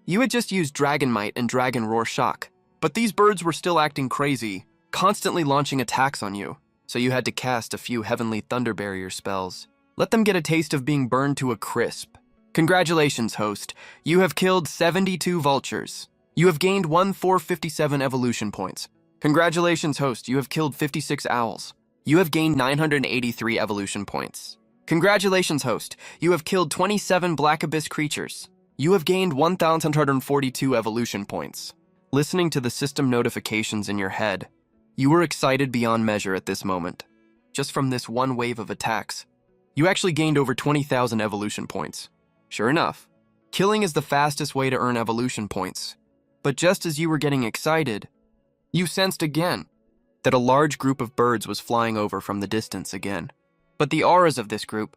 You had just used Dragon Might and Dragon Roar Shock, but these birds were still acting crazy, constantly launching attacks on you, so you had to cast a few Heavenly Thunder Barrier spells. Let them get a taste of being burned to a crisp. Congratulations, host. You have killed 72 vultures. You have gained 1,457 evolution points. Congratulations, host. You have killed 56 owls. You have gained 983 evolution points. Congratulations, host. You have killed 27 Black Abyss creatures. You have gained 1,142 evolution points. Listening to the system notifications in your head, you were excited beyond measure at this moment. Just from this one wave of attacks, you actually gained over 20,000 evolution points. Sure enough, killing is the fastest way to earn evolution points. But just as you were getting excited, you sensed again that a large group of birds was flying over from the distance again. But the auras of this group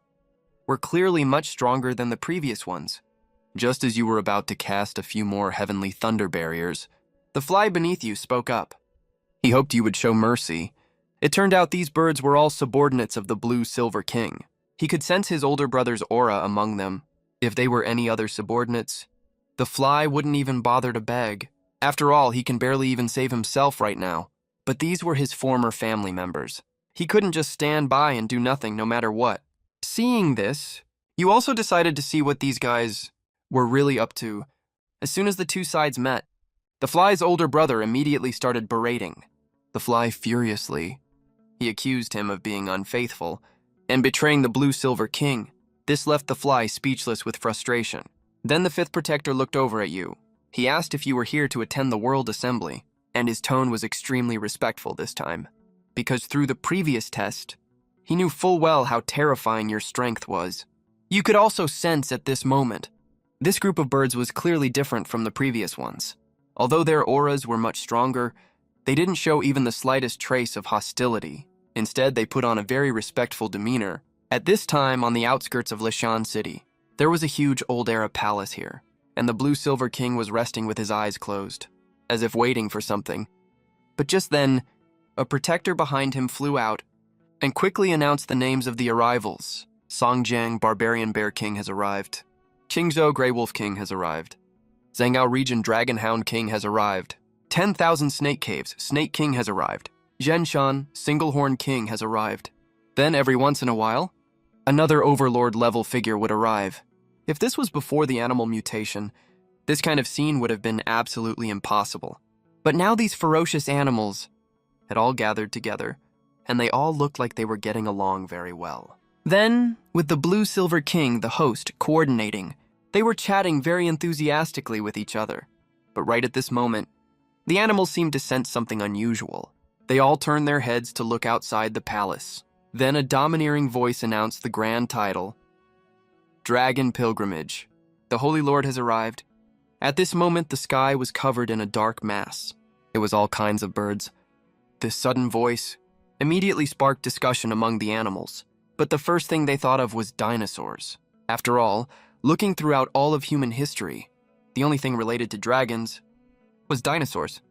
were clearly much stronger than the previous ones. Just as you were about to cast a few more Heavenly Thunder Barriers, the fly beneath you spoke up. He hoped you would show mercy. It turned out these birds were all subordinates of the Blue Silver King. He could sense his older brother's aura among them. If they were any other subordinates, the fly wouldn't even bother to beg. After all, he can barely even save himself right now. But these were his former family members. He couldn't just stand by and do nothing no matter what. Seeing this, you also decided to see what these guys were really up to. As soon as the two sides met, The fly's older brother immediately started berating the fly furiously. He accused him of being unfaithful and betraying the blue-silver king. This left the fly speechless with frustration. Then the fifth protector looked over at you. He asked if you were here to attend the World Assembly, and his tone was extremely respectful this time, because through the previous test, he knew full well how terrifying your strength was. You could also sense at this moment, this group of birds was clearly different from the previous ones. Although their auras were much stronger, they didn't show even the slightest trace of hostility. Instead, they put on a very respectful demeanor. At this time, on the outskirts of Lishan City, there was a huge old-era palace here, and the blue-silver king was resting with his eyes closed, as if waiting for something. But just then, a protector behind him flew out and quickly announced the names of the arrivals. Songjiang, Barbarian Bear King, has arrived. Qingzhou, Grey Wolf King, has arrived. Zhangao Region Dragon Hound King has arrived. 10,000 Snake Caves, Snake King has arrived. Zhenshan, Singlehorn King, has arrived. Then, every once in a while, another Overlord-level figure would arrive. If this was before the animal mutation, this kind of scene would have been absolutely impossible. But now these ferocious animals had all gathered together, and they all looked like they were getting along very well. Then, with the Blue-Silver King, the host, coordinating, they were chatting very enthusiastically with each other. But right at this moment, the animals seemed to sense something unusual. They all turned their heads to look outside the palace. Then a domineering voice announced the grand title, Dragon Pilgrimage. The Holy Lord has arrived. At this moment, the sky was covered in a dark mass. It was all kinds of birds. This sudden voice immediately sparked discussion among the animals, but the first thing they thought of was dinosaurs. After all, looking throughout all of human history, the only thing related to dragons was dinosaurs.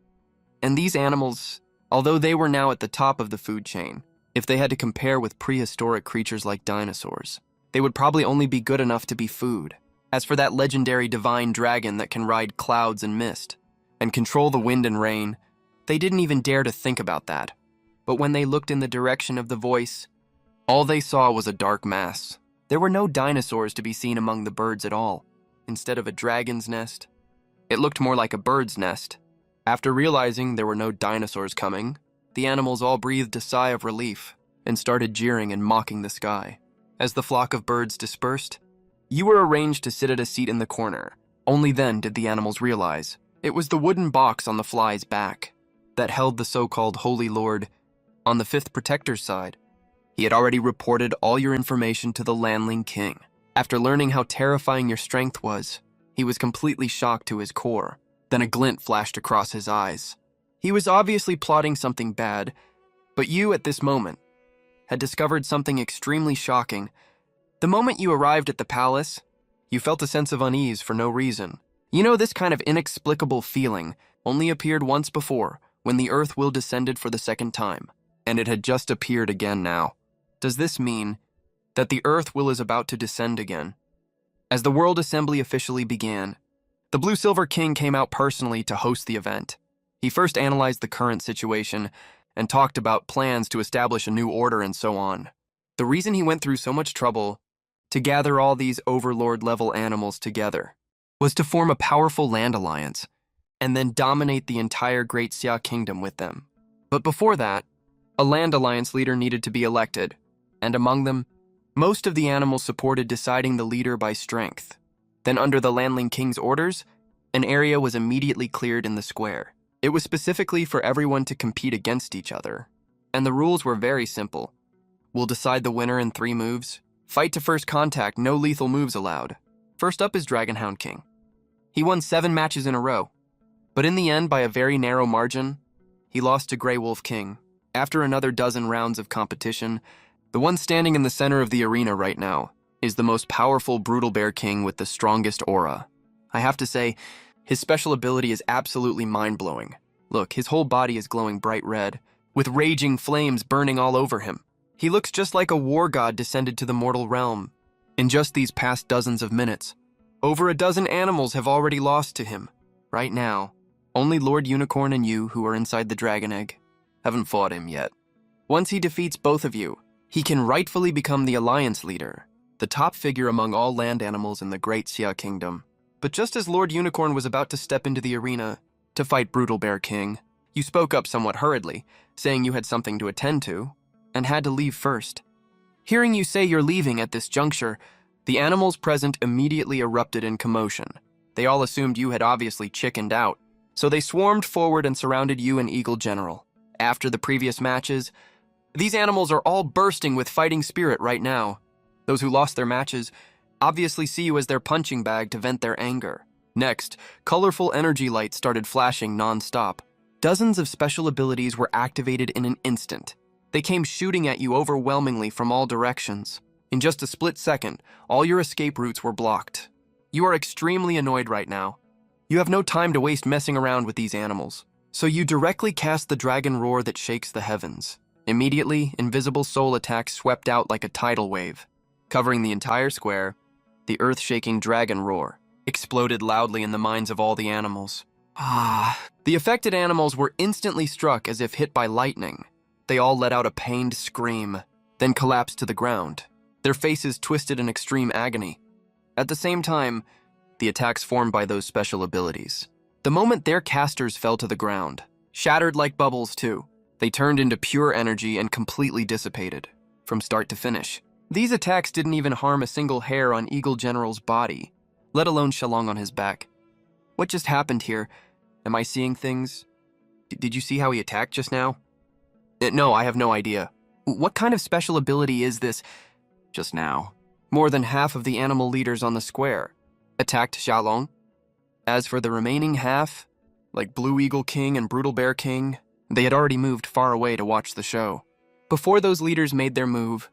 And these animals, although they were now at the top of the food chain, if they had to compare with prehistoric creatures like dinosaurs, they would probably only be good enough to be food. As for that legendary divine dragon that can ride clouds and mist and control the wind and rain, they didn't even dare to think about that. But when they looked in the direction of the voice, all they saw was a dark mass. There were no dinosaurs to be seen among the birds at all. Instead of a dragon's nest, it looked more like a bird's nest. After realizing there were no dinosaurs coming, the animals all breathed a sigh of relief and started jeering and mocking the sky. As the flock of birds dispersed, you were arranged to sit at a seat in the corner. Only then did the animals realize it was the wooden box on the fly's back that held the so-called Holy Lord on the fifth protector's side. He had already reported all your information to the Landling King. After learning how terrifying your strength was, he was completely shocked to his core. Then a glint flashed across his eyes. He was obviously plotting something bad, but you, at this moment, had discovered something extremely shocking. The moment you arrived at the palace, you felt a sense of unease for no reason. You know, this kind of inexplicable feeling only appeared once before, when the Earth Will descended for the second time, and it had just appeared again now. Does this mean that the Earth Will is about to descend again? As the World Assembly officially began, the Blue-Silver King came out personally to host the event. He first analyzed the current situation and talked about plans to establish a new order and so on. The reason he went through so much trouble to gather all these overlord-level animals together was to form a powerful land alliance and then dominate the entire Great Xia Kingdom with them. But before that, a land alliance leader needed to be elected, and among them, most of the animals supported deciding the leader by strength. Then under the Landling King's orders, an area was immediately cleared in the square. It was specifically for everyone to compete against each other, and the rules were very simple. We'll decide the winner in 3 moves. Fight to first contact, no lethal moves allowed. First up is Dragon Hound King. He won 7 matches in a row, but in the end, by a very narrow margin, he lost to Grey Wolf King. After another dozen rounds of competition, the one standing in the center of the arena right now is the most powerful Brutal Bear King with the strongest aura. I have to say, his special ability is absolutely mind-blowing. Look, his whole body is glowing bright red, with raging flames burning all over him. He looks just like a war god descended to the mortal realm. In just these past dozens of minutes, over a dozen animals have already lost to him. Right now, only Lord Unicorn and you, who are inside the dragon egg, haven't fought him yet. Once he defeats both of you, he can rightfully become the alliance leader, the top figure among all land animals in the Great Xia Kingdom. But just as Lord Unicorn was about to step into the arena, to fight Brutal Bear King. You spoke up somewhat hurriedly, saying you had something to attend to, and had to leave first. Hearing you say you're leaving at this juncture, the animals present immediately erupted in commotion. They all assumed you had obviously chickened out, so they swarmed forward and surrounded you and Eagle General. After the previous matches, these animals are all bursting with fighting spirit right now. Those who lost their matches obviously see you as their punching bag to vent their anger. Next, colorful energy lights started flashing non-stop. Dozens of special abilities were activated in an instant. They came shooting at you overwhelmingly from all directions. In just a split second, all your escape routes were blocked. You are extremely annoyed right now. You have no time to waste messing around with these animals. So you directly cast the dragon roar that shakes the heavens. Immediately, invisible soul attacks swept out like a tidal wave. Covering the entire square, the earth-shaking dragon roar exploded loudly in the minds of all the animals. The affected animals were instantly struck as if hit by lightning. They all let out a pained scream, then collapsed to the ground, their faces twisted in extreme agony. At the same time, the attacks formed by those special abilities. The moment their casters fell to the ground, shattered like bubbles too, they turned into pure energy and completely dissipated, from start to finish. These attacks didn't even harm a single hair on Eagle General's body, let alone Shalong on his back. What just happened here? Am I seeing things? Did you see how he attacked just now? No, I have no idea. What kind of special ability is this just now? More than half of the animal leaders on the square attacked Shalong. As for the remaining half, like Blue Eagle King and Brutal Bear King, they had already moved far away to watch the show. Before those leaders made their move,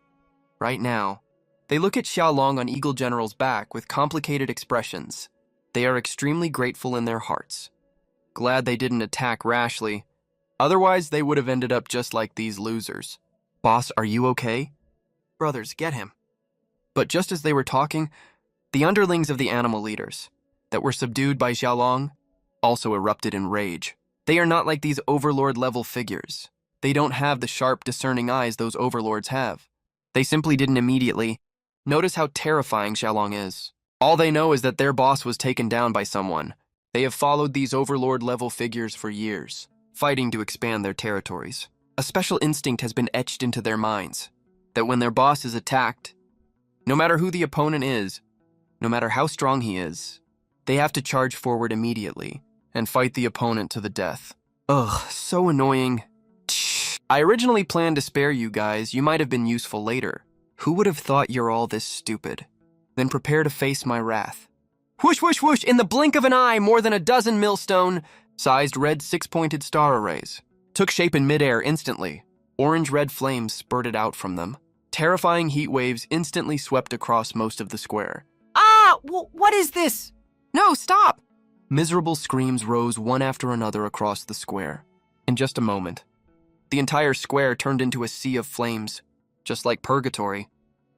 right now, they look at Xiaolong on Eagle General's back with complicated expressions. They are extremely grateful in their hearts. Glad they didn't attack rashly. Otherwise, they would have ended up just like these losers. Boss, are you okay? Brothers, get him. But just as they were talking, the underlings of the animal leaders that were subdued by Xiaolong also erupted in rage. They are not like these overlord-level figures. They don't have the sharp, discerning eyes those overlords have. They simply didn't immediately notice how terrifying Xiaolong is. All they know is that their boss was taken down by someone. They have followed these overlord-level figures for years, fighting to expand their territories. A special instinct has been etched into their minds, that when their boss is attacked, no matter who the opponent is, no matter how strong he is, they have to charge forward immediately and fight the opponent to the death. Ugh, so annoying. I originally planned to spare you guys. You might have been useful later. Who would have thought you're all this stupid? Then prepare to face my wrath. Whoosh, whoosh, whoosh! In the blink of an eye, more than a dozen millstone-sized red six-pointed star arrays took shape in midair instantly. Orange-red flames spurted out from them. Terrifying heat waves instantly swept across most of the square. What is this? No, stop! Miserable screams rose one after another across the square. In just a moment, the entire square turned into a sea of flames, just like purgatory.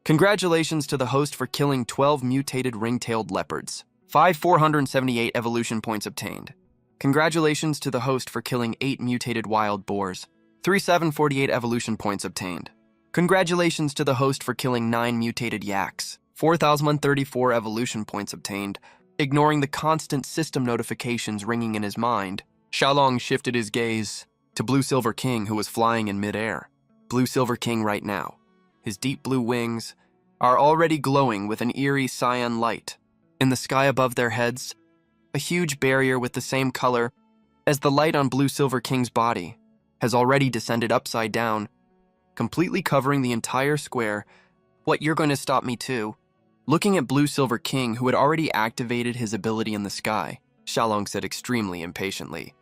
Congratulations to the host for killing 12 mutated ring-tailed leopards. 478 evolution points obtained. Congratulations to the host for killing 8 mutated wild boars. 748 evolution points obtained. Congratulations to the host for killing 9 mutated yaks. 4,134 evolution points obtained. Ignoring the constant system notifications ringing in his mind, Xiaolong shifted his gaze to Blue Silver King, who was flying in midair. Blue Silver King right now. His deep blue wings are already glowing with an eerie cyan light. In the sky above their heads, a huge barrier with the same color as the light on Blue Silver King's body has already descended upside down, completely covering the entire square. What, you're going to stop me too? Looking at Blue Silver King, who had already activated his ability in the sky, Xiaolong said extremely impatiently.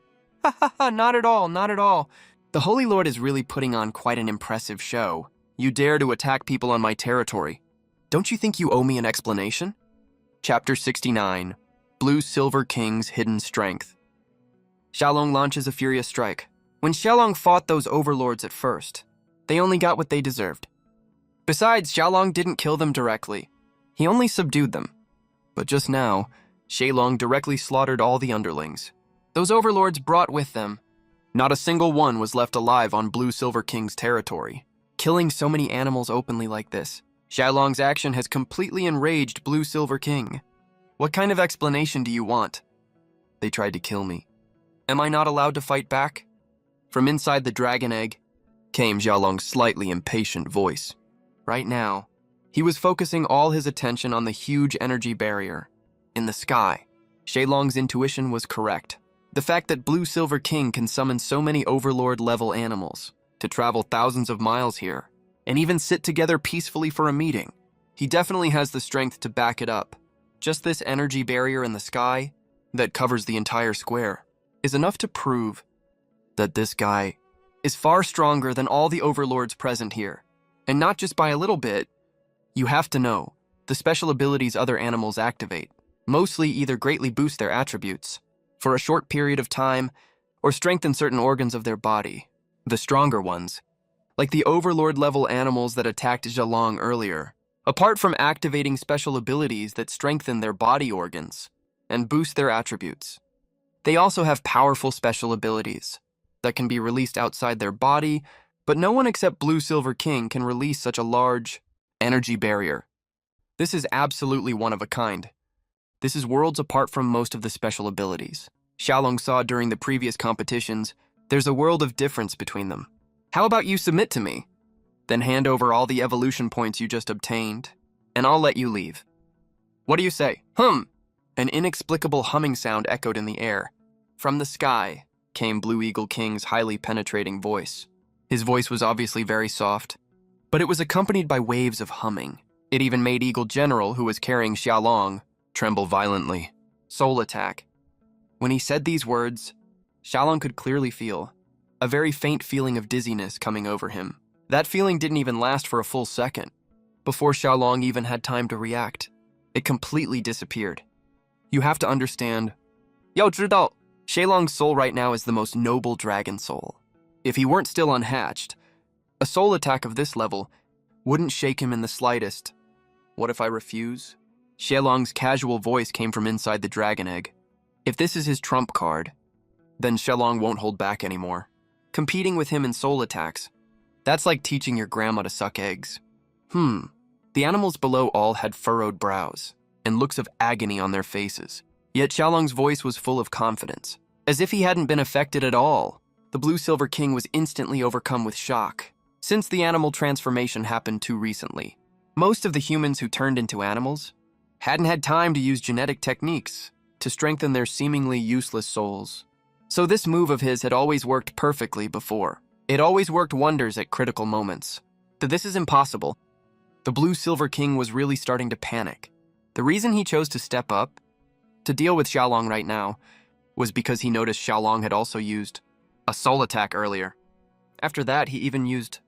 Ha ha ha, not at all, not at all. The Holy Lord is really putting on quite an impressive show. You dare to attack people on my territory. Don't you think you owe me an explanation? Chapter 69, Blue Silver King's Hidden Strength. Xiaolong launches a furious strike. When Xiaolong fought those overlords at first, they only got what they deserved. Besides, Xiaolong didn't kill them directly. He only subdued them. But just now, Xiaolong directly slaughtered all the underlings. Those overlords brought with them. Not a single one was left alive on Blue Silver King's territory. Killing so many animals openly like this, Xiaolong's action has completely enraged Blue Silver King. What kind of explanation do you want? They tried to kill me. Am I not allowed to fight back? From inside the dragon egg came Xiaolong's slightly impatient voice. Right now, he was focusing all his attention on the huge energy barrier in the sky. Xiaolong's intuition was correct. The fact that Blue Silver King can summon so many Overlord-level animals to travel thousands of miles here and even sit together peacefully for a meeting, he definitely has the strength to back it up. Just this energy barrier in the sky that covers the entire square is enough to prove that this guy is far stronger than all the overlords present here. And not just by a little bit. You have to know, the special abilities other animals activate mostly either greatly boost their attributes for a short period of time or strengthen certain organs of their body. The stronger ones, like the overlord-level animals that attacked Xiaolong earlier, apart from activating special abilities that strengthen their body organs and boost their attributes, they also have powerful special abilities that can be released outside their body, but no one except Blue Silver King can release such a large energy barrier. This is absolutely one of a kind. This is worlds apart from most of the special abilities Xiaolong saw during the previous competitions. There's a world of difference between them. How about you submit to me? Then hand over all the evolution points you just obtained, and I'll let you leave. What do you say? An inexplicable humming sound echoed in the air. From the sky came Blue Eagle King's highly penetrating voice. His voice was obviously very soft, but it was accompanied by waves of humming. It even made Eagle General, who was carrying Xiaolong, tremble violently. Soul attack. When he said these words, Xiaolong could clearly feel a very faint feeling of dizziness coming over him. That feeling didn't even last for a full second. Before Xiaolong even had time to react, it completely disappeared. You have to understand, 要知道, Xiaolong's soul right now is the most noble dragon soul. If he weren't still unhatched, a soul attack of this level wouldn't shake him in the slightest. What if I refuse? Xiaolong's casual voice came from inside the dragon egg. If this is his trump card, then Xiaolong won't hold back anymore. Competing with him in soul attacks, that's like teaching your grandma to suck eggs. The animals below all had furrowed brows and looks of agony on their faces. Yet Xiaolong's voice was full of confidence, as if he hadn't been affected at all. The Blue Silver King was instantly overcome with shock, since the animal transformation happened too recently. Most of the humans who turned into animals hadn't had time to use genetic techniques to strengthen their seemingly useless souls. So this move of his had always worked perfectly before. It always worked wonders at critical moments. That this is impossible. The Blue Silver King was really starting to panic. The reason he chose to step up to deal with Xiaolong right now was because he noticed Xiaolong had also used a soul attack earlier. After that, he even used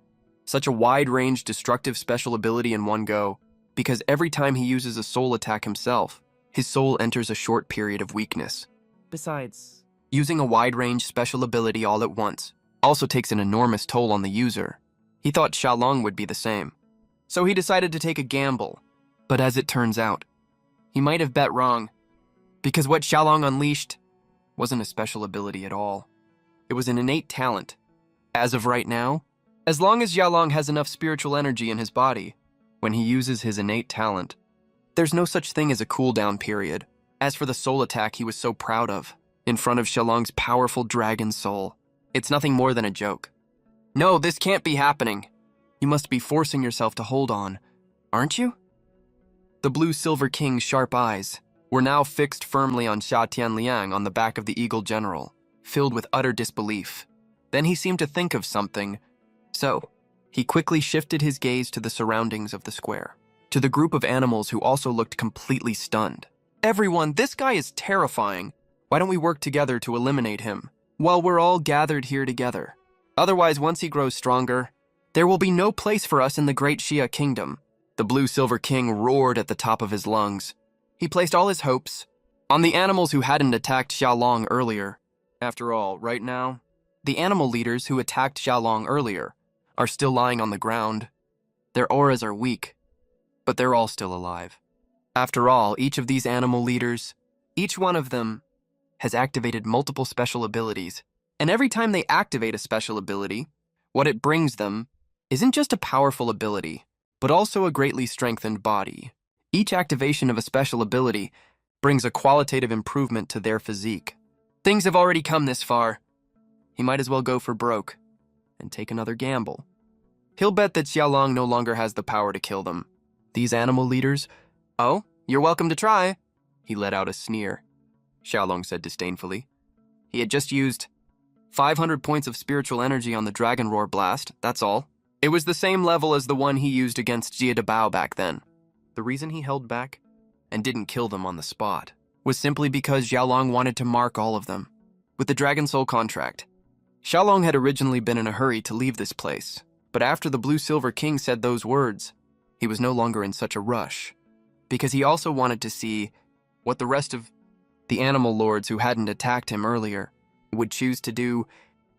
such a wide-range destructive special ability in one go, because every time he uses a soul attack himself, his soul enters a short period of weakness. Besides, using a wide-range special ability all at once also takes an enormous toll on the user. He thought Xiaolong would be the same, so he decided to take a gamble. But as it turns out, he might have bet wrong, because what Xiaolong unleashed wasn't a special ability at all. It was an innate talent. As of right now, as long as Xiaolong has enough spiritual energy in his body, when he uses his innate talent, there's no such thing as a cooldown period. As for the soul attack he was so proud of, in front of Xiaolong's powerful dragon soul, it's nothing more than a joke. No, this can't be happening. You must be forcing yourself to hold on, aren't you? The Blue Silver King's sharp eyes were now fixed firmly on Xia Tianliang on the back of the Eagle General, filled with utter disbelief. Then he seemed to think of something, so he quickly shifted his gaze to the surroundings of the square, to the group of animals who also looked completely stunned. Everyone, this guy is terrifying. Why don't we work together to eliminate him while we're all gathered here together? Otherwise, once he grows stronger, there will be no place for us in the great Xia kingdom. The Blue Silver King roared at the top of his lungs. He placed all his hopes on the animals who hadn't attacked Xiaolong earlier. After all, right now, the animal leaders who attacked Xiaolong earlier are still lying on the ground. Their auras are weak, but they're all still alive. After all, each of these animal leaders, each one of them, has activated multiple special abilities. And every time they activate a special ability, what it brings them isn't just a powerful ability, but also a greatly strengthened body. Each activation of a special ability brings a qualitative improvement to their physique. Things have already come this far. He might as well go for broke and take another gamble. He'll bet that Xiaolong no longer has the power to kill them. These animal leaders? Oh, you're welcome to try. He let out a sneer. Xiaolong said disdainfully. He had just used 500 points of spiritual energy on the Dragon Roar Blast, that's all. It was the same level as the one he used against Jia Dabao back then. The reason he held back and didn't kill them on the spot was simply because Xiaolong wanted to mark all of them with the Dragon Soul contract. Xiaolong had originally been in a hurry to leave this place, but after the Blue Silver King said those words, he was no longer in such a rush, because he also wanted to see what the rest of the animal lords who hadn't attacked him earlier would choose to do.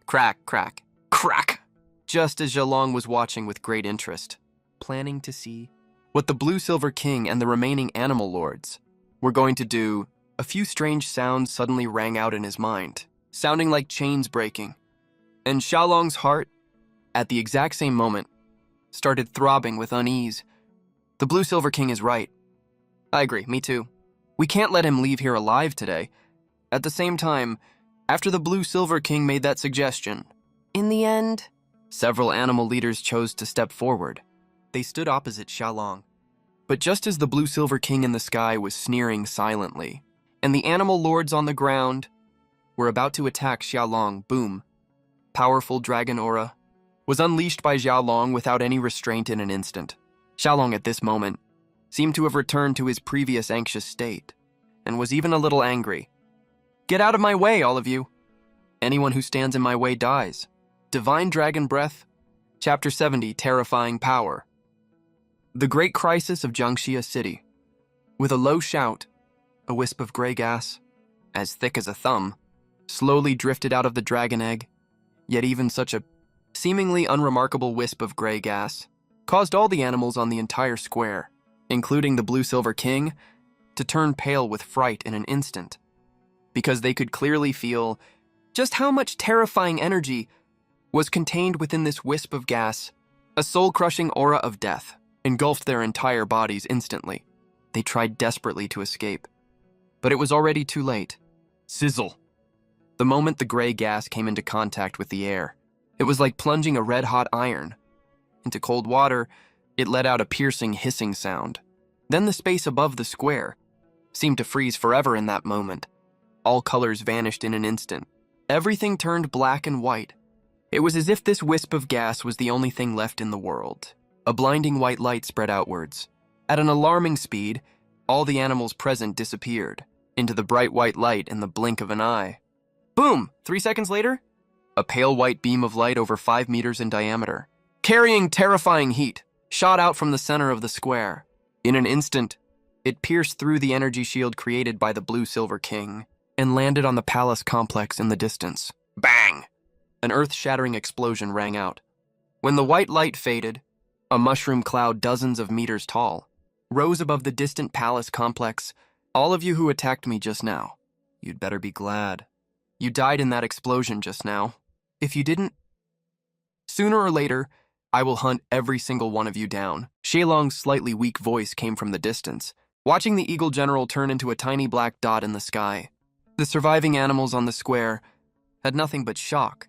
Crack, crack, crack! Just as Xiaolong was watching with great interest, planning to see what the Blue Silver King and the remaining animal lords were going to do, a few strange sounds suddenly rang out in his mind, sounding like chains breaking. And Xiaolong's heart, at the exact same moment, started throbbing with unease. The Blue Silver King is right. I agree, me too. We can't let him leave here alive today. At the same time, after the Blue Silver King made that suggestion, in the end, several animal leaders chose to step forward. They stood opposite Xiaolong. But just as the Blue Silver King in the sky was sneering silently, and the animal lords on the ground were about to attack Xiaolong, boom, powerful dragon aura was unleashed by Xiaolong without any restraint in an instant. Xiaolong at this moment seemed to have returned to his previous anxious state, and was even a little angry. Get out of my way, all of you. Anyone who stands in my way dies. Divine Dragon Breath, Chapter 70, Terrifying Power. The Great Crisis of Jiangxia City. With a low shout, a wisp of gray gas, as thick as a thumb, slowly drifted out of the dragon egg, yet even such a seemingly unremarkable wisp of gray gas caused all the animals on the entire square, including the Blue Silver King, to turn pale with fright in an instant, because they could clearly feel just how much terrifying energy was contained within this wisp of gas. A soul-crushing aura of death engulfed their entire bodies instantly. They tried desperately to escape, but it was already too late. Sizzle. The moment the gray gas came into contact with the air, it was like plunging a red-hot iron into cold water. It let out a piercing hissing sound. Then the space above the square seemed to freeze forever in that moment. All colors vanished in an instant. Everything turned black and white. It was as if this wisp of gas was the only thing left in the world. A blinding white light spread outwards. At an alarming speed, all the animals present disappeared into the bright white light in the blink of an eye. Boom! 3 seconds later, a pale white beam of light over 5 meters in diameter, carrying terrifying heat, shot out from the center of the square. In an instant, it pierced through the energy shield created by the Blue Silver King and landed on the palace complex in the distance. Bang! An earth-shattering explosion rang out. When the white light faded, a mushroom cloud dozens of meters tall rose above the distant palace complex. All of you who attacked me just now, you'd better be glad. You died in that explosion just now. If you didn't, sooner or later, I will hunt every single one of you down. Xiaolong's slightly weak voice came from the distance, watching the Eagle General turn into a tiny black dot in the sky. The surviving animals on the square had nothing but shock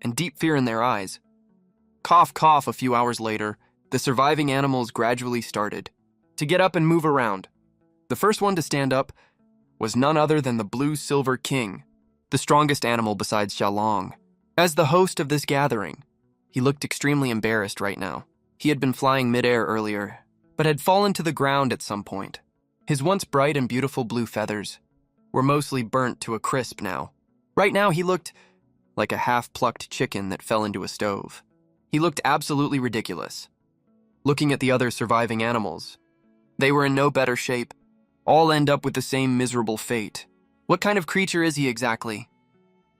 and deep fear in their eyes. Cough, cough. A few hours later, the surviving animals gradually started to get up and move around. The first one to stand up was none other than the Blue Silver King, the strongest animal besides Xiaolong. As the host of this gathering, he looked extremely embarrassed right now. He had been flying midair earlier, but had fallen to the ground at some point. His once bright and beautiful blue feathers were mostly burnt to a crisp now. Right now he looked like a half-plucked chicken that fell into a stove. He looked absolutely ridiculous. Looking at the other surviving animals, they were in no better shape. All end up with the same miserable fate. What kind of creature is he exactly?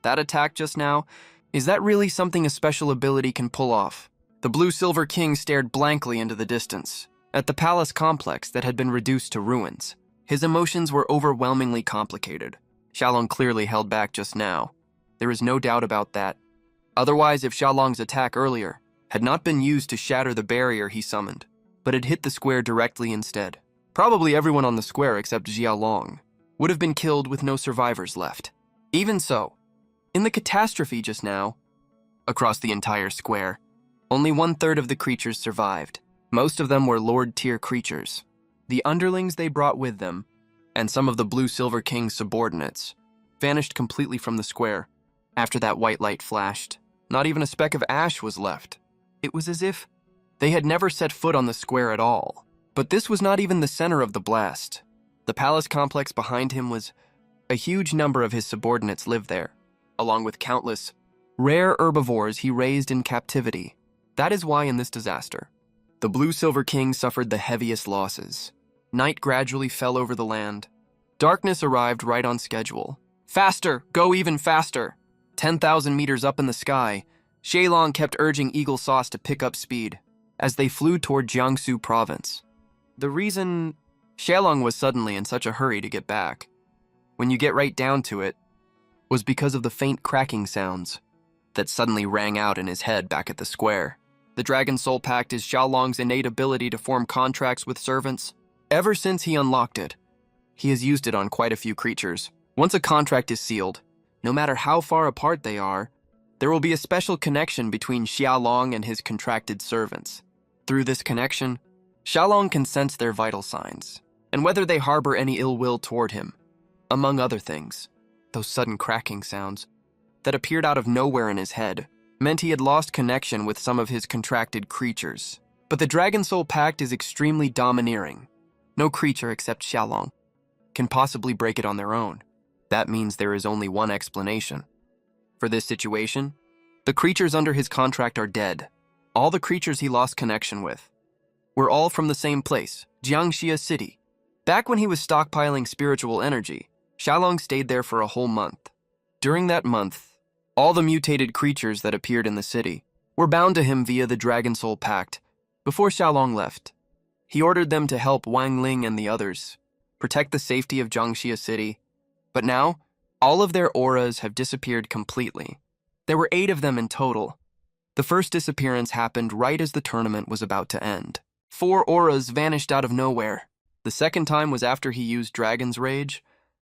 That attack just now, is that really something a special ability can pull off? The Blue Silver King stared blankly into the distance, at the palace complex that had been reduced to ruins. His emotions were overwhelmingly complicated. Xiaolong clearly held back just now. There is no doubt about that. Otherwise, if Xiaolong's attack earlier had not been used to shatter the barrier he summoned, but had hit the square directly instead, probably everyone on the square except Xiaolong would have been killed with no survivors left. Even so, in the catastrophe just now, across the entire square, only 1/3 of the creatures survived. Most of them were Lord-tier creatures. The underlings they brought with them, and some of the Blue Silver King's subordinates, vanished completely from the square after that white light flashed. Not even a speck of ash was left. It was as if they had never set foot on the square at all. But this was not even the center of the blast. The palace complex behind him was a huge number of his subordinates lived there, along with countless rare herbivores he raised in captivity. That is why in this disaster, the Blue Silver King suffered the heaviest losses. Night gradually fell over the land. Darkness arrived right on schedule. Faster! Go even faster! 10,000 meters up in the sky, Shaolong kept urging Eagle Sauce to pick up speed as they flew toward Jiangsu province. The reason Shaolong was suddenly in such a hurry to get back, when you get right down to it, was because of the faint cracking sounds that suddenly rang out in his head back at the square. The Dragon Soul Pact is Xiaolong's innate ability to form contracts with servants. Ever since he unlocked it, he has used it on quite a few creatures. Once a contract is sealed, no matter how far apart they are, there will be a special connection between Xiaolong and his contracted servants. Through this connection, Xiaolong can sense their vital signs, and whether they harbor any ill will toward him. Among other things, those sudden cracking sounds that appeared out of nowhere in his head meant he had lost connection with some of his contracted creatures. But the Dragon Soul Pact is extremely domineering. No creature except Xiaolong can possibly break it on their own. That means there is only one explanation. For this situation, the creatures under his contract are dead. All the creatures he lost connection with were all from the same place, Jiangxia City. Back when he was stockpiling spiritual energy, Xiaolong stayed there for a whole month. During that month, all the mutated creatures that appeared in the city were bound to him via the Dragon Soul Pact. Before Xiaolong left, he ordered them to help Wang Ling and the others protect the safety of Jiangxia City. But now, all of their auras have disappeared completely. There were 8 of them in total. The first disappearance happened right as the tournament was about to end. 4 auras vanished out of nowhere. The second time was after he used Dragon's Rage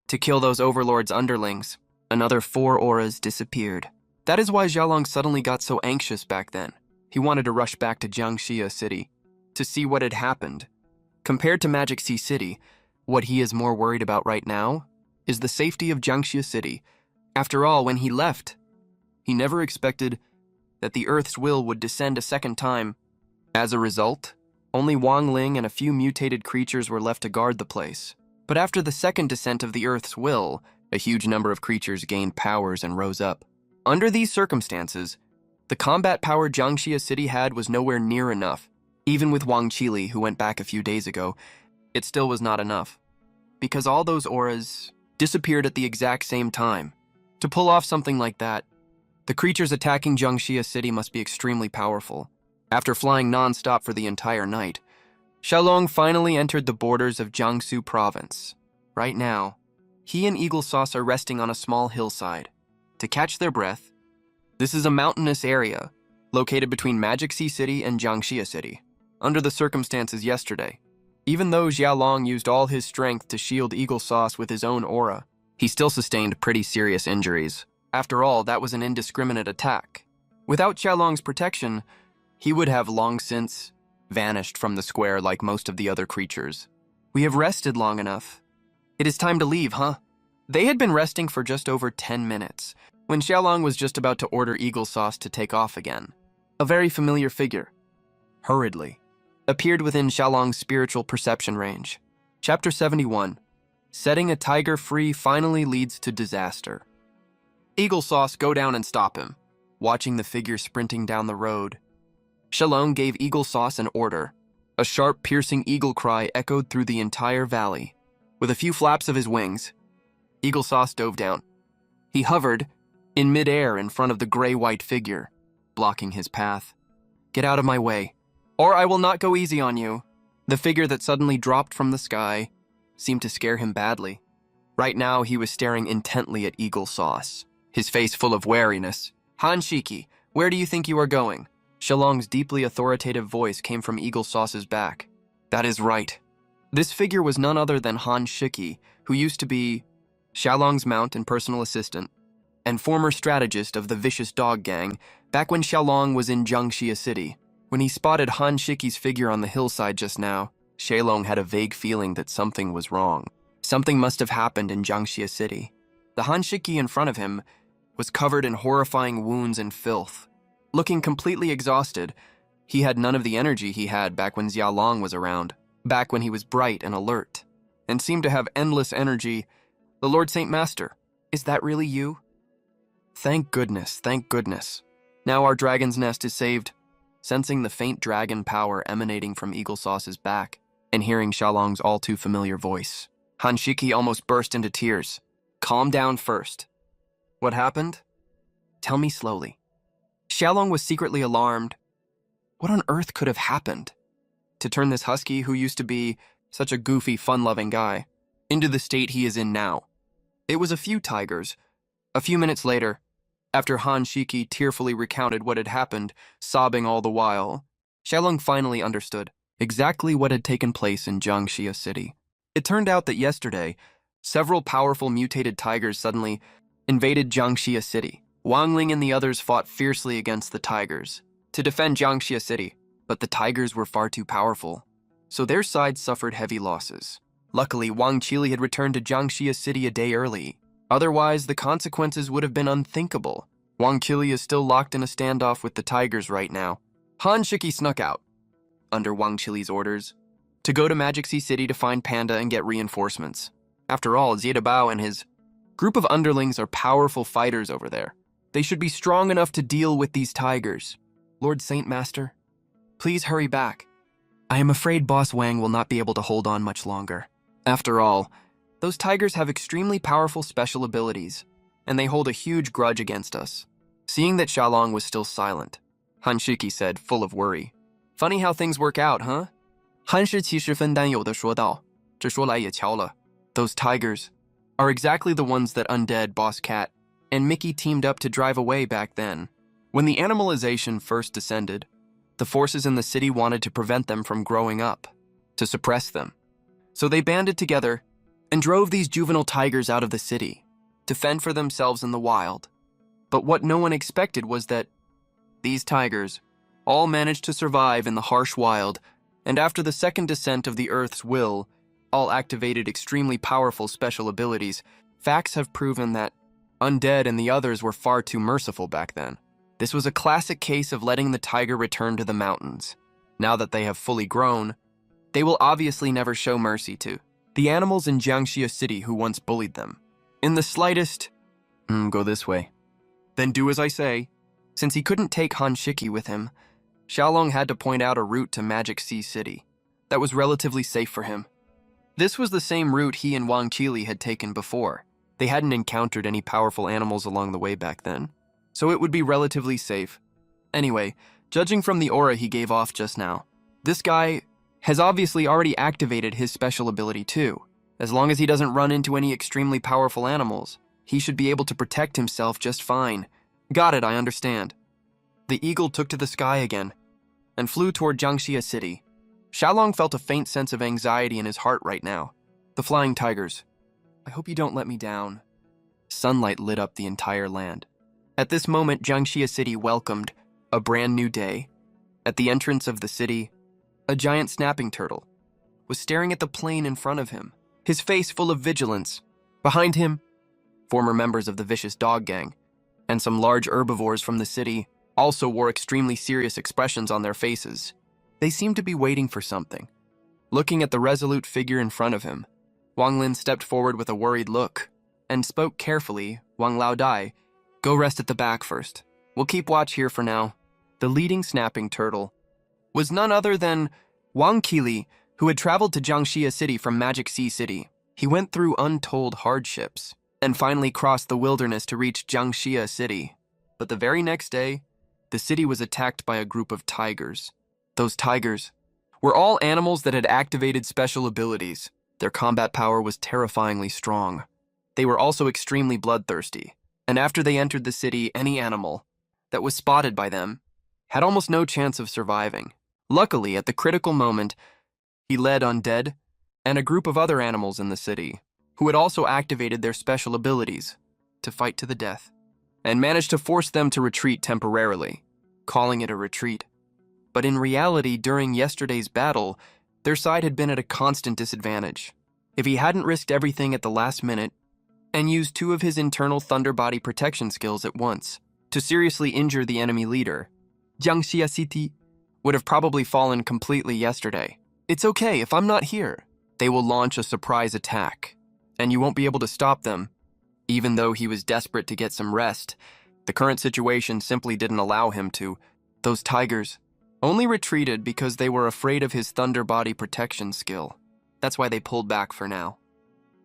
to kill those Overlord's underlings. Another 4 auras disappeared. That is why Xiaolong suddenly got so anxious back then. He wanted to rush back to Jiangxia City to see what had happened. Compared to Magic Sea City, what he is more worried about right now is the safety of Jiangxia City. After all, when he left, he never expected that the Earth's will would descend a second time. As a result, only Wang Ling and a few mutated creatures were left to guard the place. But after the second descent of the Earth's will, a huge number of creatures gained powers and rose up. Under these circumstances, the combat power Jiangxia City had was nowhere near enough. Even with Wang Qili, who went back a few days ago, it still was not enough. Because all those auras disappeared at the exact same time. To pull off something like that, the creatures attacking Jiangxia City must be extremely powerful. After flying non-stop for the entire night, Xiaolong finally entered the borders of Jiangsu province. Right now, he and Eagle Sauce are resting on a small hillside. To catch their breath, this is a mountainous area located between Magic Sea City and Jiangxia City. Under the circumstances yesterday, even though Xiaolong used all his strength to shield Eagle Sauce with his own aura, he still sustained pretty serious injuries. After all, that was an indiscriminate attack. Without Xiaolong's protection, he would have long since vanished from the square like most of the other creatures. We have rested long enough. It is time to leave, huh? They had been resting for just over 10 minutes, when Xiaolong was just about to order Eagle Sauce to take off again. A very familiar figure, hurriedly, appeared within Xiaolong's spiritual perception range. Chapter 71. Setting a tiger free finally leads to disaster. Eagle Sauce, go down and stop him. Watching the figure sprinting down the road, Xiaolong gave Eagle Sauce an order. A sharp, piercing eagle cry echoed through the entire valley. With a few flaps of his wings, Eagle Sauce dove down. He hovered in midair in front of the gray-white figure, blocking his path. Get out of my way, or I will not go easy on you. The figure that suddenly dropped from the sky seemed to scare him badly. Right now, he was staring intently at Eagle Sauce, his face full of wariness. Han Shiki, where do you think you are going? Xiaolong's deeply authoritative voice came from Eagle Sauce's back. That is right. This figure was none other than Han Shiki, who used to be Xiaolong's mount and personal assistant. and former strategist of the vicious dog gang back when Xiaolong was in Jiangxia City. When he spotted Han Shiki's figure on the hillside just now, Xiaolong had a vague feeling that something was wrong. Something must have happened in Jiangxia City. The Han Shiki in front of him was covered in horrifying wounds and filth. Looking completely exhausted, he had none of the energy he had back when Xiaolong was around, back when he was bright and alert, and seemed to have endless energy. The Lord Saint Master, is that really you? Thank goodness, thank goodness. Now our dragon's nest is saved. Sensing the faint dragon power emanating from Eagle Sauce's back, and hearing Xiaolong's all-too-familiar voice, Han Shiki almost burst into tears. Calm down first. What happened? Tell me slowly. Xiaolong was secretly alarmed. What on earth could have happened to turn this husky, who used to be such a goofy, fun-loving guy, into the state he is in now? It was a few tigers. A few minutes later, after Han Shiki tearfully recounted what had happened, sobbing all the while, Xiaolong finally understood exactly what had taken place in Jiangxia City. It turned out that yesterday, several powerful mutated tigers suddenly invaded Jiangxia City. Wang Ling and the others fought fiercely against the tigers to defend Jiangxia City, but the tigers were far too powerful, so their side suffered heavy losses. Luckily, Wang Qili had returned to Jiangxia City a day early. Otherwise, the consequences would have been unthinkable. Wang Qili is still locked in a standoff with the tigers right now. Han Shiki snuck out, under Wang Qili's orders, to go to Magic Sea City to find Panda and get reinforcements. After all, Zeta Bao and his group of underlings are powerful fighters over there. They should be strong enough to deal with these tigers. Lord Saint Master, please hurry back. I am afraid Boss Wang will not be able to hold on much longer. After all, those tigers have extremely powerful special abilities, and they hold a huge grudge against us. Seeing that Xiaolong was still silent, Han Shiki said, full of worry. Funny how things work out, huh? Han Shi 其实分担有的说道，这说来也巧了. Those tigers are exactly the ones that Undead, Boss Cat, and Mickey teamed up to drive away back then. When the animalization first descended, the forces in the city wanted to prevent them from growing up, to suppress them. So they banded together and drove these juvenile tigers out of the city to fend for themselves in the wild. But what no one expected was that these tigers all managed to survive in the harsh wild, and after the second descent of the Earth's will, all activated extremely powerful special abilities. Facts have proven that Undead and the others were far too merciful back then. This was a classic case of letting the tiger return to the mountains. Now that they have fully grown, they will obviously never show mercy to the animals in Jiangxia City who once bullied them. In the slightest, go this way. Then do as I say. Since he couldn't take Han Shiki with him, Xiaolong had to point out a route to Magic Sea City that was relatively safe for him. This was the same route he and Wang Qili had taken before. They hadn't encountered any powerful animals along the way back then, so it would be relatively safe. Anyway, judging from the aura he gave off just now, this guy has obviously already activated his special ability too. As long as he doesn't run into any extremely powerful animals, he should be able to protect himself just fine. Got it, I understand. The eagle took to the sky again and flew toward Jiangxia City. Xiaolong felt a faint sense of anxiety in his heart right now. The flying tigers. I hope you don't let me down. Sunlight lit up the entire land. At this moment, Jiangxia City welcomed a brand new day. At the entrance of the city, a giant snapping turtle was staring at the plain in front of him, his face full of vigilance. Behind him, former members of the vicious dog gang and some large herbivores from the city also wore extremely serious expressions on their faces. They seemed to be waiting for something. Looking at the resolute figure in front of him, Wang Lin stepped forward with a worried look and spoke carefully. Wang Lao Dai, go rest at the back first. We'll keep watch here for now. The leading snapping turtle was none other than Wang Qili, who had traveled to Jiangxia City from Magic Sea City. He went through untold hardships and finally crossed the wilderness to reach Jiangxia City. But the very next day, the city was attacked by a group of tigers. Those tigers were all animals that had activated special abilities. Their combat power was terrifyingly strong. They were also extremely bloodthirsty, and after they entered the city, any animal that was spotted by them had almost no chance of surviving. Luckily, at the critical moment, he led Undead and a group of other animals in the city, who had also activated their special abilities, to fight to the death. and managed to force them to retreat temporarily, calling it a retreat. But in reality, during yesterday's battle, their side had been at a constant disadvantage. If he hadn't risked everything at the last minute and used 2 of his internal thunder body protection skills at once to seriously injure the enemy leader, Jiangxia City would have probably fallen completely yesterday. It's okay, if I'm not here, they will launch a surprise attack, and you won't be able to stop them. Even though he was desperate to get some rest, the current situation simply didn't allow him to. Those tigers only retreated because they were afraid of his thunder body protection skill. That's why they pulled back for now.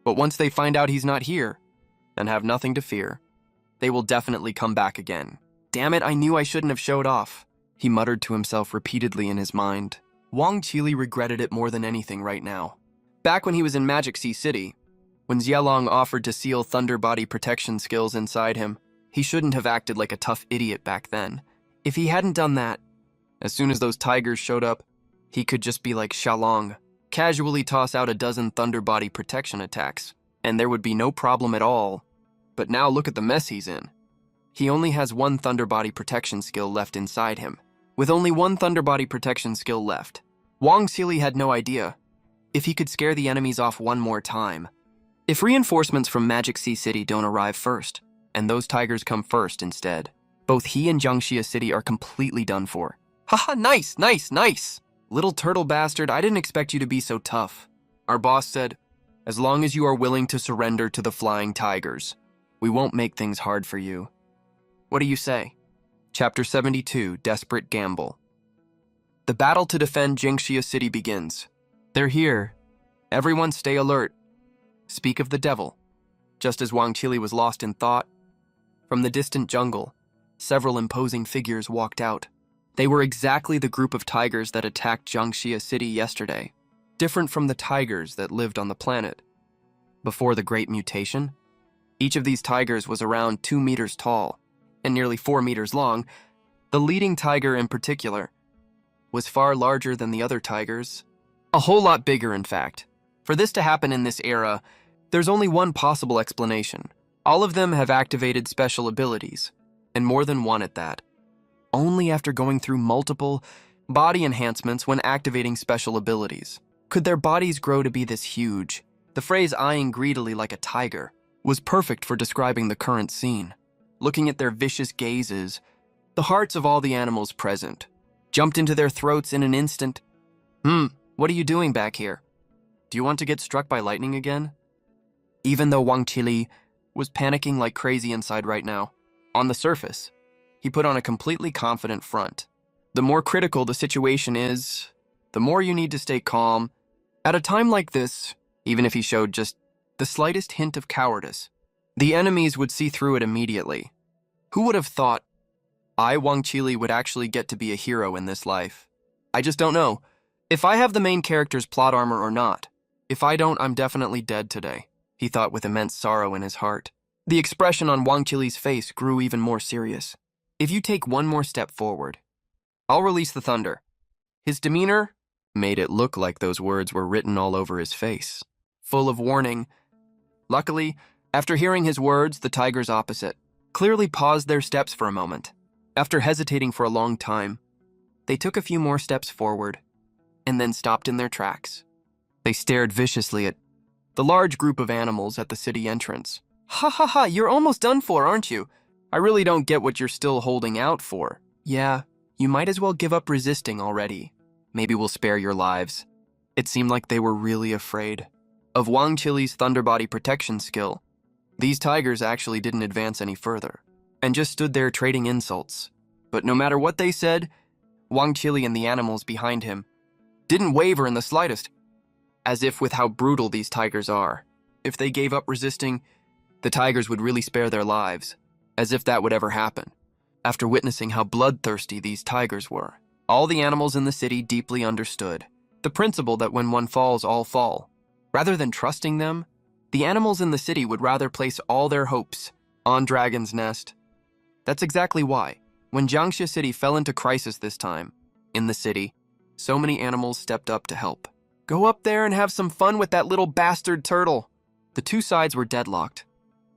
But once they find out he's not here and have nothing to fear, they will definitely come back again. Damn it, I knew I shouldn't have showed off, he muttered to himself repeatedly in his mind. Wang Qili regretted it more than anything right now. Back when he was in Magic Sea City, when Xialong offered to seal thunder body protection skills inside him, he shouldn't have acted like a tough idiot back then. If he hadn't done that, as soon as those tigers showed up, he could just be like Xialong, casually toss out a dozen thunder body protection attacks, and there would be no problem at all. But now look at the mess he's in. He only has 1 thunder body protection skill left inside him. With only 1 thunder body protection skill left, Wang Qili had no idea if he could scare the enemies off one more time. If reinforcements from Magic Sea City don't arrive first, and those tigers come first instead, both he and Jiangxia City are completely done for. Haha, nice, nice, nice! Little turtle bastard, I didn't expect you to be so tough. Our boss said, as long as you are willing to surrender to the flying tigers, we won't make things hard for you. What do you say? Chapter 72, Desperate Gamble. The battle to defend Jiangxia City begins. They're here. Everyone stay alert. Speak of the devil. Just as Wang Qili was lost in thought, from the distant jungle, several imposing figures walked out. They were exactly the group of tigers that attacked Jiangxia City yesterday, different from the tigers that lived on the planet. Before the Great Mutation, each of these tigers was around 2 meters tall and nearly 4 meters long. The leading tiger in particular was far larger than the other tigers, a whole lot bigger in fact. For this to happen in this era, there's only one possible explanation. All of them have activated special abilities, and more than one at that. Only after going through multiple body enhancements when activating special abilities could their bodies grow to be this huge. The phrase eyeing greedily like a tiger was perfect for describing the current scene. Looking at their vicious gazes, the hearts of all the animals present jumped into their throats in an instant. What are you doing back here? Do you want to get struck by lightning again? Even though Wang Qili was panicking like crazy inside right now, on the surface, he put on a completely confident front. The more critical the situation is, the more you need to stay calm. At a time like this, even if he showed just the slightest hint of cowardice, the enemies would see through it immediately. Who would have thought I, Wang Qili, would actually get to be a hero in this life? I just don't know. If I have the main character's plot armor or not. If I don't, I'm definitely dead today, he thought with immense sorrow in his heart. The expression on Wang Qili's face grew even more serious. If you take one more step forward, I'll release the thunder. His demeanor made it look like those words were written all over his face, full of warning. Luckily, after hearing his words, the tigers opposite clearly paused their steps for a moment. After hesitating for a long time, they took a few more steps forward and then stopped in their tracks. They stared viciously at the large group of animals at the city entrance. Ha ha ha, you're almost done for, aren't you? I really don't get what you're still holding out for. Yeah, you might as well give up resisting already. Maybe we'll spare your lives. It seemed like they were really afraid of Wang Qili's thunder body protection skill. These tigers actually didn't advance any further and just stood there trading insults. But no matter what they said, Wang Qili and the animals behind him didn't waver in the slightest, as if with how brutal these tigers are. If they gave up resisting, the tigers would really spare their lives, as if that would ever happen. After witnessing how bloodthirsty these tigers were, all the animals in the city deeply understood the principle that when one falls, all fall. Rather than trusting them, the animals in the city would rather place all their hopes on Dragon's Nest. That's exactly why, when Jiangxia City fell into crisis this time, in the city, so many animals stepped up to help. Go up there and have some fun with that little bastard turtle. The two sides were deadlocked,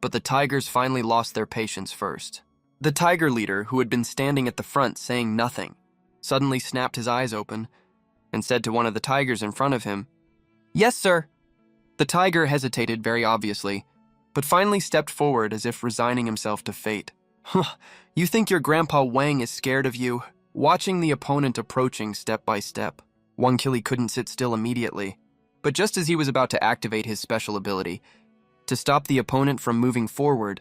but the tigers finally lost their patience first. The tiger leader, who had been standing at the front saying nothing, suddenly snapped his eyes open and said to one of the tigers in front of him, "Yes, sir." The tiger hesitated very obviously, but finally stepped forward as if resigning himself to fate. "Huh, you think your Grandpa Wang is scared of you?" Watching the opponent approaching step by step, Wang Qili couldn't sit still immediately. But just as he was about to activate his special ability, to stop the opponent from moving forward,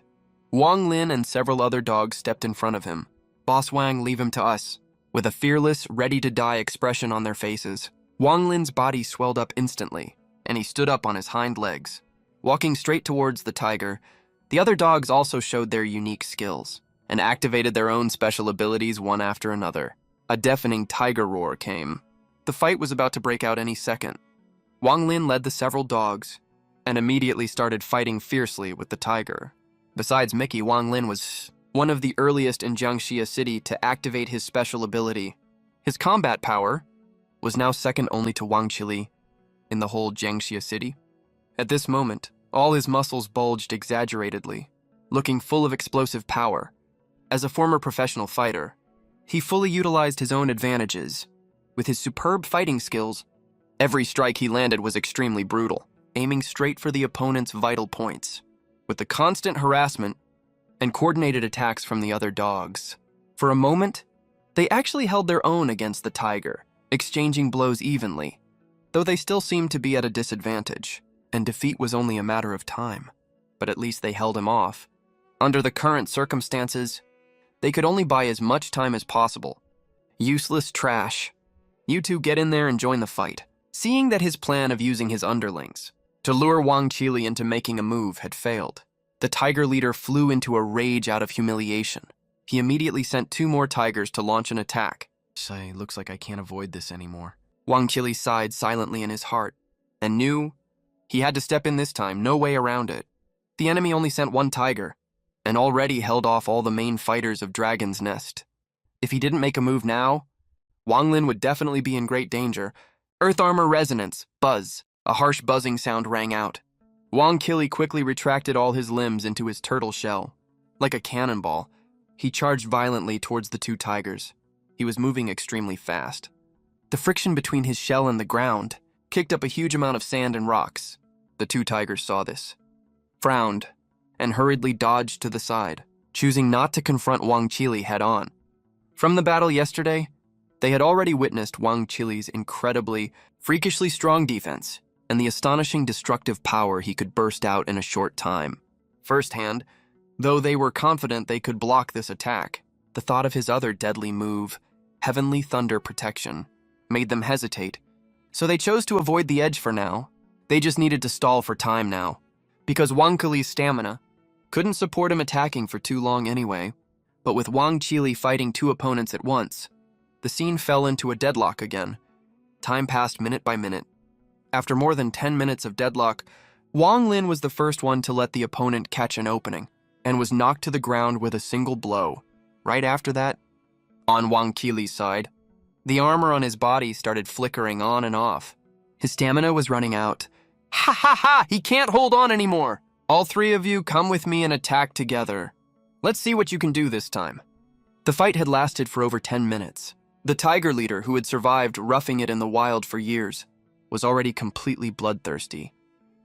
Wang Lin and several other dogs stepped in front of him. "Boss Wang, leave him to us." With a fearless, ready-to-die expression on their faces, Wang Lin's body swelled up instantly, and he stood up on his hind legs. Walking straight towards the tiger, the other dogs also showed their unique skills and activated their own special abilities one after another. A deafening tiger roar came. The fight was about to break out any second. Wang Lin led the several dogs and immediately started fighting fiercely with the tiger. Besides Mickey, Wang Lin was one of the earliest in Jiangxia City to activate his special ability. His combat power was now second only to Wang Qili in the whole Jiangxia City. At this moment, all his muscles bulged exaggeratedly, looking full of explosive power. As a former professional fighter, he fully utilized his own advantages. With his superb fighting skills, every strike he landed was extremely brutal, aiming straight for the opponent's vital points. With the constant harassment and coordinated attacks from the other dogs, for a moment, they actually held their own against the tiger, exchanging blows evenly, though they still seemed to be at a disadvantage, and defeat was only a matter of time. But at least they held him off. Under the current circumstances, they could only buy as much time as possible. Useless trash. You two get in there and join the fight. Seeing that his plan of using his underlings to lure Wang Qili into making a move had failed, the tiger leader flew into a rage out of humiliation. He immediately sent 2 more tigers to launch an attack. Looks like I can't avoid this anymore." Wang Qili sighed silently in his heart and knew he had to step in this time, no way around it. The enemy only sent 1 tiger, and already held off all the main fighters of Dragon's Nest. If he didn't make a move now, Wang Lin would definitely be in great danger. Earth armor resonance, buzz. A harsh buzzing sound rang out. Wang Qili quickly retracted all his limbs into his turtle shell. Like a cannonball, he charged violently towards the 2 tigers. He was moving extremely fast. The friction between his shell and the ground kicked up a huge amount of sand and rocks. The 2 tigers saw this, frowned, and hurriedly dodged to the side, choosing not to confront Wang Qili head-on. From the battle yesterday, they had already witnessed Wang Qili's incredibly, freakishly strong defense and the astonishing destructive power he could burst out in a short time. Firsthand, though they were confident they could block this attack, the thought of his other deadly move, Heavenly Thunder Protection, made them hesitate. So they chose to avoid the edge for now. They just needed to stall for time now, because Wang Qili's stamina couldn't support him attacking for too long anyway. But with Wang Qili fighting 2 opponents at once, the scene fell into a deadlock again. Time passed minute by minute. After more than 10 minutes of deadlock, Wang Lin was the first one to let the opponent catch an opening, and was knocked to the ground with a single blow. Right after that, on Wang Qili's side, the armor on his body started flickering on and off. His stamina was running out. "Ha ha ha! He can't hold on anymore! All 3 of you come with me and attack together. Let's see what you can do this time." The fight had lasted for over 10 minutes. The tiger leader, who had survived roughing it in the wild for years, was already completely bloodthirsty,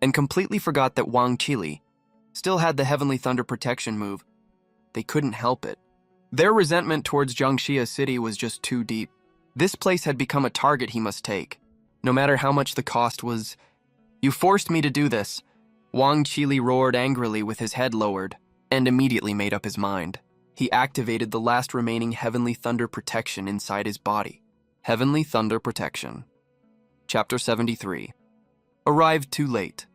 and completely forgot that Wang Qili still had the Heavenly Thunder Protection move. They couldn't help it. Their resentment towards Jiangxia City was just too deep. This place had become a target he must take, no matter how much the cost was. "You forced me to do this," Wang Qili roared angrily with his head lowered, and immediately made up his mind. He activated the last remaining Heavenly Thunder Protection inside his body. Heavenly Thunder Protection. Chapter 73. Arrived too late.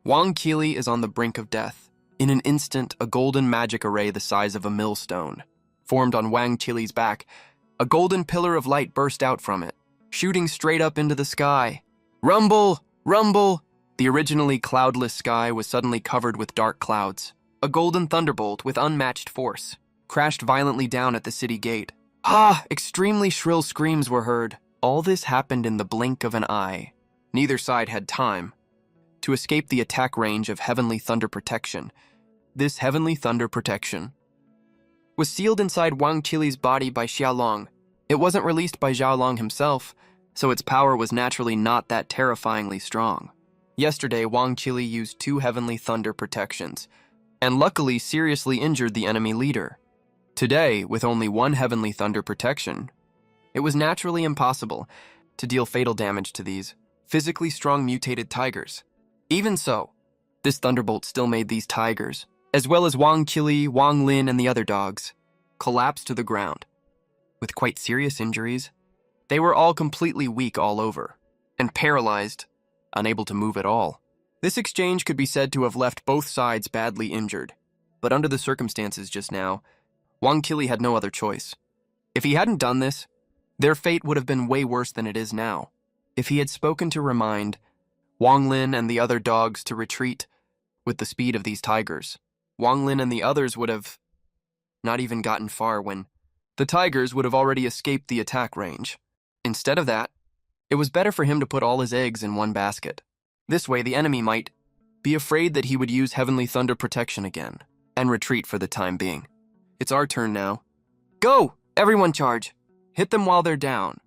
Wang Qili is on the brink of death. In an instant, a golden magic array the size of a millstone formed on Wang Qili's back. A golden pillar of light burst out from it, shooting straight up into the sky. Rumble! Rumble! The originally cloudless sky was suddenly covered with dark clouds. A golden thunderbolt with unmatched force crashed violently down at the city gate. Ah! Extremely shrill screams were heard. All this happened in the blink of an eye. Neither side had time to escape the attack range of Heavenly Thunder Protection. This Heavenly Thunder Protection was sealed inside Wang Qili's body by Xiaolong. It wasn't released by Xiaolong himself, so its power was naturally not that terrifyingly strong. Yesterday, Wang Qili used 2 Heavenly Thunder protections, and luckily seriously injured the enemy leader. Today, with only 1 Heavenly Thunder protection, it was naturally impossible to deal fatal damage to these physically strong mutated tigers. Even so, this thunderbolt still made these tigers, as well as Wang Qili, Wang Lin, and the other dogs, collapse to the ground. With quite serious injuries, they were all completely weak all over, and paralyzed, unable to move at all. This exchange could be said to have left both sides badly injured, but under the circumstances just now, Wang Qili had no other choice. If he hadn't done this, their fate would have been way worse than it is now. If he had spoken to remind Wang Lin and the other dogs to retreat with the speed of these tigers, Wang Lin and the others would have not even gotten far when the tigers would have already escaped the attack range. Instead of that, it was better for him to put all his eggs in one basket. This way, the enemy might be afraid that he would use Heavenly Thunder protection again and retreat for the time being. It's our turn now. Go! Everyone charge! Hit them while they're down.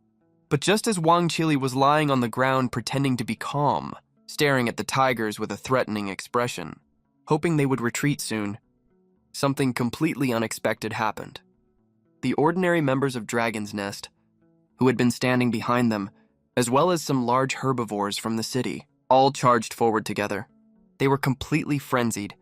But just as Wang Qili was lying on the ground pretending to be calm, staring at the tigers with a threatening expression, hoping they would retreat soon, something completely unexpected happened. The ordinary members of Dragon's Nest, who had been standing behind them, as well as some large herbivores from the city, all charged forward together. They were completely frenzied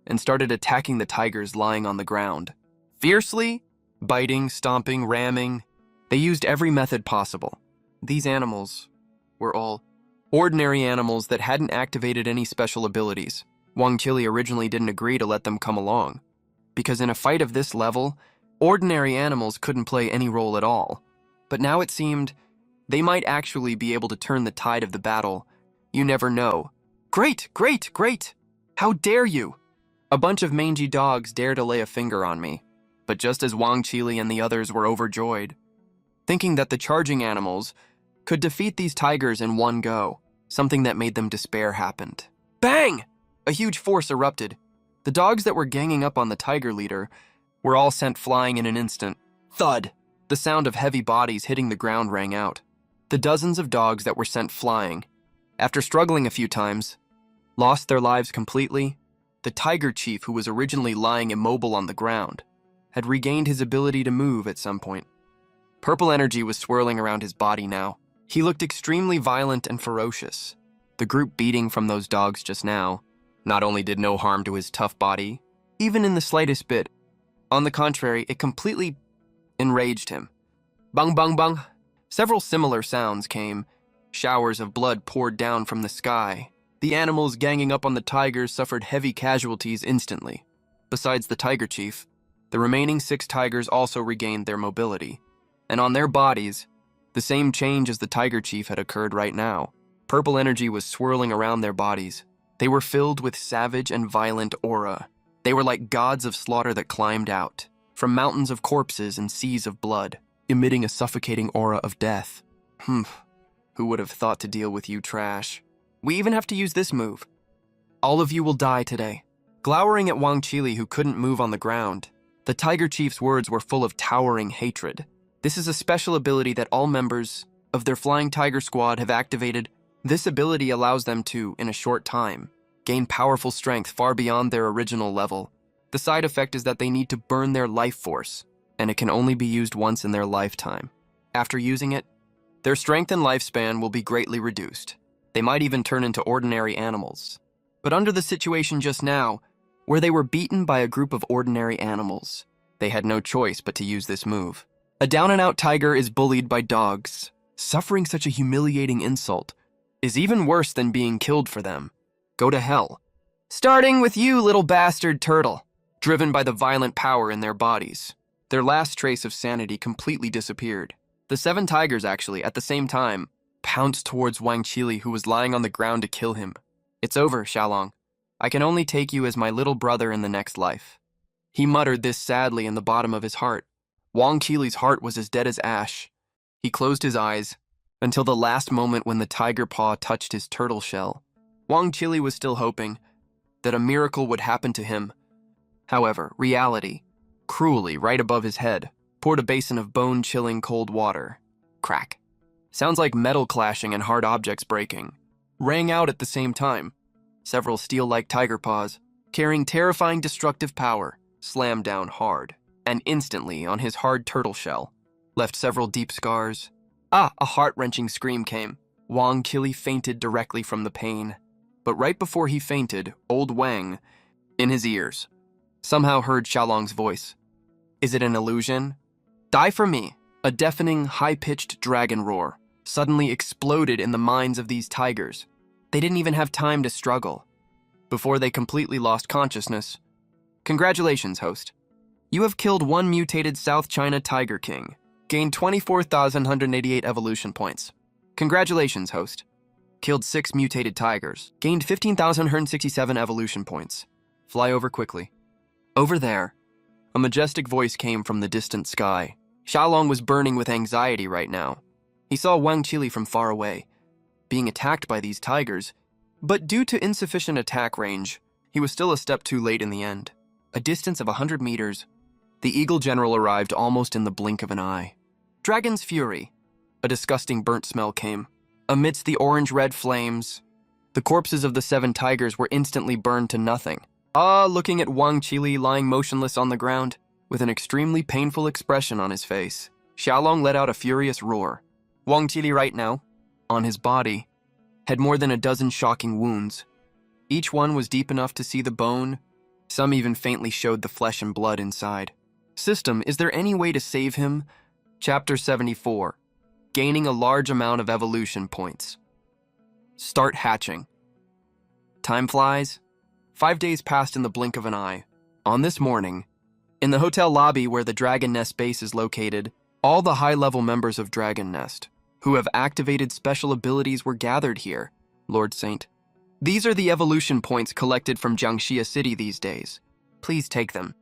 and started attacking the tigers lying on the ground. Fiercely, biting, stomping, ramming, they used every method possible. These animals were all ordinary animals that hadn't activated any special abilities. Wang Qili originally didn't agree to let them come along, because in a fight of this level, ordinary animals couldn't play any role at all. But now it seemed they might actually be able to turn the tide of the battle. You never know. Great, great, great! How dare you! A bunch of mangy dogs dared to lay a finger on me. But just as Wang Qili and the others were overjoyed, thinking that the charging animals could defeat these tigers in one go, something that made them despair happened. Bang! A huge force erupted. The dogs that were ganging up on the tiger leader were all sent flying in an instant. Thud! The sound of heavy bodies hitting the ground rang out. The dozens of dogs that were sent flying, after struggling a few times, lost their lives completely. The tiger chief, who was originally lying immobile on the ground, had regained his ability to move at some point. Purple energy was swirling around his body now. He looked extremely violent and ferocious. The group beating from those dogs just now not only did no harm to his tough body, even in the slightest bit. On the contrary, it completely enraged him. Bang, bang, bang. Several similar sounds came. Showers of blood poured down from the sky. The animals ganging up on the tigers suffered heavy casualties instantly. Besides the tiger chief, the remaining 6 tigers also regained their mobility. And on their bodies, the same change as the tiger chief had occurred right now. Purple energy was swirling around their bodies. They were filled with savage and violent aura. They were like gods of slaughter that climbed out from mountains of corpses and seas of blood, emitting a suffocating aura of death. Who would have thought to deal with you trash? We even have to use this move. All of you will die today. Glowering at Wang Qili, who couldn't move on the ground, the tiger chief's words were full of towering hatred. This is a special ability that all members of their Flying Tiger Squad have activated. This ability allows them to, in a short time, gain powerful strength far beyond their original level. The side effect is that they need to burn their life force, and it can only be used once in their lifetime. After using it, their strength and lifespan will be greatly reduced. They might even turn into ordinary animals. But under the situation just now, where they were beaten by a group of ordinary animals, they had no choice but to use this move. A down-and-out tiger is bullied by dogs. Suffering such a humiliating insult is even worse than being killed for them. Go to hell. Starting with you, little bastard turtle. Driven by the violent power in their bodies, their last trace of sanity completely disappeared. The 7 tigers actually, at the same time, pounced towards Wang Qili, who was lying on the ground to kill him. It's over, Xiaolong. I can only take you as my little brother in the next life. He muttered this sadly in the bottom of his heart. Wang Qili's heart was as dead as ash. He closed his eyes until the last moment when the tiger paw touched his turtle shell. Wang Qili was still hoping that a miracle would happen to him. However, reality cruelly right above his head, poured a basin of bone-chilling cold water. Crack. Sounds like metal clashing and hard objects breaking. Rang out at the same time. Several steel-like tiger paws, carrying terrifying destructive power, slammed down hard, and instantly on his hard turtle shell, left several deep scars. A heart-wrenching scream came. Wang Qili fainted directly from the pain. But right before he fainted, old Wang, in his ears, somehow heard Xiaolong's voice. Is it an illusion? Die for me! A deafening, high-pitched dragon roar suddenly exploded in the minds of these tigers. They didn't even have time to struggle. Before they completely lost consciousness. Congratulations, host. You have killed one mutated South China Tiger King. Gained 24,188 evolution points. Congratulations, host. Killed 6 mutated tigers. Gained 15,167 evolution points. Fly over quickly. Over there. A majestic voice came from the distant sky. Xiaolong was burning with anxiety right now. He saw Wang Qili from far away, being attacked by these tigers, but due to insufficient attack range, he was still a step too late in the end. A distance of 100 meters, the Eagle General arrived almost in the blink of an eye. Dragon's Fury. A disgusting burnt smell came. Amidst the orange-red flames, the corpses of the 7 tigers were instantly burned to nothing. Looking at Wang Qili lying motionless on the ground, with an extremely painful expression on his face, Xiaolong let out a furious roar. Wang Qili right now, on his body, had more than a dozen shocking wounds. Each one was deep enough to see the bone. Some even faintly showed the flesh and blood inside. System, is there any way to save him? Chapter 74. Gaining a large amount of evolution points. Start hatching. Time flies. 5 days passed in the blink of an eye. On this morning, in the hotel lobby where the Dragon Nest base is located, all the high-level members of Dragon Nest, who have activated special abilities, were gathered here, Lord Saint. These are the evolution points collected from Jiangxia City these days. Please take them.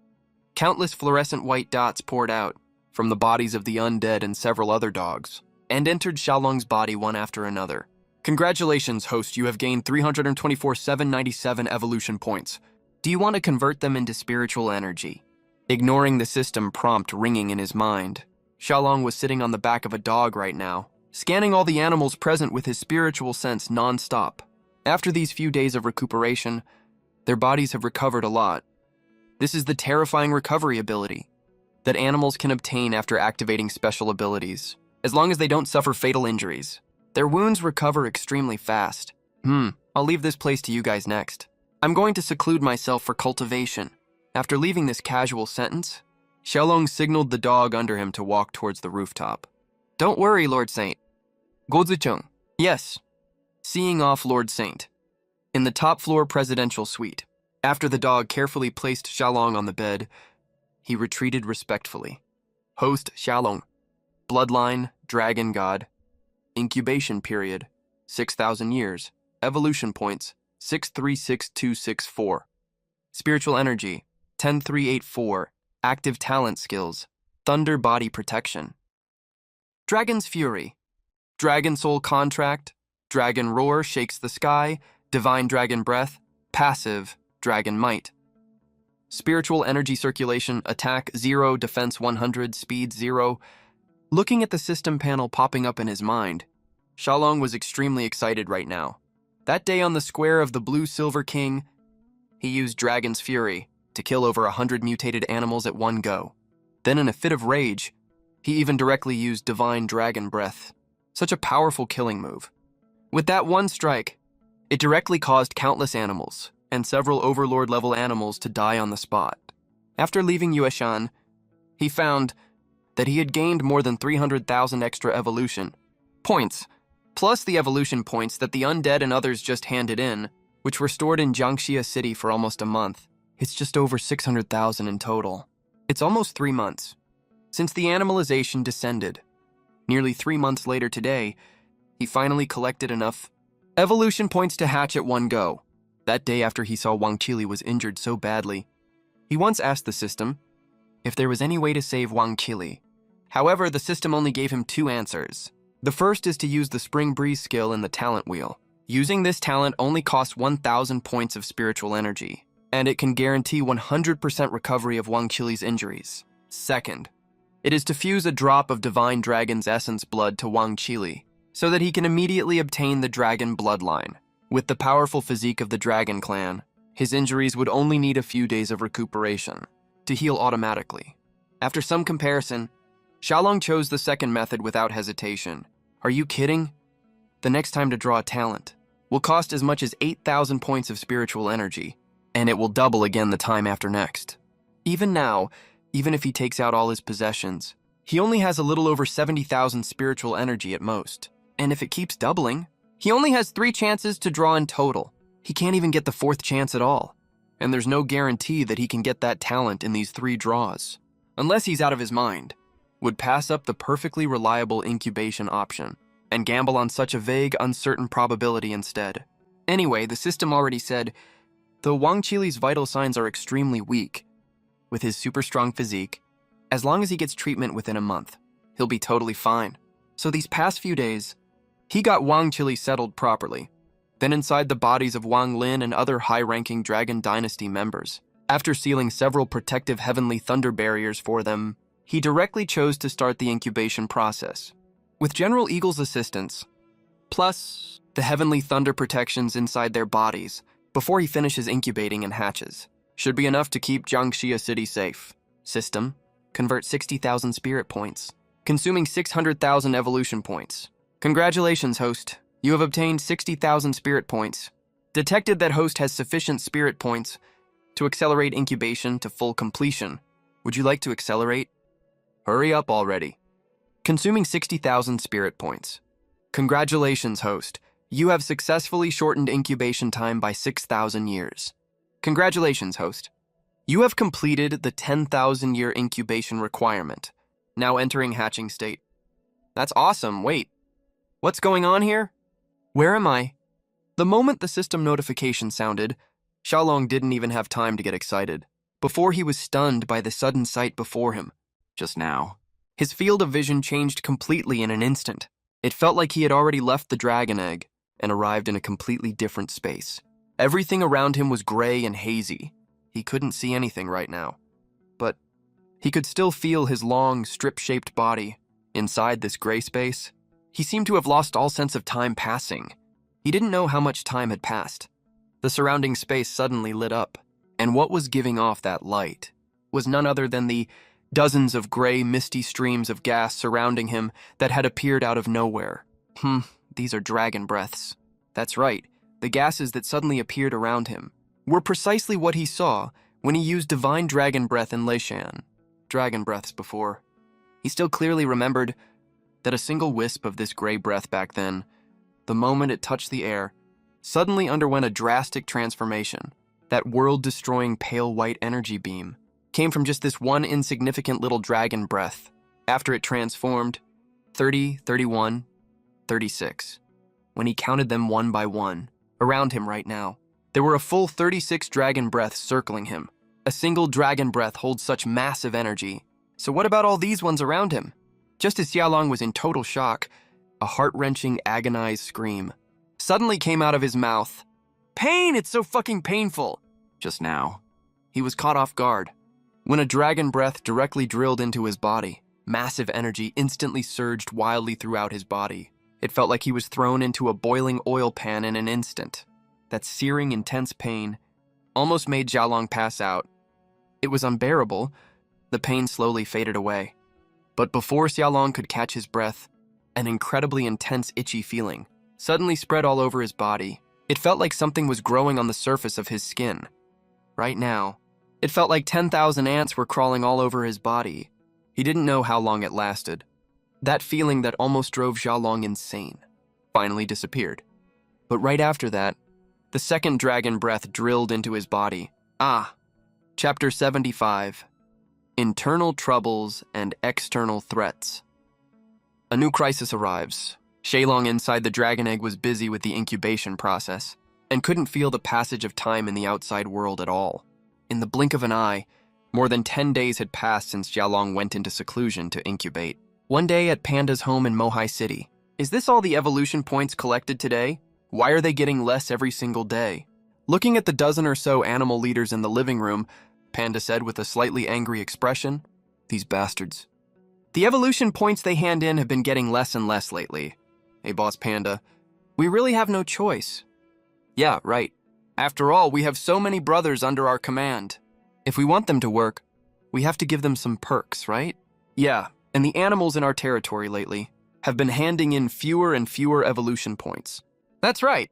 Countless fluorescent white dots poured out from the bodies of the undead and several other dogs, and entered Xiaolong's body one after another. Congratulations, host, you have gained 324,797 evolution points. Do you want to convert them into spiritual energy? Ignoring the system prompt ringing in his mind, Xiaolong was sitting on the back of a dog right now, scanning all the animals present with his spiritual sense non-stop. After these few days of recuperation, their bodies have recovered a lot. This is the terrifying recovery ability that animals can obtain after activating special abilities, as long as they don't suffer fatal injuries. Their wounds recover extremely fast. I'll leave this place to you guys next. I'm going to seclude myself for cultivation. After leaving this casual sentence, Xiaolong signaled the dog under him to walk towards the rooftop. Don't worry, Lord Saint. Gozucheng. Yes. Seeing off Lord Saint. In the top floor presidential suite. After the dog carefully placed Xiaolong on the bed, he retreated respectfully. Host Xiaolong. Bloodline, Dragon God. Incubation period, 6,000 years. Evolution points, 636264. Spiritual energy, 10384. Active talent skills, Thunder Body Protection. Dragon's Fury. Dragon Soul Contract. Dragon Roar shakes the sky. Divine Dragon Breath. Passive, Dragon Might. Spiritual energy circulation, attack 0, defense 100, speed 0. Looking at the system panel popping up in his mind, Xiaolong was extremely excited right now. That day on the square of the Blue Silver King, he used Dragon's Fury to kill over 100 mutated animals at one go. Then in a fit of rage, he even directly used Divine Dragon Breath. Such a powerful killing move. With that one strike, it directly caused countless animals and several Overlord-level animals to die on the spot. After leaving Yueshan, he found that he had gained more than 300,000 extra evolution points, plus the evolution points that the undead and others just handed in, which were stored in Jiangxia City for almost a month. It's just over 600,000 in total. It's almost 3 months since the animalization descended. Nearly 3 months later today, he finally collected enough evolution points to hatch at one go. That day after he saw Wang Qili was injured so badly, he once asked the system if there was any way to save Wang Qili. However, the system only gave him 2 answers. The first is to use the Spring Breeze skill in the talent wheel. Using this talent only costs 1,000 points of spiritual energy. and it can guarantee 100% recovery of Wang Qili's injuries. Second, it is to fuse a drop of Divine Dragon's essence blood to Wang Qili, so that he can immediately obtain the dragon bloodline. With the powerful physique of the Dragon Clan, his injuries would only need a few days of recuperation to heal automatically. After some comparison, Xiaolong chose the second method without hesitation. Are you kidding? The next time to draw a talent will cost as much as 8,000 points of spiritual energy, and it will double again the time after next. Even now, even if he takes out all his possessions, he only has a little over 70,000 spiritual energy at most. And if it keeps doubling, he only has 3 chances to draw in total. He can't even get the 4th chance at all. And there's no guarantee that he can get that talent in these 3 draws. Unless he's out of his mind, would pass up the perfectly reliable incubation option and gamble on such a vague, uncertain probability instead. Anyway, the system already said, though Wang Qili's vital signs are extremely weak, with his super strong physique, as long as he gets treatment within a month, he'll be totally fine. So these past few days, he got Wang Qili settled properly, then inside the bodies of Wang Lin and other high-ranking Dragon Dynasty members. After sealing several protective heavenly thunder barriers for them, he directly chose to start the incubation process. With General Eagle's assistance, plus the heavenly thunder protections inside their bodies before he finishes incubating and hatches, should be enough to keep Jiangxia City safe. System: convert 60,000 spirit points, consuming 600,000 evolution points. Congratulations, host. You have obtained 60,000 spirit points. Detected that host has sufficient spirit points to accelerate incubation to full completion. Would you like to accelerate? Hurry up already. Consuming 60,000 spirit points. Congratulations, host. You have successfully shortened incubation time by 6,000 years. Congratulations, host. You have completed the 10,000-year incubation requirement, now entering hatching state. That's awesome. Wait, what's going on here? Where am I? The moment the system notification sounded, Xiaolong didn't even have time to get excited, before he was stunned by the sudden sight before him. Just now, his field of vision changed completely in an instant. It felt like he had already left the dragon egg and arrived in a completely different space. Everything around him was gray and hazy. He couldn't see anything right now, but he could still feel his long, strip-shaped body. Inside this gray space, he seemed to have lost all sense of time passing. He didn't know how much time had passed. The surrounding space suddenly lit up, and what was giving off that light was none other than the dozens of gray, misty streams of gas surrounding him that had appeared out of nowhere. These are dragon breaths. That's right, the gases that suddenly appeared around him were precisely what he saw when he used Divine Dragon Breath in Leishan. Dragon breaths before. He still clearly remembered that a single wisp of this gray breath back then, the moment it touched the air, suddenly underwent a drastic transformation. That world-destroying pale white energy beam came from just this one insignificant little dragon breath. After it transformed, 30, 31, 36. When he counted them one by one, around him right now, there were a full 36 dragon breaths circling him. A single dragon breath holds such massive energy. So what about all these ones around him? Just as Xiaolong was in total shock, a heart-wrenching, agonized scream suddenly came out of his mouth. Pain! It's so fucking painful! Just now, he was caught off guard when a dragon breath directly drilled into his body. Massive energy instantly surged wildly throughout his body. It felt like he was thrown into a boiling oil pan in an instant. That searing, intense pain almost made Xiaolong pass out. It was unbearable. The pain slowly faded away. But before Xiaolong could catch his breath, an incredibly intense, itchy feeling suddenly spread all over his body. It felt like something was growing on the surface of his skin. Right now, it felt like 10,000 ants were crawling all over his body. He didn't know how long it lasted. That feeling that almost drove Xiaolong insane finally disappeared. But right after that, the second dragon breath drilled into his body. Chapter 75. Internal Troubles and External Threats. A new crisis arrives. Xiaolong inside the dragon egg was busy with the incubation process and couldn't feel the passage of time in the outside world at all. In the blink of an eye, more than 10 days had passed since Xiaolong went into seclusion to incubate. One day at Panda's home in Mohai City. Is this all the evolution points collected today? Why are they getting less every single day? Looking at the dozen or so animal leaders in the living room, Panda said with a slightly angry expression, "These bastards. The evolution points they hand in have been getting less and less lately. Hey, Boss Panda, we really have no choice." "Yeah, right. After all, we have so many brothers under our command. If we want them to work, we have to give them some perks, right?" "Yeah, and the animals in our territory lately have been handing in fewer and fewer evolution points." "That's right.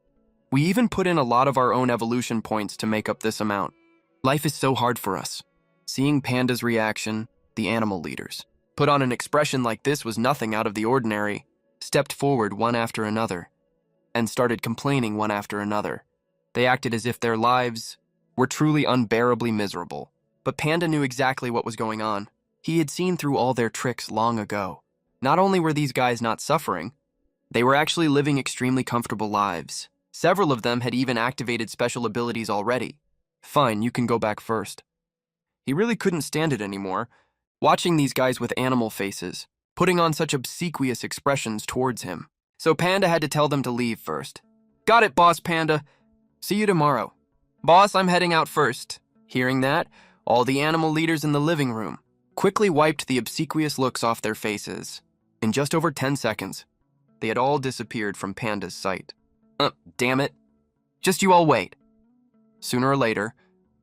We even put in a lot of our own evolution points to make up this amount. Life is so hard for us." Seeing Panda's reaction, the animal leaders put on an expression like this was nothing out of the ordinary, stepped forward one after another, and started complaining one after another. They acted as if their lives were truly unbearably miserable. But Panda knew exactly what was going on. He had seen through all their tricks long ago. Not only were these guys not suffering, they were actually living extremely comfortable lives. Several of them had even activated special abilities already. "Fine, you can go back first." He really couldn't stand it anymore, watching these guys with animal faces, putting on such obsequious expressions towards him. So Panda had to tell them to leave first. "Got it, Boss Panda. See you tomorrow." "Boss, I'm heading out first." Hearing that, all the animal leaders in the living room quickly wiped the obsequious looks off their faces. In just over 10 seconds, they had all disappeared from Panda's sight. Damn it. Just you all wait. Sooner or later,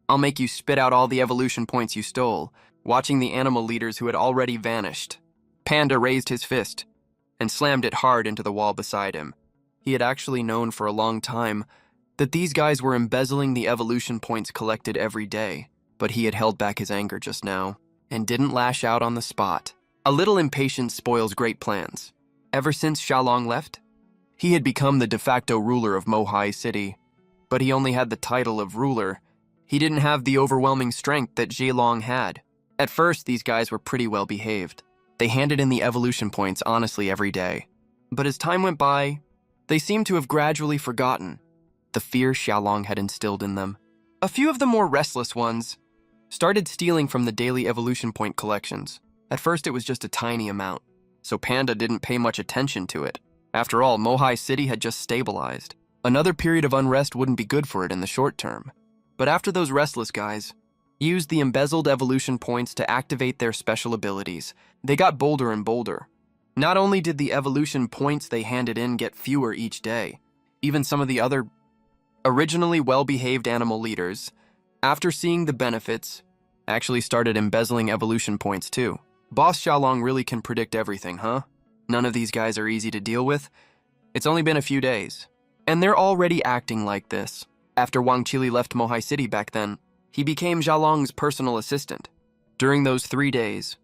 I'll make you spit out all the evolution points you stole." Watching the animal leaders who had already vanished, Panda raised his fist and slammed it hard into the wall beside him. He had actually known for a long time that these guys were embezzling the evolution points collected every day, but he had held back his anger just now and didn't lash out on the spot. A little impatience spoils great plans. Ever since Xiaolong left, he had become the de facto ruler of Mohai City, but he only had the title of ruler. He didn't have the overwhelming strength that Xiaolong had. At first, these guys were pretty well behaved. They handed in the evolution points honestly every day. But as time went by, they seemed to have gradually forgotten the fear Xiaolong had instilled in them. A few of the more restless ones started stealing from the daily evolution point collections. At first, it was just a tiny amount, so Panda didn't pay much attention to it. After all, Mohai City had just stabilized. Another period of unrest wouldn't be good for it in the short term. But after those restless guys used the embezzled evolution points to activate their special abilities, they got bolder and bolder. Not only did the evolution points they handed in get fewer each day, even some of the other originally well-behaved animal leaders, after seeing the benefits, actually started embezzling evolution points too. Boss Xiaolong really can predict everything, huh? None of these guys are easy to deal with. It's only been a few days, and they're already acting like this. After Wang Qili left Mohai City back then, he became Xiaolong's personal assistant. During those 3 days,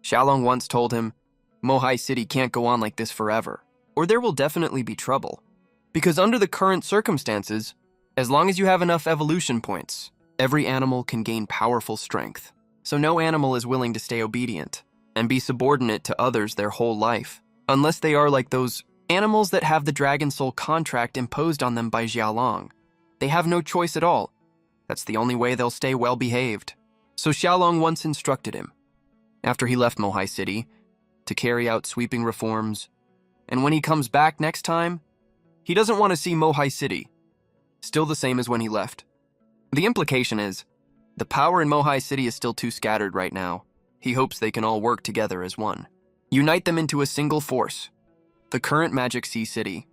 Xiaolong once told him, "Mohai City can't go on like this forever, or there will definitely be trouble. Because under the current circumstances, as long as you have enough evolution points, every animal can gain powerful strength. So no animal is willing to stay obedient and be subordinate to others their whole life, unless they are like those animals that have the Dragon Soul contract imposed on them by Xiaolong. They have no choice at all. That's the only way they'll stay well-behaved." So Xiaolong once instructed him, after he left Mohai City, to carry out sweeping reforms, and when he comes back next time, he doesn't want to see Mohai City still the same as when he left. The implication is, the power in Mohai City is still too scattered right now. He hopes they can all work together as one. Unite them into a single force. The current Magic Sea City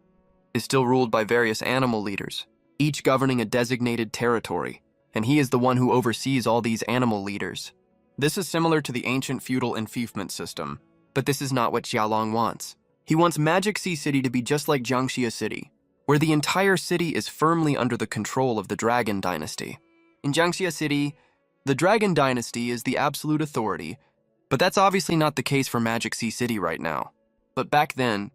is still ruled by various animal leaders, each governing a designated territory, and he is the one who oversees all these animal leaders. This is similar to the ancient feudal enfeoffment system, but this is not what Xiaolong wants. He wants Magic Sea City to be just like Jiangxia City, where the entire city is firmly under the control of the Dragon Dynasty. In Jiangxia City, the Dragon Dynasty is the absolute authority, but that's obviously not the case for Magic Sea City right now. But back then,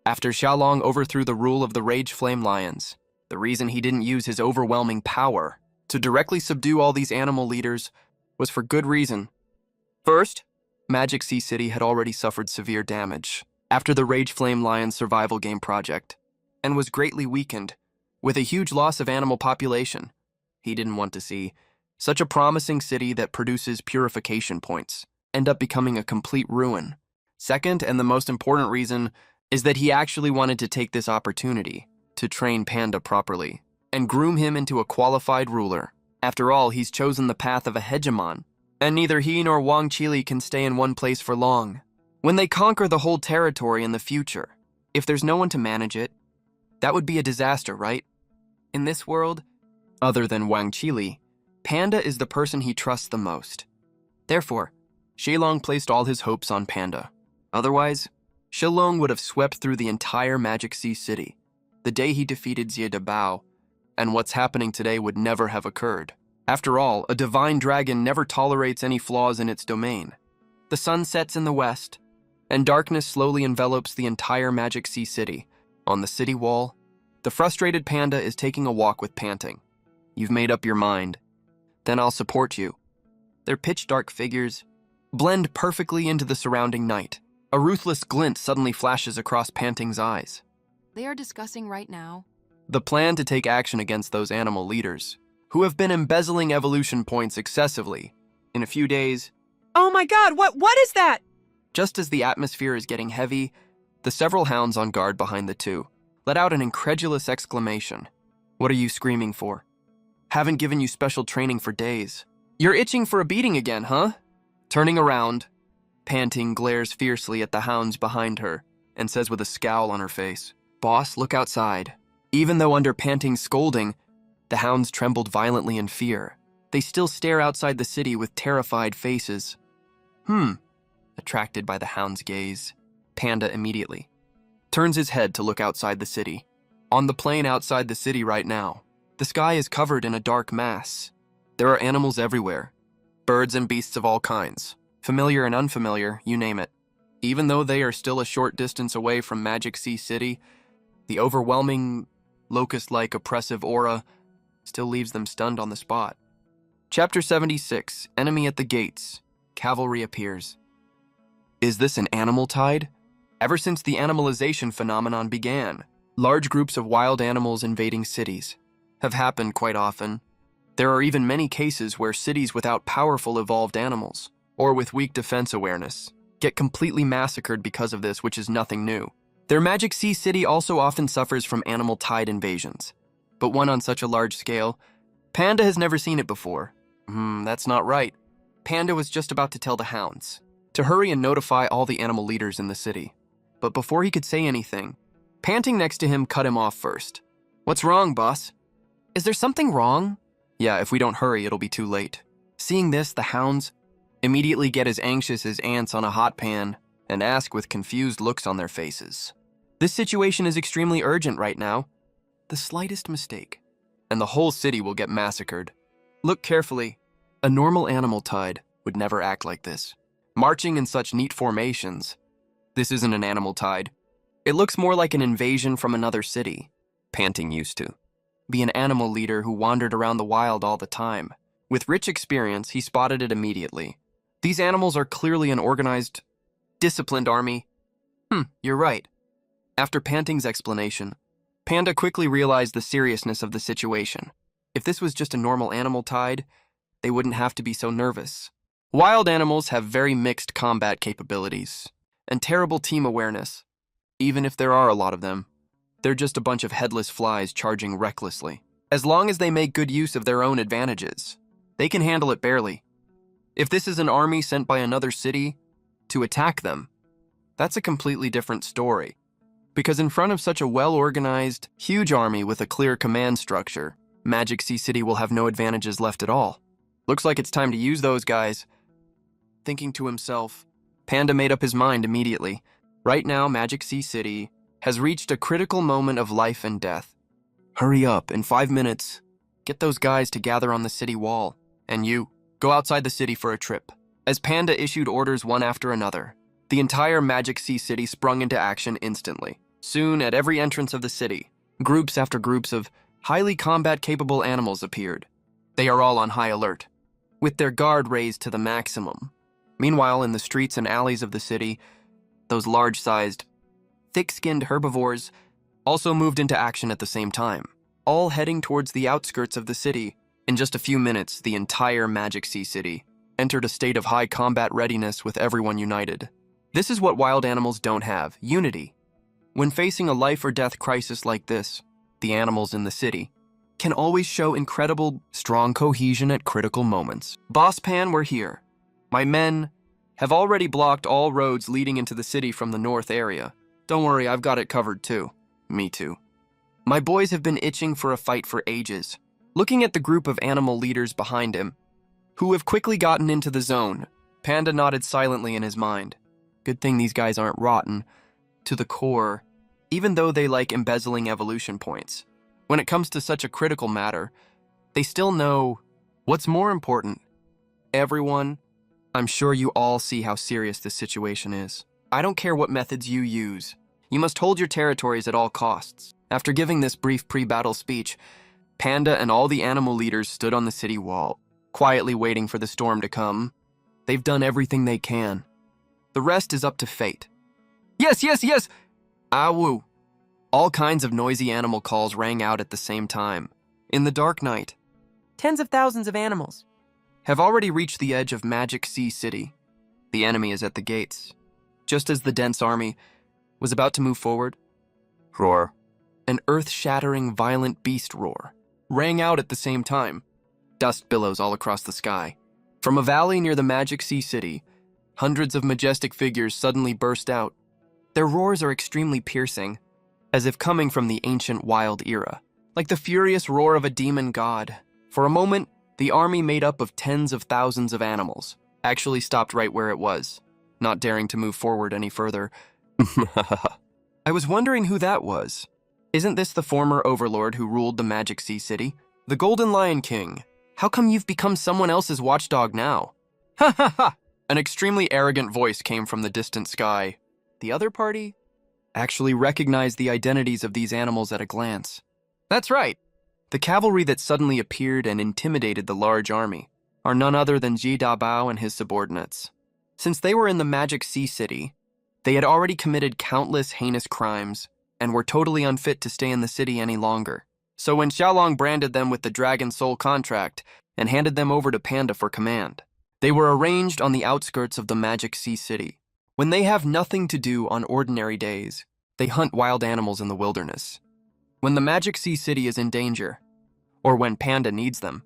after Xiaolong overthrew the rule of the Rage Flame Lions, the reason he didn't use his overwhelming power to directly subdue all these animal leaders was for good reason. First, Magic Sea City had already suffered severe damage after the Rage Flame Lions survival game project, and was greatly weakened, with a huge loss of animal population. He didn't want to see such a promising city that produces purification points end up becoming a complete ruin. Second, and the most important reason, is that he actually wanted to take this opportunity to train Panda properly and groom him into a qualified ruler. After all, he's chosen the path of a hegemon, and neither he nor Wang Qili can stay in one place for long. When they conquer the whole territory in the future, if there's no one to manage it, that would be a disaster, right? In this world, other than Wang Qili, Panda is the person he trusts the most. Therefore, Shenlong placed all his hopes on Panda. Otherwise, Shenlong would have swept through the entire Magic Sea City the day he defeated Xie Dabao, and what's happening today would never have occurred. After all, a divine dragon never tolerates any flaws in its domain. The sun sets in the west, and darkness slowly envelops the entire Magic Sea City. On the city wall, the frustrated Panda is taking a walk with Panting. You've made up your mind. Then I'll support you. Their pitch-dark figures blend perfectly into the surrounding night. A ruthless glint suddenly flashes across Panting's eyes. They are discussing right now The plan to take action against those animal leaders, who have been embezzling evolution points excessively. In a few days, Oh my god, what is that? just as the atmosphere is getting heavy, the several hounds on guard behind the two let out an incredulous exclamation. What are you screaming for? Haven't given you special training for days. You're itching for a beating again, huh? Turning around, Panting glares fiercely at the hounds behind her and says with a scowl on her face, Boss, look outside. Even though under Panting's scolding, the hounds trembled violently in fear. They still stare outside the city with terrified faces. Attracted by the hound's gaze, Panda immediately turns his head to look outside the city. On the plain outside the city right now, the sky is covered in a dark mass. There are animals everywhere, birds and beasts of all kinds, familiar and unfamiliar, you name it. Even though they are still a short distance away from Magic Sea City, the overwhelming, locust-like oppressive aura still leaves them stunned on the spot. Chapter 76, Enemy at the Gates. Cavalry appears. Is this an animal tide? Ever since the animalization phenomenon began, large groups of wild animals invading cities have happened quite often. There are even many cases where cities without powerful evolved animals, or with weak defense awareness, get completely massacred because of this, which is nothing new. Their Magic Sea City also often suffers from animal tide invasions, but one on such a large scale, Panda has never seen it before. That's not right. Panda was just about to tell the hounds to hurry and notify all the animal leaders in the city. But before he could say anything, Panting next to him cut him off first. What's wrong, boss? Is there something wrong? Yeah, if we don't hurry, it'll be too late. Seeing this, the hounds immediately get as anxious as ants on a hot pan and ask with confused looks on their faces. This situation is extremely urgent right now. The slightest mistake, and the whole city will get massacred. Look carefully. A normal animal tide would never act like this. Marching in such neat formations. This isn't an animal tide. It looks more like an invasion from another city. Panting used to be an animal leader who wandered around the wild all the time. With rich experience, he spotted it immediately. These animals are clearly an organized, disciplined army. You're right. After Panting's explanation, Panda quickly realized the seriousness of the situation. If this was just a normal animal tide, they wouldn't have to be so nervous. Wild animals have very mixed combat capabilities and terrible team awareness. Even if there are a lot of them, they're just a bunch of headless flies charging recklessly. As long as they make good use of their own advantages, they can handle it barely. If this is an army sent by another city to attack them, that's a completely different story. Because in front of such a well-organized, huge army with a clear command structure, Magic Sea City will have no advantages left at all. Looks like it's time to use those guys. Thinking to himself, Panda made up his mind immediately. Right now, Magic Sea City has reached a critical moment of life and death. Hurry up, in 5 minutes, get those guys to gather on the city wall. And you, go outside the city for a trip. As Panda issued orders one after another, the entire Magic Sea City sprung into action instantly. Soon, at every entrance of the city, groups after groups of highly combat-capable animals appeared. They are all on high alert, with their guard raised to the maximum. Meanwhile, in the streets and alleys of the city, those large-sized, thick-skinned herbivores also moved into action at the same time, all heading towards the outskirts of the city. In just a few minutes, the entire Magic Sea City entered a state of high combat readiness with everyone united. This is what wild animals don't have, unity. When facing a life-or-death crisis like this, the animals in the city can always show incredible, strong cohesion at critical moments. Boss Pan, we're here. My men have already blocked all roads leading into the city from the north area. Don't worry, I've got it covered too. Me too. My boys have been itching for a fight for ages. Looking at the group of animal leaders behind him, who have quickly gotten into the zone, Panda nodded silently in his mind. Good thing these guys aren't rotten to the core, even though they like embezzling evolution points. When it comes to such a critical matter, they still know what's more important. Everyone, I'm sure you all see how serious this situation is. I don't care what methods you use. You must hold your territories at all costs. After giving this brief pre-battle speech, Panda and all the animal leaders stood on the city wall, quietly waiting for the storm to come. They've done everything they can. The rest is up to fate. Yes, yes, yes! Awu! All kinds of noisy animal calls rang out at the same time. In the dark night, Tens of thousands of animals. have already reached the edge of Magic Sea City. The enemy is at the gates. Just as the dense army was about to move forward, roar, an earth-shattering violent beast roar rang out at the same time. Dust billows all across the sky. From a valley near the Magic Sea City, hundreds of majestic figures suddenly burst out. Their roars are extremely piercing, as if coming from the ancient wild era, like the furious roar of a demon god. For a moment, the army made up of tens of thousands of animals actually stopped right where it was, not daring to move forward any further. I was wondering who that was. Isn't this the former overlord who ruled the Magic Sea City? The Golden Lion King. How come you've become someone else's watchdog now? Ha ha ha! An extremely arrogant voice came from the distant sky. The other party actually recognized the identities of these animals at a glance. That's right. The cavalry that suddenly appeared and intimidated the large army are none other than Ji Dabao and his subordinates. Since they were in the Magic Sea City, they had already committed countless heinous crimes and were totally unfit to stay in the city any longer. So when Xiaolong branded them with the Dragon Soul contract and handed them over to Panda for command, they were arranged on the outskirts of the Magic Sea City. When they have nothing to do on ordinary days, they hunt wild animals in the wilderness. When the Magic Sea City is in danger, or when Panda needs them,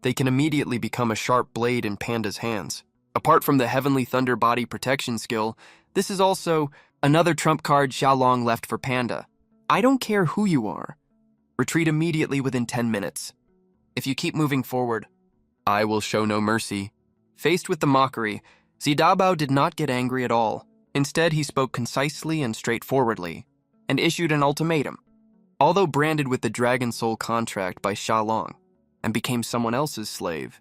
they can immediately become a sharp blade in Panda's hands. Apart from the Heavenly Thunder Body Protection skill, this is also another trump card Xiaolong left for Panda. I don't care who you are. Retreat immediately within 10 minutes. If you keep moving forward, I will show no mercy. Faced with the mockery, Zidabao did not get angry at all. Instead, he spoke concisely and straightforwardly, and issued an ultimatum. Although branded with the Dragon Soul contract by Xiaolong, and became someone else's slave,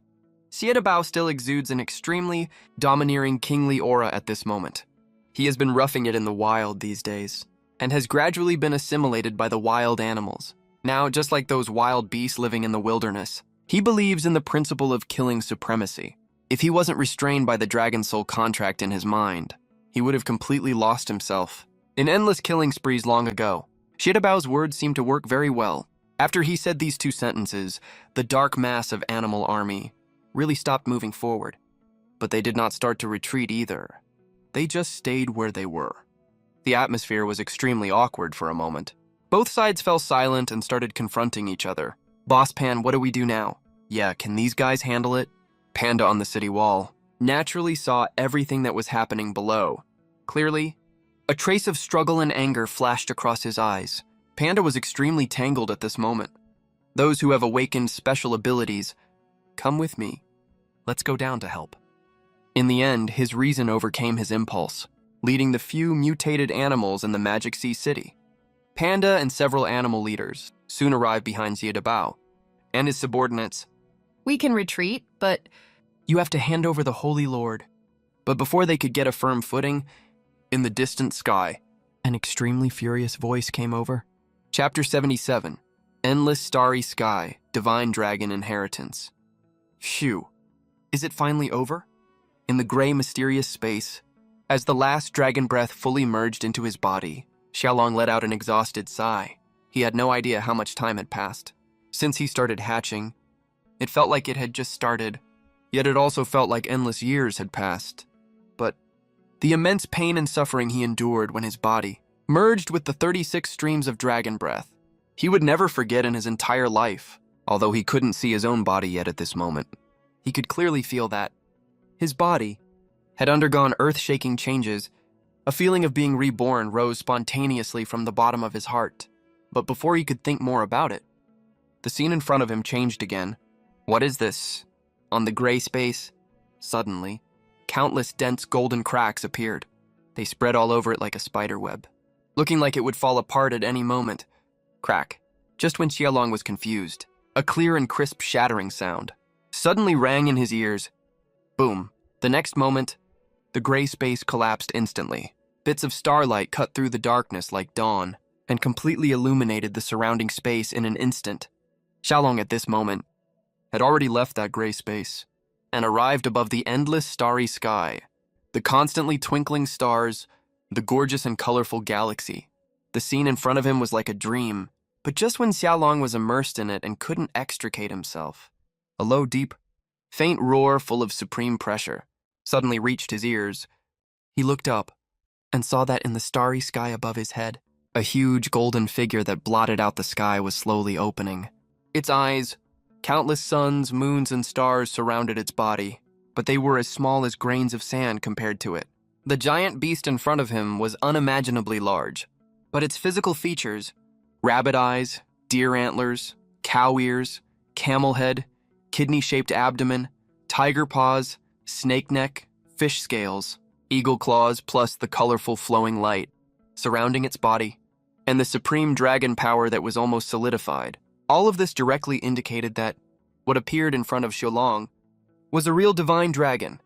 Zidabao still exudes an extremely domineering kingly aura at this moment. He has been roughing it in the wild these days, and has gradually been assimilated by the wild animals. Now, just like those wild beasts living in the wilderness, he believes in the principle of killing supremacy. If he wasn't restrained by the Dragon Soul contract in his mind, he would have completely lost himself in endless killing sprees long ago. Shidabao's words seemed to work very well. After he said these two sentences, the dark mass of animal army really stopped moving forward. But they did not start to retreat either. They just stayed where they were. The atmosphere was extremely awkward for a moment. Both sides fell silent and started confronting each other. Boss Pan, what do we do now? Yeah, can these guys handle it? Panda on the city wall naturally saw everything that was happening below. Clearly, a trace of struggle and anger flashed across his eyes. Panda was extremely tangled at this moment. Those who have awakened special abilities, come with me. Let's go down to help. In the end, his reason overcame his impulse, leading the few mutated animals in the Magic Sea City. Panda and several animal leaders soon arrived behind Zidabao and his subordinates. We can retreat, but You have to hand over the Holy Lord. But before they could get a firm footing, in the distant sky, an extremely furious voice came over. Chapter 77, Endless Starry Sky, Divine Dragon Inheritance. Phew, is it finally over? In the gray, mysterious space, as the last dragon breath fully merged into his body, Xiaolong let out an exhausted sigh. He had no idea how much time had passed. Since he started hatching, it felt like it had just started, yet it also felt like endless years had passed. But the immense pain and suffering he endured when his body merged with the 36 streams of dragon breath, he would never forget in his entire life. Although he couldn't see his own body yet at this moment, he could clearly feel that his body had undergone earth-shaking changes. A feeling of being reborn rose spontaneously from the bottom of his heart. But before he could think more about it, the scene in front of him changed again. What is this? On the gray space, suddenly, countless dense golden cracks appeared. They spread all over it like a spider web, looking like it would fall apart at any moment. Crack. Just when Xiaolong was confused, a clear and crisp shattering sound suddenly rang in his ears. Boom. The next moment, the gray space collapsed instantly. Bits of starlight cut through the darkness like dawn and completely illuminated the surrounding space in an instant. Xiaolong at this moment had already left that gray space and arrived above the endless starry sky, the constantly twinkling stars, the gorgeous and colorful galaxy. The scene in front of him was like a dream, but just when Xiaolong was immersed in it and couldn't extricate himself, a low, deep, faint roar full of supreme pressure suddenly reached his ears. He looked up and saw that in the starry sky above his head, a huge golden figure that blotted out the sky was slowly opening. Its eyes, countless suns, moons, and stars surrounded its body, but they were as small as grains of sand compared to it. The giant beast in front of him was unimaginably large, but its physical features, rabbit eyes, deer antlers, cow ears, camel head, kidney-shaped abdomen, tiger paws, snake neck, fish scales, eagle claws, plus the colorful flowing light surrounding its body, and the supreme dragon power that was almost solidified. All of this directly indicated that what appeared in front of Xiaolong was a real divine dragon.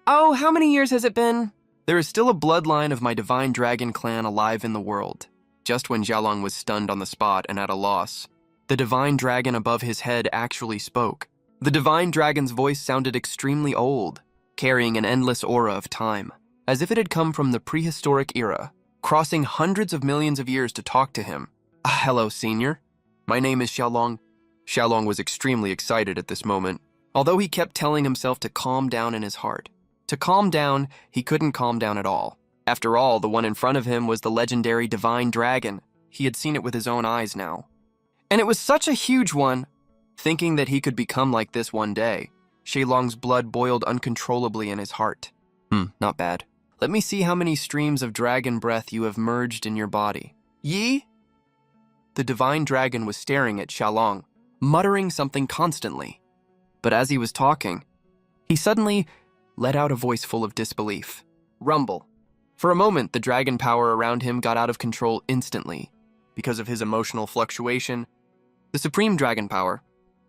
Oh, how many years has it been? There is still a bloodline of my divine dragon clan alive in the world. Just when Xiaolong was stunned on the spot and at a loss, the divine dragon above his head actually spoke. The divine dragon's voice sounded extremely old, carrying an endless aura of time, as if it had come from the prehistoric era, crossing hundreds of millions of years to talk to him. Hello, senior. My name is Xiaolong. Xiaolong was extremely excited at this moment, although he kept telling himself to calm down in his heart. To calm down, he couldn't calm down at all. After all, the one in front of him was the legendary divine dragon. He had seen it with his own eyes now. And it was such a huge one. Thinking that he could become like this one day, Xiaolong's blood boiled uncontrollably in his heart. Not bad. Let me see how many streams of dragon breath you have merged in your body. Yi? The divine dragon was staring at Xiaolong, muttering something constantly. But as he was talking, he suddenly let out a voice full of disbelief. Rumble. For a moment, the dragon power around him got out of control instantly. Because of his emotional fluctuation, the supreme dragon power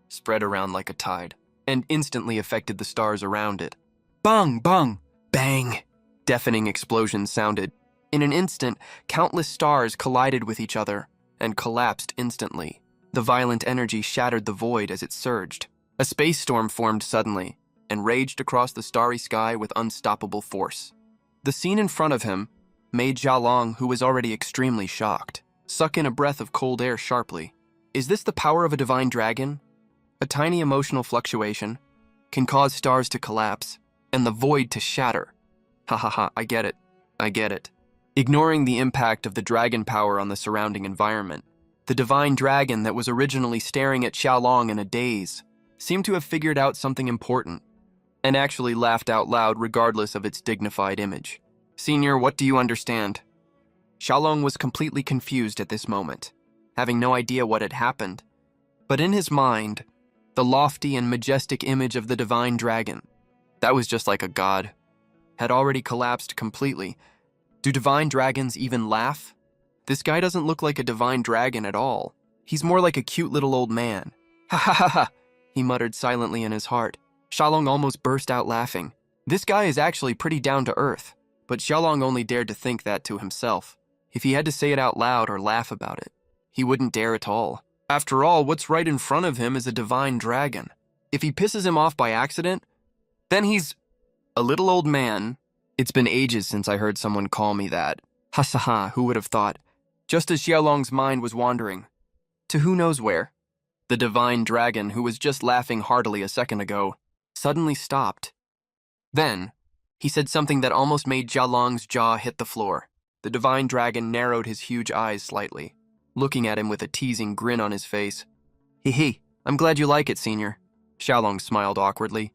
spread around like a tide and instantly affected the stars around it. Bang, bang, bang. Deafening explosions sounded. In an instant, countless stars collided with each other and collapsed instantly. The violent energy shattered the void as it surged. A space storm formed suddenly and raged across the starry sky with unstoppable force. The scene in front of him made Xiaolong, who was already extremely shocked, suck in a breath of cold air sharply. Is this the power of a divine dragon? A tiny emotional fluctuation can cause stars to collapse and the void to shatter. I get it. I get it. Ignoring the impact of the dragon power on the surrounding environment, the divine dragon that was originally staring at Xiaolong in a daze seemed to have figured out something important and actually laughed out loud regardless of its dignified image. Senior, what do you understand? Xiaolong was completely confused at this moment, having no idea what had happened. But in his mind, the lofty and majestic image of the divine dragon, that was just like a god, had already collapsed completely. Do divine dragons even laugh? This guy doesn't look like a divine dragon at all. He's more like a cute little old man. Ha, he muttered silently in his heart. Xiaolong almost burst out laughing. This guy is actually pretty down to earth. But Xiaolong only dared to think that to himself. If he had to say it out loud or laugh about it, he wouldn't dare at all. After all, what's right in front of him is a divine dragon. If he pisses him off by accident, then he's a little old man. It's been ages since I heard someone call me that. Ha, who would have thought? Just as Xiaolong's mind was wandering to who knows where, the divine dragon, who was just laughing heartily a second ago, suddenly stopped. Then, he said something that almost made Xiaolong's jaw hit the floor. The divine dragon narrowed his huge eyes slightly, looking at him with a teasing grin on his face. Hee, I'm glad you like it, Senior. Xiaolong smiled awkwardly.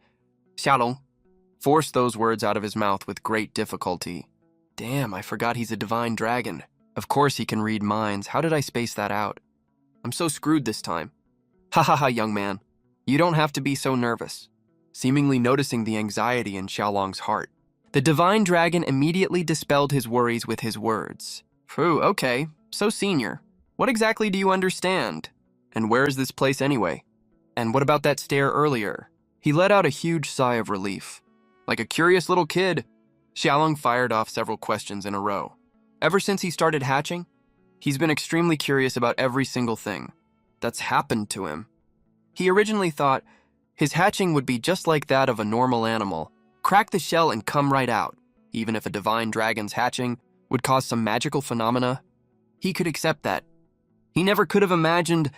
Xiaolong forced those words out of his mouth with great difficulty. Damn, I forgot he's a divine dragon. Of course he can read minds. How did I space that out? I'm so screwed this time. Ha ha ha, young man. You don't have to be so nervous. Seemingly noticing the anxiety in Xiaolong's heart, the divine dragon immediately dispelled his worries with his words. Phew, okay. So, Senior, what exactly do you understand? And where is this place anyway? And what about that stare earlier? He let out a huge sigh of relief. Like a curious little kid, Xiaolong fired off several questions in a row. Ever since he started hatching, he's been extremely curious about every single thing that's happened to him. He originally thought his hatching would be just like that of a normal animal, crack the shell and come right out. Even if a divine dragon's hatching would cause some magical phenomena, he could accept that. He never could have imagined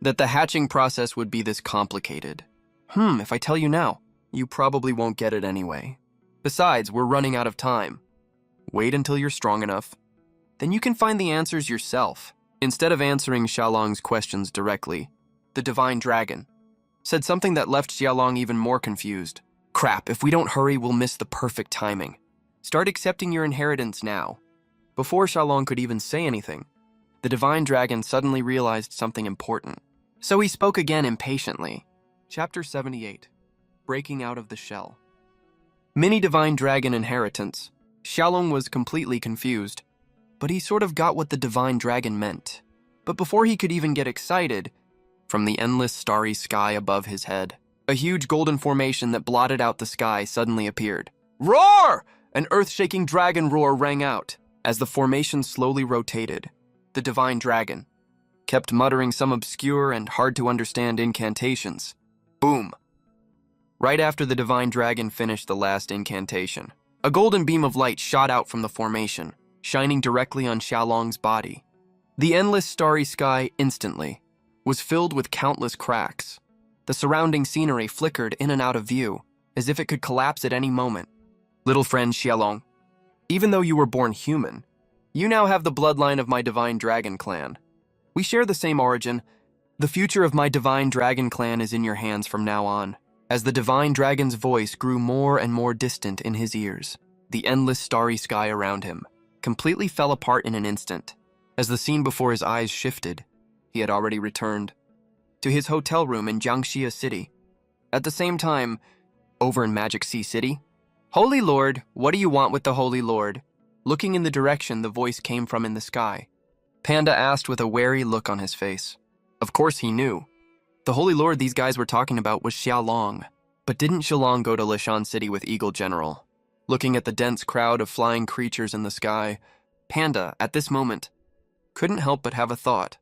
that the hatching process would be this complicated. If I tell you now, you probably won't get it anyway. Besides, we're running out of time. Wait until you're strong enough. Then you can find the answers yourself. Instead of answering Xiaolong's questions directly, the divine dragon said something that left Xiaolong even more confused. Crap, if we don't hurry, we'll miss the perfect timing. Start accepting your inheritance now. Before Xiaolong could even say anything, the divine dragon suddenly realized something important. So he spoke again impatiently. Chapter 78. Breaking Out of the Shell. Mini divine dragon inheritance. Xiaolong was completely confused, but he sort of got what the divine dragon meant. But before he could even get excited, from the endless starry sky above his head, a huge golden formation that blotted out the sky suddenly appeared. Roar! An earth-shaking dragon roar rang out. As the formation slowly rotated, the divine dragon kept muttering some obscure and hard-to-understand incantations. Boom! Right after the divine dragon finished the last incantation, a golden beam of light shot out from the formation, shining directly on Xiaolong's body. The endless starry sky instantly was filled with countless cracks. The surrounding scenery flickered in and out of view, as if it could collapse at any moment. Little friend Xiaolong, even though you were born human, you now have the bloodline of my divine dragon clan. We share the same origin. The future of my divine dragon clan is in your hands from now on. As the divine dragon's voice grew more and more distant in his ears, the endless starry sky around him completely fell apart in an instant. As the scene before his eyes shifted, he had already returned to his hotel room in Jiangxia City. At the same time, over in Magic Sea City, Holy Lord, what do you want with the Holy Lord? Looking in the direction the voice came from in the sky, Panda asked with a wary look on his face. Of course he knew. The Holy Lord these guys were talking about was Xiaolong. But didn't Xiaolong go to Lishan City with Eagle General? Looking at the dense crowd of flying creatures in the sky, Panda, at this moment, couldn't help but have a thought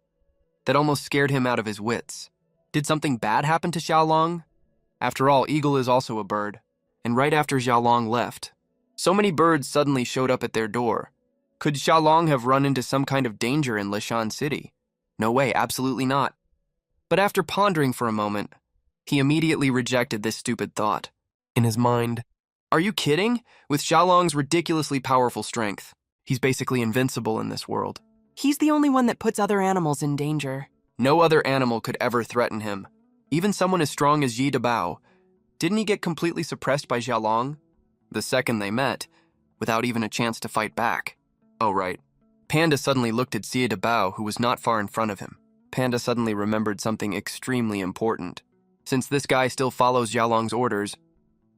that almost scared him out of his wits. Did something bad happen to Xiaolong? After all, Eagle is also a bird. And right after Xiaolong left, so many birds suddenly showed up at their door. Could Xiaolong have run into some kind of danger in Lishan City? No way, absolutely not. But after pondering for a moment, he immediately rejected this stupid thought. In his mind, are you kidding? With Xiaolong's ridiculously powerful strength, he's basically invincible in this world. He's the only one that puts other animals in danger. No other animal could ever threaten him. Even someone as strong as Yi Debao. Didn't he get completely suppressed by Xiaolong the second they met, without even a chance to fight back? Oh, right. Panda suddenly looked at Xie Debao, who was not far in front of him. Panda suddenly remembered something extremely important. Since this guy still follows Xiaolong's orders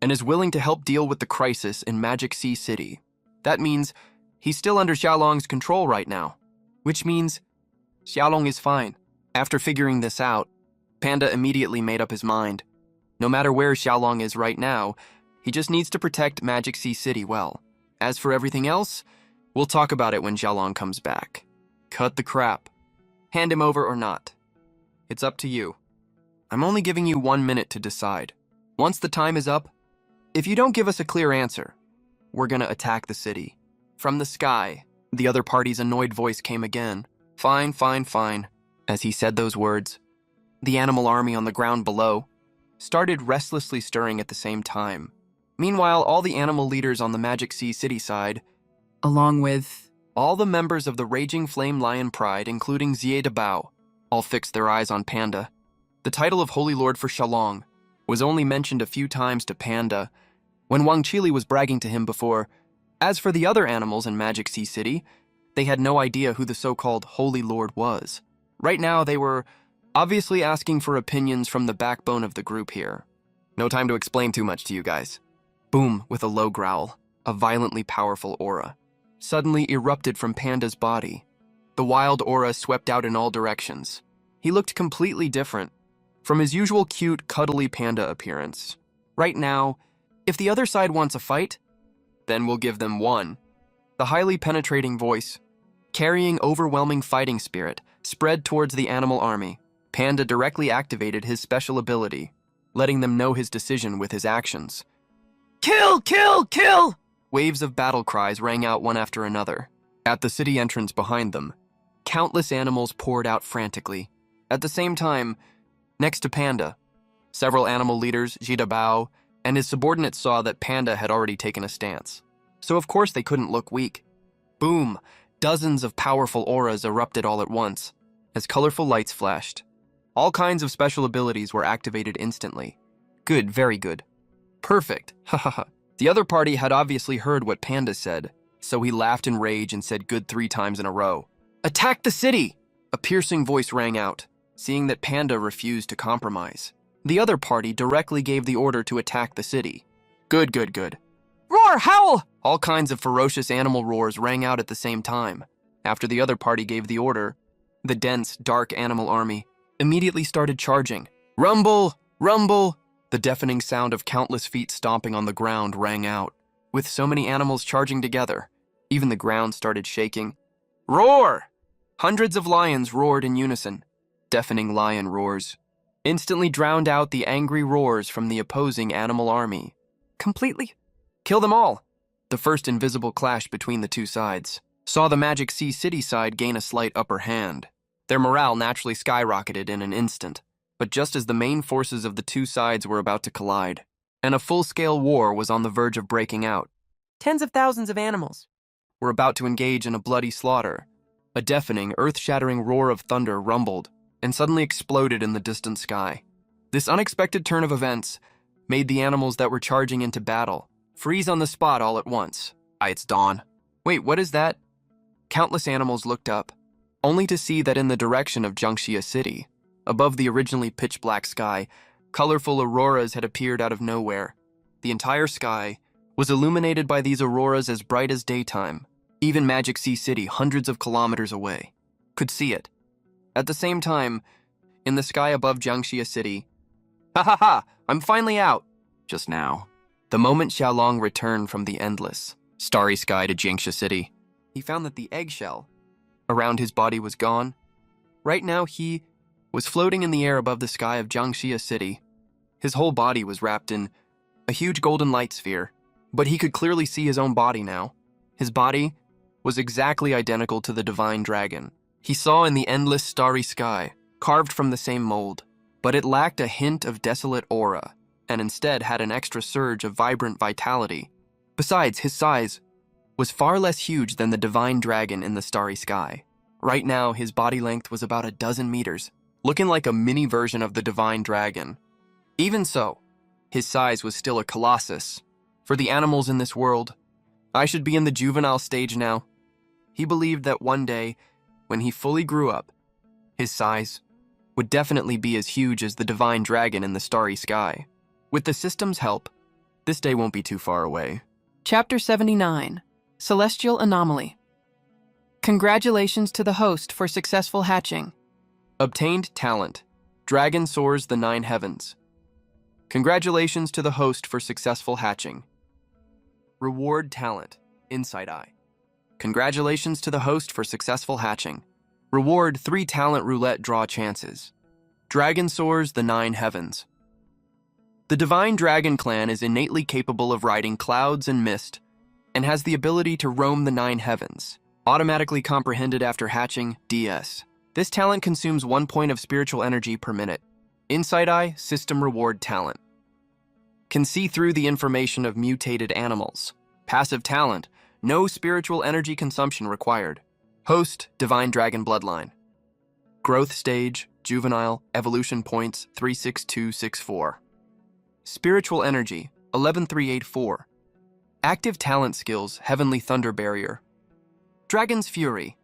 and is willing to help deal with the crisis in Magic Sea City, that means he's still under Xiaolong's control right now. Which means Xiaolong is fine. After figuring this out, Panda immediately made up his mind. No matter where Xiaolong is right now, he just needs to protect Magic Sea City well. As for everything else, we'll talk about it when Xiaolong comes back. Cut the crap. Hand him over or not. It's up to you. I'm only giving you 1 minute to decide. Once the time is up, if you don't give us a clear answer, we're gonna attack the city. From the sky, the other party's annoyed voice came again. Fine, fine, fine. As he said those words, the animal army on the ground below started restlessly stirring at the same time. Meanwhile, all the animal leaders on the Magic Sea City side, Along with... all the members of the Raging Flame Lion Pride, including Xie Debao, all fixed their eyes on Panda. The title of Holy Lord for Shalong was only mentioned a few times to Panda when Wang Chili was bragging to him before. As for the other animals in Magic Sea City, they had no idea who the so-called Holy Lord was. Right now, they were obviously asking for opinions from the backbone of the group here. No time to explain too much to you guys. Boom, with a low growl, a violently powerful aura suddenly erupted from Panda's body. The wild aura swept out in all directions. He looked completely different from his usual cute, cuddly panda appearance. Right now, if the other side wants a fight, then we'll give them one. The highly penetrating voice, carrying overwhelming fighting spirit, spread towards the animal army. Panda directly activated his special ability, letting them know his decision with his actions. Kill! Kill! Kill! Waves of battle cries rang out one after another. At the city entrance behind them, countless animals poured out frantically. At the same time, next to Panda, several animal leaders, Jida Bao, and his subordinates saw that Panda had already taken a stance. So of course they couldn't look weak. Boom! Dozens of powerful auras erupted all at once, as colorful lights flashed. All kinds of special abilities were activated instantly. Good, very good. Perfect, hahaha. The other party had obviously heard what Panda said, so he laughed in rage and said good 3 times in a row. Attack the city! A piercing voice rang out, seeing that Panda refused to compromise. The other party directly gave the order to attack the city. Good, good, good. Roar, howl! All kinds of ferocious animal roars rang out at the same time. After the other party gave the order, the dense, dark animal army immediately started charging. Rumble! Rumble! The deafening sound of countless feet stomping on the ground rang out. With so many animals charging together, even the ground started shaking. Roar! Hundreds of lions roared in unison. Deafening lion roars instantly drowned out the angry roars from the opposing animal army. Completely. Kill them all. The first invisible clash between the two sides saw the Magic Sea City side gain a slight upper hand. Their morale naturally skyrocketed in an instant, but just as the main forces of the two sides were about to collide, and a full-scale war was on the verge of breaking out, tens of thousands of animals were about to engage in a bloody slaughter. A deafening, earth-shattering roar of thunder rumbled and suddenly exploded in the distant sky. This unexpected turn of events made the animals that were charging into battle freeze on the spot all at once. It's dawn. Wait, what is that? Countless animals looked up, only to see that in the direction of Jiangxia City, above the originally pitch-black sky, colorful auroras had appeared out of nowhere. The entire sky was illuminated by these auroras as bright as daytime. Even Magic Sea City, hundreds of kilometers away, could see it. At the same time, in the sky above Jiangxia City, ha ha ha, I'm finally out. Just now, the moment Xiaolong returned from the endless, starry sky to Jiangxia City, he found that the eggshell around his body was gone. Right now, he was floating in the air above the sky of Jiangxia City. His whole body was wrapped in a huge golden light sphere, but he could clearly see his own body now. His body was exactly identical to the divine dragon he saw in the endless starry sky, carved from the same mold, but it lacked a hint of desolate aura, and instead had an extra surge of vibrant vitality. Besides, his size was far less huge than the divine dragon in the starry sky. Right now, his body length was about 12 meters, looking like a mini version of the divine dragon. Even so, his size was still a colossus. For the animals in this world, I should be in the juvenile stage now. He believed that one day, when he fully grew up, his size would definitely be as huge as the divine dragon in the starry sky. With the system's help, this day won't be too far away. Chapter 79, Celestial Anomaly. Congratulations to the host for successful hatching. Obtained talent. Dragon soars the 9 heavens. Congratulations to the host for successful hatching. Reward talent. Insight Eye. Congratulations to the host for successful hatching. Reward 3 talent roulette draw chances. Dragon soars the 9 heavens. The Divine Dragon Clan is innately capable of riding clouds and mist, and has the ability to roam the 9 heavens. Automatically comprehended after hatching, DS. This talent consumes 1 point of spiritual energy per minute. Insight Eye, system reward talent. Can see through the information of mutated animals. Passive talent, no spiritual energy consumption required. Host, Divine Dragon Bloodline. Growth stage, juvenile, evolution points 36264. Spiritual energy 11384. Active talent skills, Heavenly Thunder Barrier. Dragon's Fury.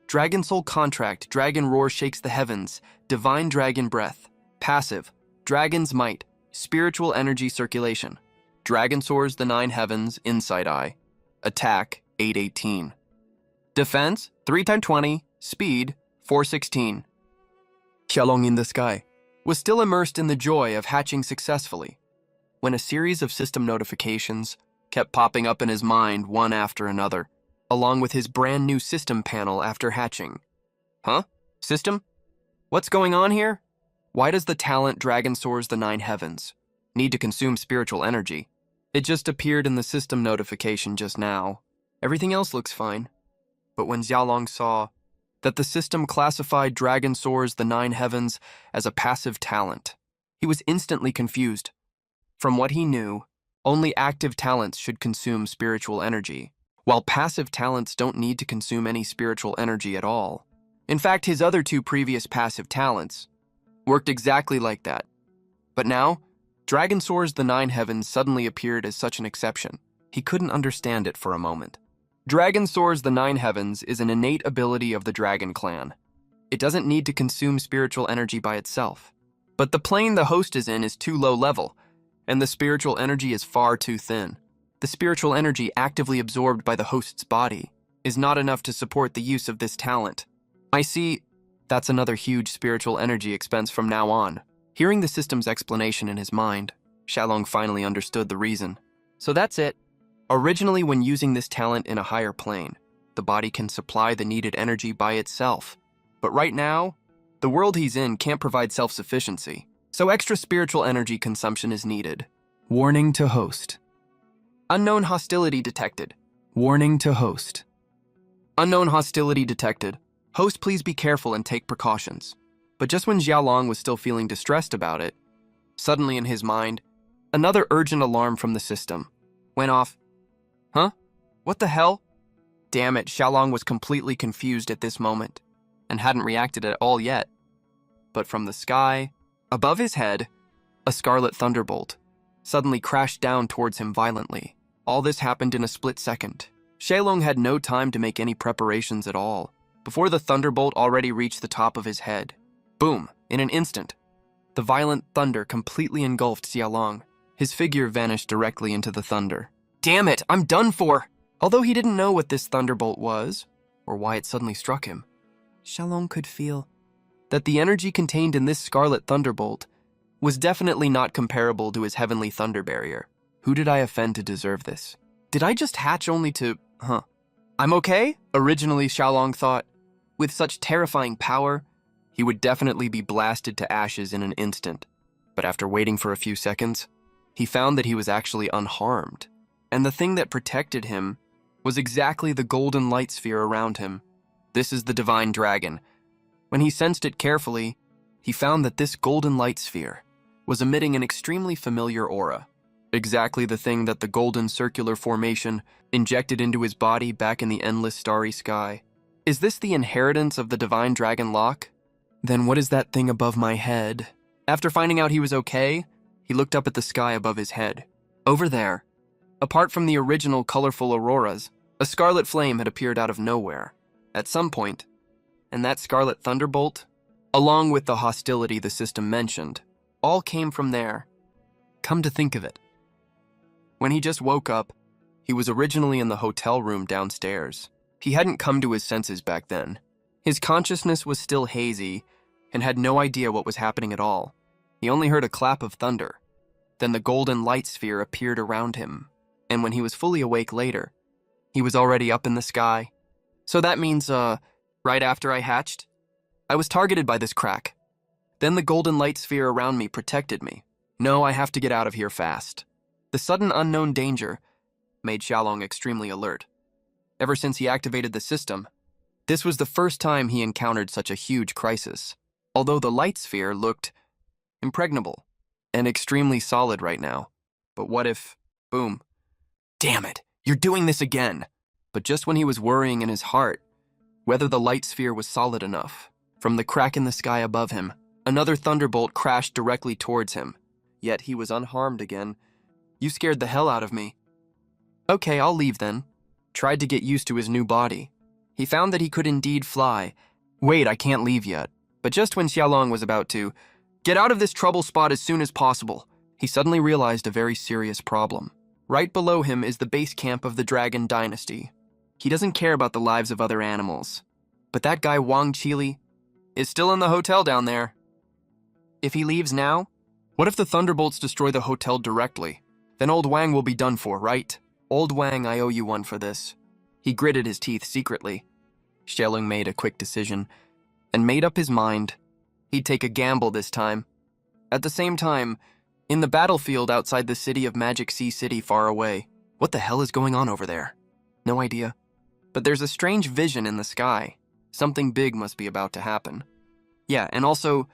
Dragon Soul Contract, Dragon Roar Shakes the Heavens, Divine Dragon Breath. Passive, Dragon's Might, Spiritual Energy Circulation. Dragon Soars the 9 Heavens, Inside Eye. Attack, 818. Defense, 3x20, Speed, 416. Xiaolong in the sky was still immersed in the joy of hatching successfully when a series of system notifications kept popping up in his mind one after another, along with his brand new system panel after hatching. Huh? System? What's going on here? Why does the talent Dragon Soars the 9 Heavens need to consume spiritual energy? It just appeared in the system notification just now. Everything else looks fine. But when Xiaolong saw that the system classified Dragon Soars the 9 Heavens as a passive talent, he was instantly confused. From what he knew, only active talents should consume spiritual energy, while passive talents don't need to consume any spiritual energy at all. In fact, his other 2 previous passive talents worked exactly like that. But now, Dragon Soars the 9 Heavens suddenly appeared as such an exception. He couldn't understand it for a moment. Dragon Soars the 9 Heavens is an innate ability of the Dragon Clan. It doesn't need to consume spiritual energy by itself. But the plane the host is in is too low level, and the spiritual energy is far too thin. The spiritual energy actively absorbed by the host's body is not enough to support the use of this talent. I see. That's another huge spiritual energy expense from now on. Hearing the system's explanation in his mind, Xiaolong finally understood the reason. So that's it. Originally, when using this talent in a higher plane, the body can supply the needed energy by itself. But right now, the world he's in can't provide self-sufficiency, so extra spiritual energy consumption is needed. Warning to host. Unknown hostility detected. Warning to host. Unknown hostility detected. Host, please be careful and take precautions. But just when Xiaolong was still feeling distressed about it, suddenly in his mind, another urgent alarm from the system went off. Huh? What the hell? Damn it, Xiaolong was completely confused at this moment and hadn't reacted at all yet. But from the sky, above his head, a scarlet thunderbolt suddenly crashed down towards him violently. All this happened in a split second. Xiaolong had no time to make any preparations at all before the thunderbolt already reached the top of his head. Boom! In an instant, the violent thunder completely engulfed Xiaolong. His figure vanished directly into the thunder. Damn it, I'm done for! Although he didn't know what this thunderbolt was, or why it suddenly struck him, Xiaolong could feel that the energy contained in this scarlet thunderbolt was definitely not comparable to his heavenly thunder barrier. Who did I offend to deserve this? Did I just hatch only to... I'm okay? Originally, Xiaolong thought, with such terrifying power, he would definitely be blasted to ashes in an instant. But after waiting for a few seconds, he found that he was actually unharmed. And the thing that protected him was exactly the golden light sphere around him. This is the divine dragon. When he sensed it carefully, he found that this golden light sphere was emitting an extremely familiar aura. Exactly the thing that the golden circular formation injected into his body back in the endless starry sky. Is this the inheritance of the divine dragon lock? Then what is that thing above my head? After finding out he was okay, he looked up at the sky above his head. Over there, apart from the original colorful auroras, a scarlet flame had appeared out of nowhere at some point, and that scarlet thunderbolt, along with the hostility the system mentioned, all came from there. Come to think of it, when he just woke up, he was originally in the hotel room downstairs. He hadn't come to his senses back then. His consciousness was still hazy and had no idea what was happening at all. He only heard a clap of thunder. Then the golden light sphere appeared around him, and when he was fully awake later, he was already up in the sky. So that means, right after I hatched, I was targeted by this crack. Then the golden light sphere around me protected me. No, I have to get out of here fast. The sudden unknown danger made Xiaolong extremely alert. Ever since he activated the system, this was the first time he encountered such a huge crisis. Although the light sphere looked impregnable and extremely solid right now. But what if, boom, damn it, you're doing this again. But just when he was worrying in his heart whether the light sphere was solid enough, From the crack in the sky above him, another thunderbolt crashed directly towards him. Yet he was unharmed again. You scared the hell out of me. Okay, I'll leave then. Tried to get used to his new body. He found that he could indeed fly. Wait, I can't leave yet. But just when Xiaolong was about to get out of this trouble spot as soon as possible, he suddenly realized a very serious problem. Right below him is the base camp of the Dragon Dynasty. He doesn't care about the lives of other animals. But that guy Wang Qili is still in the hotel down there. If he leaves now, what if the thunderbolts destroy the hotel directly? Then old Wang will be done for, right? Old Wang, I owe you one for this. He gritted his teeth secretly. Xiaolong made a quick decision and made up his mind. He'd take a gamble this time. At the same time, in the battlefield outside the city of Magic Sea City far away, what the hell is going on over there? No idea. But there's a strange vision in the sky. Something big must be about to happen. Yeah, and also,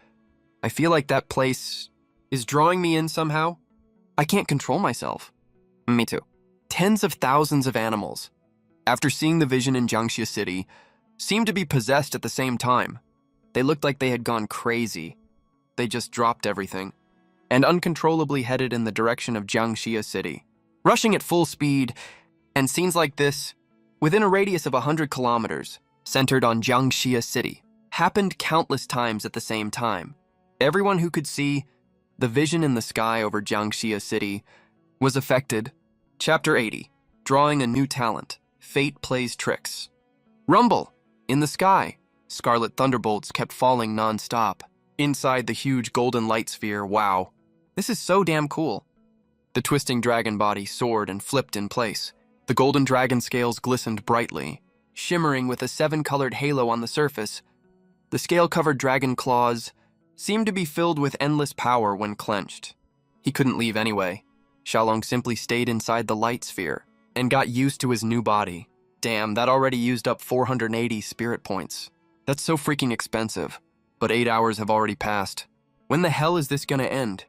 I feel like that place is drawing me in somehow. I can't control myself. Me too. Tens of thousands of animals, after seeing the vision in Jiangxia City, seemed to be possessed at the same time. They looked like they had gone crazy. They just dropped everything and uncontrollably headed in the direction of Jiangxia City, rushing at full speed, and scenes like this, within a radius of 100 kilometers, centered on Jiangxia City, happened countless times at the same time. Everyone who could see the vision in the sky over Jiangxia City was affected. Chapter 80, Drawing a New Talent. Fate Plays Tricks. Rumble! In the sky, scarlet thunderbolts kept falling non-stop. Inside the huge golden light sphere, wow. This is so damn cool. The twisting dragon body soared and flipped in place. The golden dragon scales glistened brightly, shimmering with a 7-colored halo on the surface. The scale-covered dragon claws seemed to be filled with endless power when clenched. He couldn't leave anyway. Xiaolong simply stayed inside the light sphere and got used to his new body. Damn, that already used up 480 spirit points. That's so freaking expensive. But 8 hours have already passed. When the hell is this gonna end?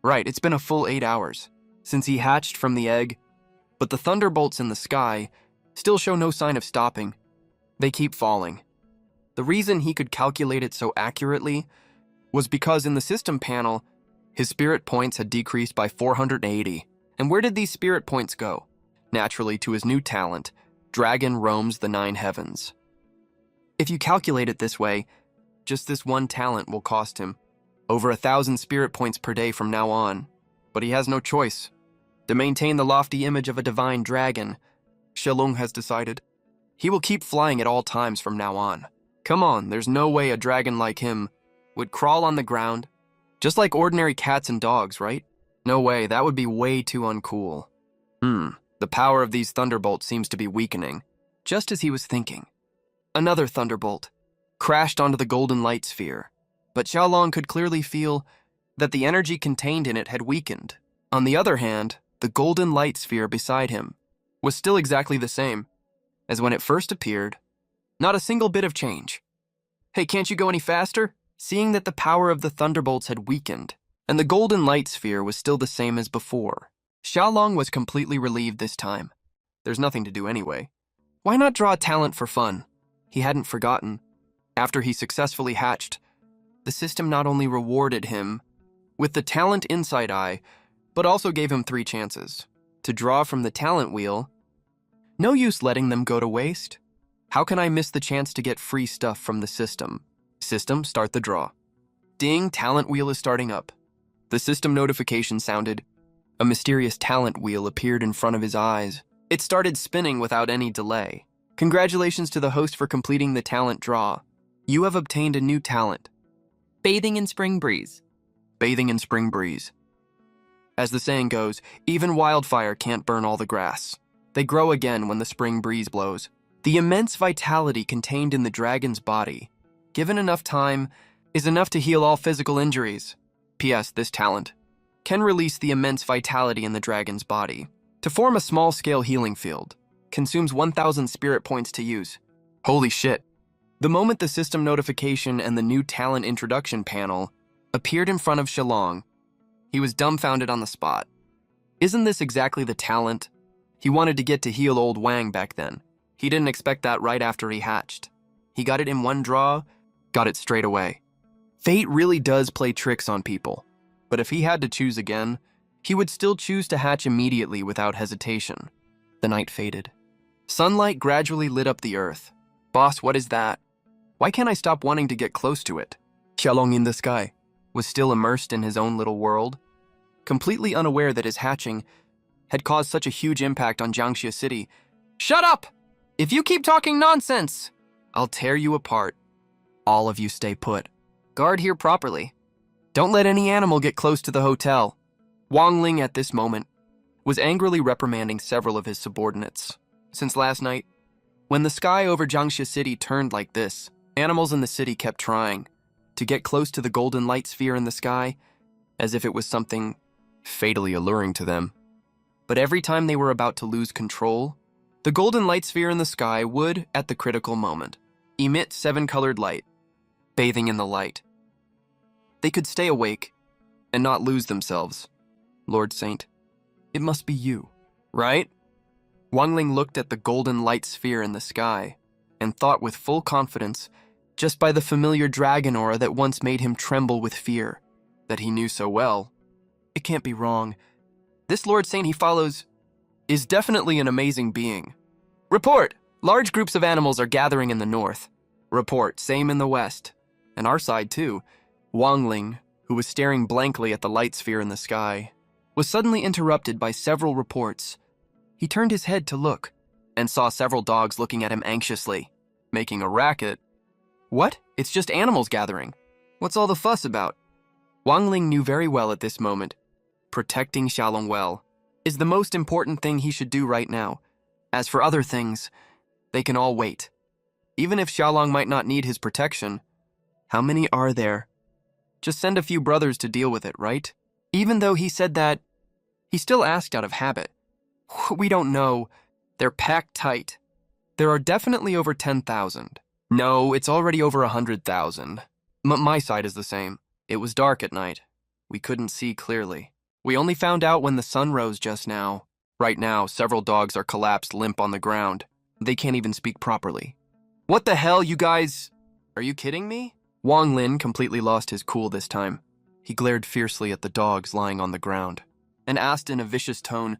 Right, it's been a full 8 hours since he hatched from the egg, but the thunderbolts in the sky still show no sign of stopping. They keep falling. The reason he could calculate it so accurately was because in the system panel, his spirit points had decreased by 480. And where did these spirit points go? Naturally, to his new talent, Dragon Roams the 9 Heavens. If you calculate it this way, just this one talent will cost him over 1,000 spirit points per day from now on. But he has no choice. To maintain the lofty image of a divine dragon, Xiaolong has decided he will keep flying at all times from now on. Come on, there's no way a dragon like him would crawl on the ground, just like ordinary cats and dogs, right? No way, that would be way too uncool. The power of these thunderbolts seems to be weakening, just as he was thinking. Another thunderbolt crashed onto the golden light sphere, but Xiaolong could clearly feel that the energy contained in it had weakened. On the other hand, the golden light sphere beside him was still exactly the same as when it first appeared. Not a single bit of change. Hey, can't you go any faster? Seeing that the power of the thunderbolts had weakened, and the golden light sphere was still the same as before, Xiaolong was completely relieved this time. There's nothing to do anyway. Why not draw a talent for fun? He hadn't forgotten. After he successfully hatched, the system not only rewarded him with the talent Insight Eye, but also gave him 3 chances to draw from the talent wheel. No use letting them go to waste. How can I miss the chance to get free stuff from the system? System, start the draw. Ding, talent wheel is starting up. The system notification sounded. A mysterious talent wheel appeared in front of his eyes. It started spinning without any delay. Congratulations to the host for completing the talent draw. You have obtained a new talent. Bathing in spring breeze. Bathing in spring breeze. As the saying goes, even wildfire can't burn all the grass. They grow again when the spring breeze blows. The immense vitality contained in the dragon's body, given enough time, is enough to heal all physical injuries. P.S. This talent can release the immense vitality in the dragon's body to form a small-scale healing field. Consumes 1,000 spirit points to use. Holy shit. The moment the system notification and the new talent introduction panel appeared in front of Xiaolong, he was dumbfounded on the spot. Isn't this exactly the talent he wanted to get to heal old Wang back then? He didn't expect that right after he hatched. He got it in one draw, Got it straight away. Fate really does play tricks on people, but if he had to choose again, he would still choose to hatch immediately without hesitation. The night faded. Sunlight gradually lit up the earth. Boss, what is that? Why can't I stop wanting to get close to it? Xiaolong in the sky was still immersed in his own little world, completely unaware that his hatching had caused such a huge impact on Jiangxia City. Shut up! If you keep talking nonsense, I'll tear you apart. All of you stay put. Guard here properly. Don't let any animal get close to the hotel. Wang Ling at this moment was angrily reprimanding several of his subordinates. Since last night, when the sky over Jiangxia City turned like this, animals in the city kept trying to get close to the golden light sphere in the sky as if it was something fatally alluring to them. But every time they were about to lose control, the golden light sphere in the sky would, at the critical moment, emit 7-colored light, bathing in the light. They could stay awake and not lose themselves. Lord Saint, it must be you, right? Wang Ling looked at the golden light sphere in the sky and thought with full confidence, just by the familiar dragon aura that once made him tremble with fear, that he knew so well. It can't be wrong. This Lord Saint he follows is definitely an amazing being. Report! Large groups of animals are gathering in the north. Report, same in the west. And our side too. Wang Ling, who was staring blankly at the light sphere in the sky, was suddenly interrupted by several reports. He turned his head to look and saw several dogs looking at him anxiously, making a racket. What? It's just animals gathering. What's all the fuss about? Wang Ling knew very well at this moment, protecting Xiaolong well is the most important thing he should do right now. As for other things, they can all wait. Even if Xiaolong might not need his protection, how many are there? Just send a few brothers to deal with it, right? Even though he said that, he still asked out of habit. We don't know. They're packed tight. There are definitely over 10,000. No, it's already over 100,000. My side is the same. It was dark at night. We couldn't see clearly. We only found out when the sun rose just now. Right now, several dogs are collapsed limp on the ground. They can't even speak properly. What the hell, you guys? Are you kidding me? Wang Lin completely lost his cool this time. He glared fiercely at the dogs lying on the ground and asked in a vicious tone,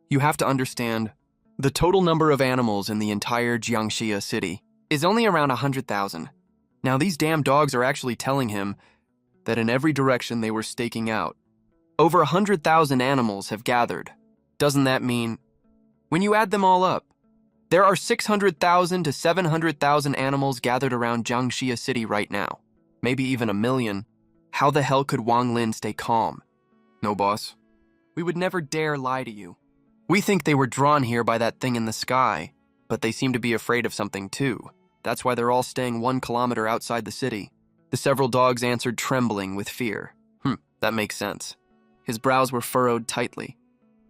"You have to understand, the total number of animals in the entire Jiangxia city is only around 100,000. Now these damn dogs are actually telling him that in every direction they were staking out, over 100,000 animals have gathered. Doesn't that mean, when you add them all up, there are 600,000 to 700,000 animals gathered around Jiangxia City right now, maybe even 1 million. How the hell could Wang Lin stay calm? No, boss. We would never dare lie to you. We think they were drawn here by that thing in the sky, but they seem to be afraid of something too. That's why they're all staying 1 kilometer outside the city." The several dogs answered, trembling with fear. That makes sense. His brows were furrowed tightly.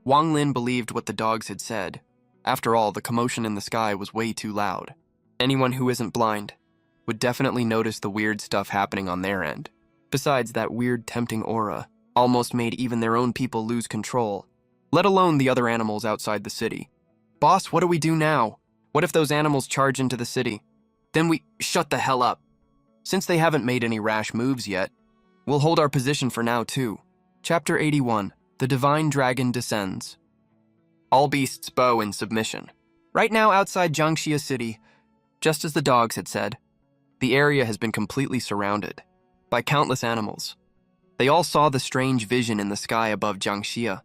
Wang Lin believed what the dogs had said. After all, the commotion in the sky was way too loud. Anyone who isn't blind would definitely notice the weird stuff happening on their end. Besides, that weird tempting aura almost made even their own people lose control, let alone the other animals outside the city. "Boss, what do we do now? What if those animals charge into the city? Then we shut the hell up. Since they haven't made any rash moves yet, we'll hold our position for now too." Chapter 81, The Divine Dragon Descends. All beasts bow in submission. Right now outside Jiangxia City, just as the dogs had said, the area has been completely surrounded by countless animals. They all saw the strange vision in the sky above Jiangxia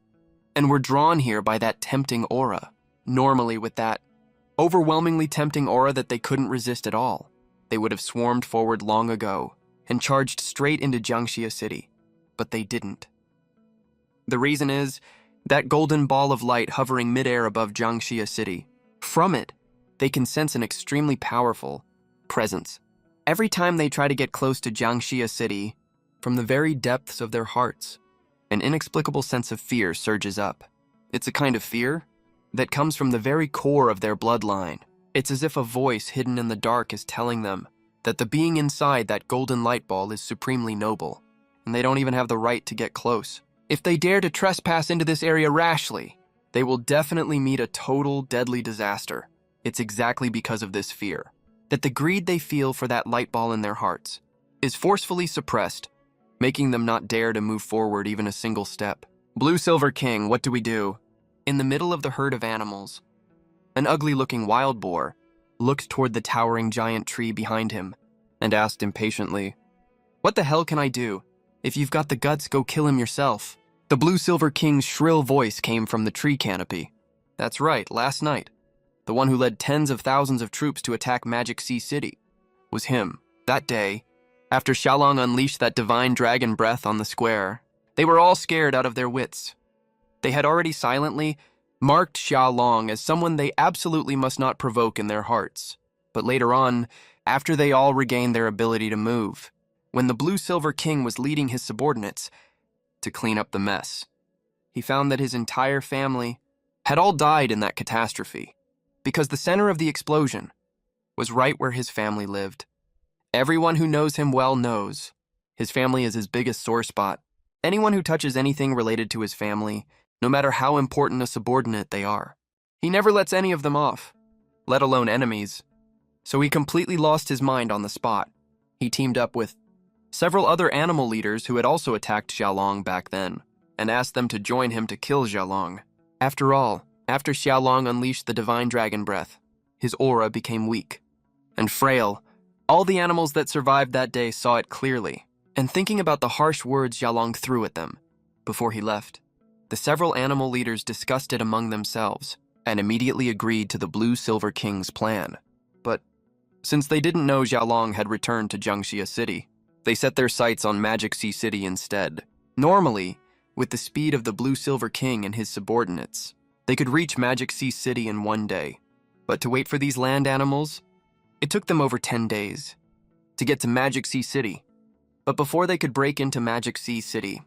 and were drawn here by that tempting aura. Normally, with that overwhelmingly tempting aura that they couldn't resist at all, they would have swarmed forward long ago and charged straight into Jiangxia City, but they didn't. The reason is that golden ball of light hovering midair above Jiangxia City. From it, they can sense an extremely powerful presence. Every time they try to get close to Jiangxia City, from the very depths of their hearts, an inexplicable sense of fear surges up. It's a kind of fear that comes from the very core of their bloodline. It's as if a voice hidden in the dark is telling them that the being inside that golden light ball is supremely noble, and they don't even have the right to get close. If they dare to trespass into this area rashly, they will definitely meet a total deadly disaster. It's exactly because of this fear that the greed they feel for that light ball in their hearts is forcefully suppressed, making them not dare to move forward even a single step. Blue Silver King, what do we do? In the middle of the herd of animals, an ugly-looking wild boar looked toward the towering giant tree behind him and asked impatiently, "What the hell can I do? If you've got the guts, go kill him yourself." The Blue Silver King's shrill voice came from the tree canopy. That's right, last night, the one who led tens of thousands of troops to attack Magic Sea City was him. That day, after Xiaolong unleashed that divine dragon breath on the square, they were all scared out of their wits. They had already silently marked Xiaolong as someone they absolutely must not provoke in their hearts. But later on, after they all regained their ability to move, when the Blue Silver King was leading his subordinates to clean up the mess, he found that his entire family had all died in that catastrophe, because the center of the explosion was right where his family lived. Everyone who knows him well knows his family is his biggest sore spot. Anyone who touches anything related to his family, no matter how important a subordinate they are, he never lets any of them off, let alone enemies. So he completely lost his mind on the spot. He teamed up with several other animal leaders who had also attacked Xiaolong back then, and asked them to join him to kill Xiaolong. After all, after Xiaolong unleashed the divine dragon breath, his aura became weak and frail. All the animals that survived that day saw it clearly, and thinking about the harsh words Xiaolong threw at them before he left, the several animal leaders discussed it among themselves and immediately agreed to the Blue Silver King's plan. But since they didn't know Xiaolong had returned to Jiangxia City, they set their sights on Magic Sea City instead. Normally, with the speed of the Blue Silver King and his subordinates, they could reach Magic Sea City in one day. But to wait for these land animals, it took them over 10 days to get to Magic Sea City. But before they could break into Magic Sea City,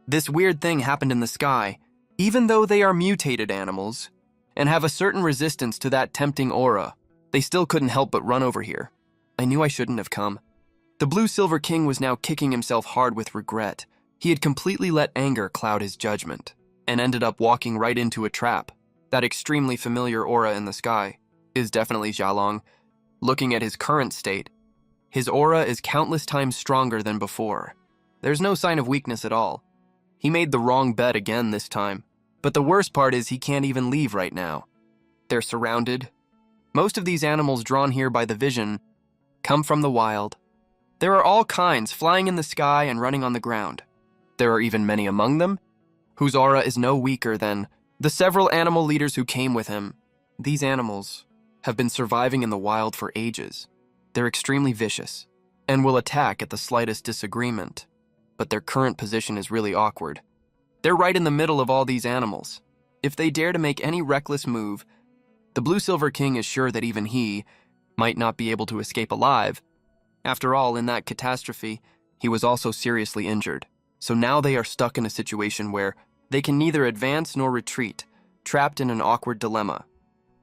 this weird thing happened in the sky. Even though they are mutated animals and have a certain resistance to that tempting aura, they still couldn't help but run over here. I knew I shouldn't have come. The Blue Silver King was now kicking himself hard with regret. He had completely let anger cloud his judgment and ended up walking right into a trap. That extremely familiar aura in the sky is definitely Xiaolong. Looking at his current state, his aura is countless times stronger than before. There's no sign of weakness at all. He made the wrong bet again this time. But the worst part is he can't even leave right now. They're surrounded. Most of these animals drawn here by the vision come from the wild. There are all kinds flying in the sky and running on the ground. There are even many among them whose aura is no weaker than the several animal leaders who came with him. These animals have been surviving in the wild for ages. They're extremely vicious and will attack at the slightest disagreement, but their current position is really awkward. They're right in the middle of all these animals. If they dare to make any reckless move, the Blue Silver King is sure that even he might not be able to escape alive. After all, in that catastrophe, he was also seriously injured. So now they are stuck in a situation where they can neither advance nor retreat, trapped in an awkward dilemma.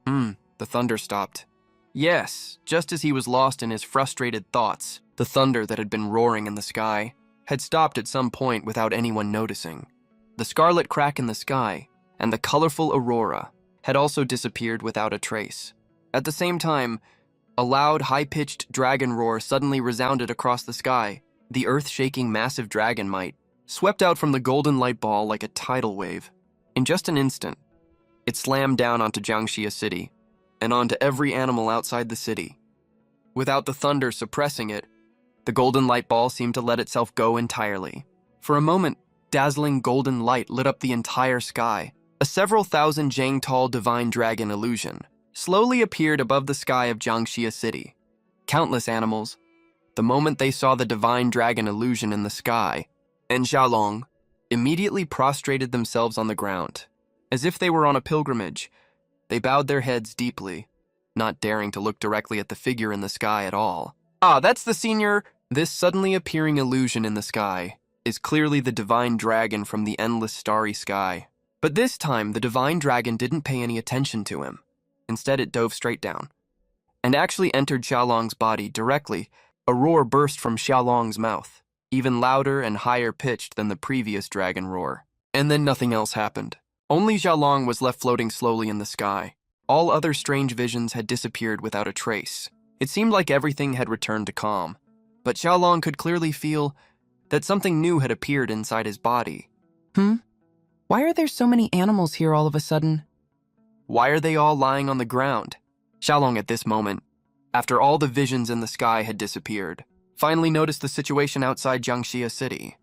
The thunder stopped. Yes, just as he was lost in his frustrated thoughts, the thunder that had been roaring in the sky had stopped at some point without anyone noticing. The scarlet crack in the sky and the colorful aurora had also disappeared without a trace. At the same time, a loud, high-pitched dragon roar suddenly resounded across the sky. The earth-shaking massive dragon might swept out from the golden light ball like a tidal wave. In just an instant, it slammed down onto Jiangxia City and onto every animal outside the city. Without the thunder suppressing it, the golden light ball seemed to let itself go entirely. For a moment, dazzling golden light lit up the entire sky. A several thousand jang tall divine dragon illusion slowly appeared above the sky of Jiangxia City. Countless animals, the moment they saw the divine dragon illusion in the sky, and Xiaolong immediately prostrated themselves on the ground. As if they were on a pilgrimage, they bowed their heads deeply, not daring to look directly at the figure in the sky at all. Ah, that's the senior! This suddenly appearing illusion in the sky is clearly the divine dragon from the endless starry sky. But this time, the divine dragon didn't pay any attention to him. Instead, it dove straight down and actually entered Xiaolong's body directly. A roar burst from Xiaolong's mouth, even louder and higher pitched than the previous dragon roar. And then nothing else happened. Only Xiaolong was left floating slowly in the sky. All other strange visions had disappeared without a trace. It seemed like everything had returned to calm, but Xiaolong could clearly feel that something new had appeared inside his body. Why are there so many animals here all of a sudden? Why are they all lying on the ground? Xiaolong at this moment, after all the visions in the sky had disappeared, finally noticed the situation outside Jiangxia City.